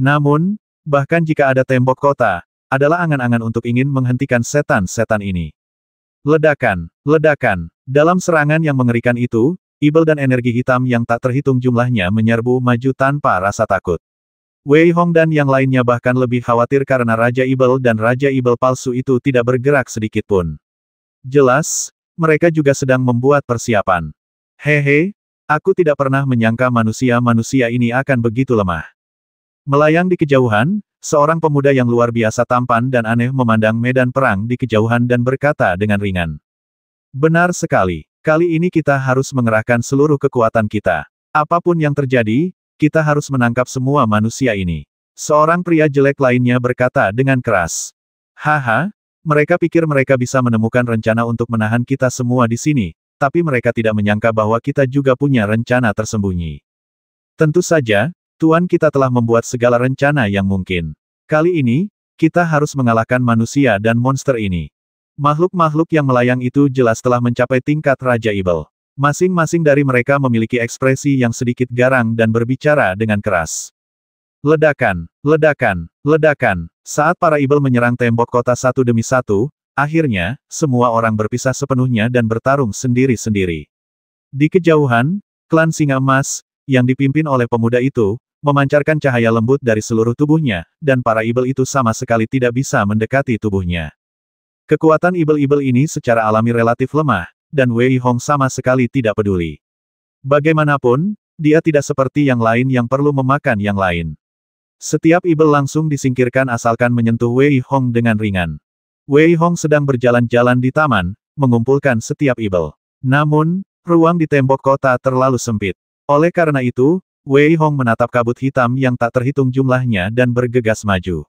Namun, bahkan jika ada tembok kota, adalah angan-angan untuk ingin menghentikan setan-setan ini. Ledakan, ledakan. Dalam serangan yang mengerikan itu, Ibel dan energi hitam yang tak terhitung jumlahnya menyerbu maju tanpa rasa takut. Wei Hong dan yang lainnya bahkan lebih khawatir karena Raja Ibel dan Raja Ibel palsu itu tidak bergerak sedikit pun. Jelas, mereka juga sedang membuat persiapan. Hehe, aku tidak pernah menyangka manusia-manusia ini akan begitu lemah. Melayang di kejauhan, seorang pemuda yang luar biasa tampan dan aneh memandang medan perang di kejauhan dan berkata dengan ringan. Benar sekali, kali ini kita harus mengerahkan seluruh kekuatan kita. Apapun yang terjadi, kita harus menangkap semua manusia ini. Seorang pria jelek lainnya berkata dengan keras. Haha, mereka pikir mereka bisa menemukan rencana untuk menahan kita semua di sini, tapi mereka tidak menyangka bahwa kita juga punya rencana tersembunyi. Tentu saja, Tuan kita telah membuat segala rencana yang mungkin. Kali ini, kita harus mengalahkan manusia dan monster ini. Makhluk-makhluk yang melayang itu jelas telah mencapai tingkat Raja Ibel. Masing-masing dari mereka memiliki ekspresi yang sedikit garang dan berbicara dengan keras. Ledakan, ledakan, ledakan. Saat para Ibel menyerang tembok kota satu demi satu, akhirnya, semua orang berpisah sepenuhnya dan bertarung sendiri-sendiri. Di kejauhan, klan Singa Emas, yang dipimpin oleh pemuda itu, memancarkan cahaya lembut dari seluruh tubuhnya, dan para Ibel itu sama sekali tidak bisa mendekati tubuhnya. Kekuatan Ibel-Ibel ini secara alami relatif lemah, dan Wei Hong sama sekali tidak peduli. Bagaimanapun, dia tidak seperti yang lain yang perlu memakan yang lain. Setiap Ibel langsung disingkirkan asalkan menyentuh Wei Hong dengan ringan. Wei Hong sedang berjalan-jalan di taman, mengumpulkan setiap Ibel. Namun, ruang di tembok kota terlalu sempit. Oleh karena itu, Wei Hong menatap kabut hitam yang tak terhitung jumlahnya dan bergegas maju.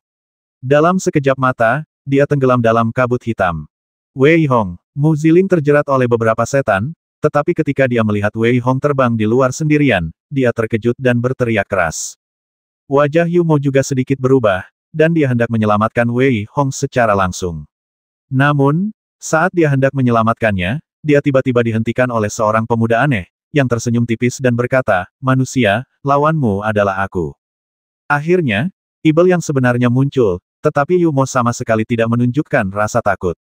Dalam sekejap mata, dia tenggelam dalam kabut hitam. Wei Hong, Mu Ziling terjerat oleh beberapa setan, tetapi ketika dia melihat Wei Hong terbang di luar sendirian, dia terkejut dan berteriak keras. Wajah Yu Mo juga sedikit berubah, dan dia hendak menyelamatkan Wei Hong secara langsung. Namun, saat dia hendak menyelamatkannya, dia tiba-tiba dihentikan oleh seorang pemuda aneh, yang tersenyum tipis dan berkata, manusia, lawanmu adalah aku. Akhirnya, Ibel yang sebenarnya muncul, tetapi Yu Mo sama sekali tidak menunjukkan rasa takut.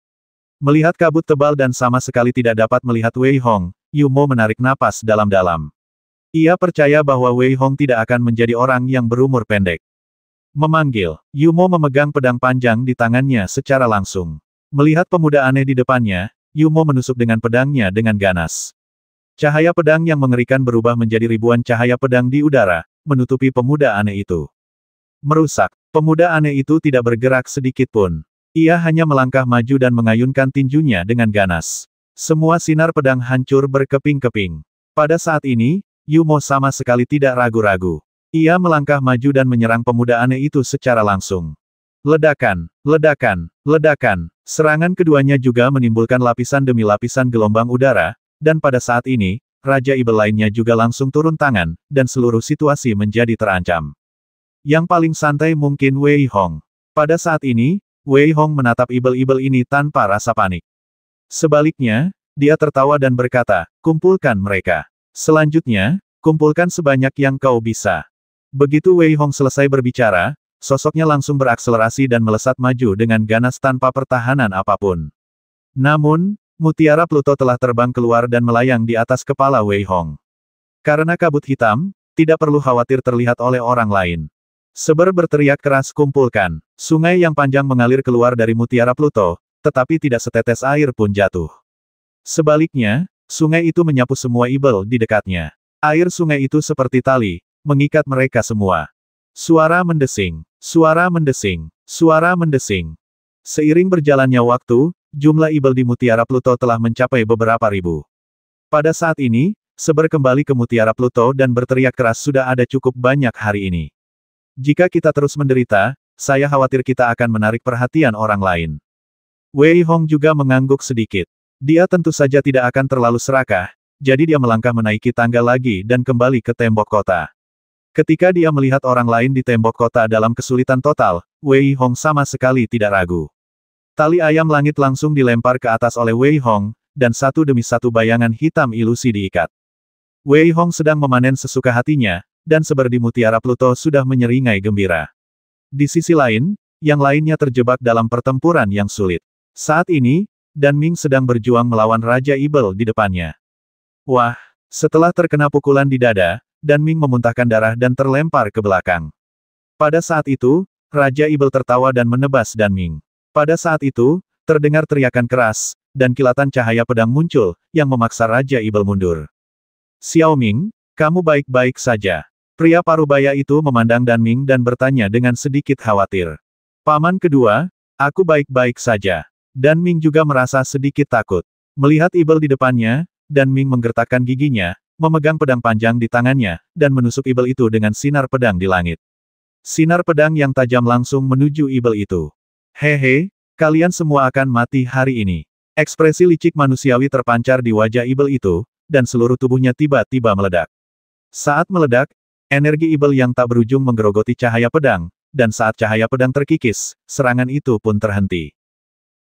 Melihat kabut tebal dan sama sekali tidak dapat melihat Wei Hong, Yu Mo menarik napas dalam-dalam. Ia percaya bahwa Wei Hong tidak akan menjadi orang yang berumur pendek. Memanggil, Yu Mo memegang pedang panjang di tangannya secara langsung. Melihat pemuda aneh di depannya, Yu Mo menusuk dengan pedangnya dengan ganas. Cahaya pedang yang mengerikan berubah menjadi ribuan cahaya pedang di udara, menutupi pemuda aneh itu. Merusak, pemuda aneh itu tidak bergerak sedikit pun. Ia hanya melangkah maju dan mengayunkan tinjunya dengan ganas. Semua sinar pedang hancur berkeping-keping. Pada saat ini, Yu Mo sama sekali tidak ragu-ragu. Ia melangkah maju dan menyerang pemuda aneh itu secara langsung. Ledakan, ledakan, ledakan. Serangan keduanya juga menimbulkan lapisan demi lapisan gelombang udara, dan pada saat ini, Raja Ibel lainnya juga langsung turun tangan, dan seluruh situasi menjadi terancam. Yang paling santai mungkin Wei Hong. Pada saat ini, Wei Hong menatap Ibel-Ibel ini tanpa rasa panik. Sebaliknya, dia tertawa dan berkata, kumpulkan mereka. Selanjutnya, kumpulkan sebanyak yang kau bisa. Begitu Wei Hong selesai berbicara, sosoknya langsung berakselerasi dan melesat maju dengan ganas tanpa pertahanan apapun. Namun, mutiara Pluto telah terbang keluar dan melayang di atas kepala Wei Hong. Karena kabut hitam, tidak perlu khawatir terlihat oleh orang lain. Seber berteriak keras kumpulkan. Sungai yang panjang mengalir keluar dari mutiara Pluto, tetapi tidak setetes air pun jatuh. Sebaliknya, sungai itu menyapu semua ibel di dekatnya. Air sungai itu seperti tali, mengikat mereka semua. Suara mendesing, suara mendesing, suara mendesing. Seiring berjalannya waktu, jumlah ibel di mutiara Pluto telah mencapai beberapa ribu. Pada saat ini, Seber kembali ke mutiara Pluto dan berteriak keras sudah ada cukup banyak hari ini. Jika kita terus menderita, saya khawatir kita akan menarik perhatian orang lain. Wei Hong juga mengangguk sedikit. Dia tentu saja tidak akan terlalu serakah, jadi dia melangkah menaiki tangga lagi dan kembali ke tembok kota. Ketika dia melihat orang lain di tembok kota dalam kesulitan total, Wei Hong sama sekali tidak ragu. Tali ayam langit langsung dilempar ke atas oleh Wei Hong, dan satu demi satu bayangan hitam ilusi diikat. Wei Hong sedang memanen sesuka hatinya, dan Seber di mutiara Pluto sudah menyeringai gembira. Di sisi lain, yang lainnya terjebak dalam pertempuran yang sulit. Saat ini, Dan Ming sedang berjuang melawan Raja Ibel di depannya. Wah, setelah terkena pukulan di dada, Dan Ming memuntahkan darah dan terlempar ke belakang. Pada saat itu, Raja Ibel tertawa dan menebas Dan Ming. Pada saat itu, terdengar teriakan keras, dan kilatan cahaya pedang muncul, yang memaksa Raja Ibel mundur. Xiao Ming, kamu baik-baik saja. Pria parubaya itu memandang Dan Ming dan bertanya dengan sedikit khawatir. Paman kedua, aku baik-baik saja. Dan Ming juga merasa sedikit takut. Melihat Ibel di depannya, Dan Ming menggertakkan giginya, memegang pedang panjang di tangannya, dan menusuk ibel itu dengan sinar pedang di langit. Sinar pedang yang tajam langsung menuju ibel itu. Hehe, kalian semua akan mati hari ini. Ekspresi licik manusiawi terpancar di wajah ibel itu, dan seluruh tubuhnya tiba-tiba meledak. Saat meledak, energi ibel yang tak berujung menggerogoti cahaya pedang, dan saat cahaya pedang terkikis, serangan itu pun terhenti.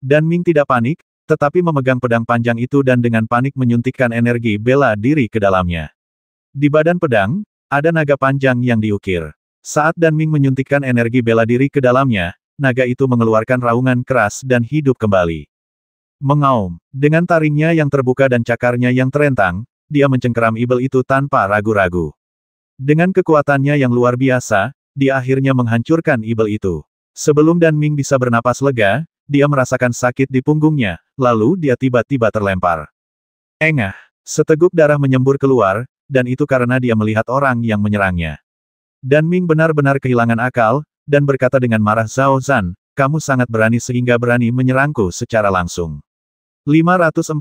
Dan Ming tidak panik, tetapi memegang pedang panjang itu dan dengan panik menyuntikkan energi bela diri ke dalamnya. Di badan pedang, ada naga panjang yang diukir. Saat Dan Ming menyuntikkan energi bela diri ke dalamnya, naga itu mengeluarkan raungan keras dan hidup kembali. Mengaum, dengan taringnya yang terbuka dan cakarnya yang terentang, dia mencengkeram ibel itu tanpa ragu-ragu. Dengan kekuatannya yang luar biasa, dia akhirnya menghancurkan ibel itu. Sebelum Dan Ming bisa bernapas lega, dia merasakan sakit di punggungnya, lalu dia tiba-tiba terlempar. Engah, seteguk darah menyembur keluar, dan itu karena dia melihat orang yang menyerangnya. Dan Ming benar-benar kehilangan akal, dan berkata dengan marah, Zhao Zhan, kamu sangat berani sehingga berani menyerangku secara langsung. 540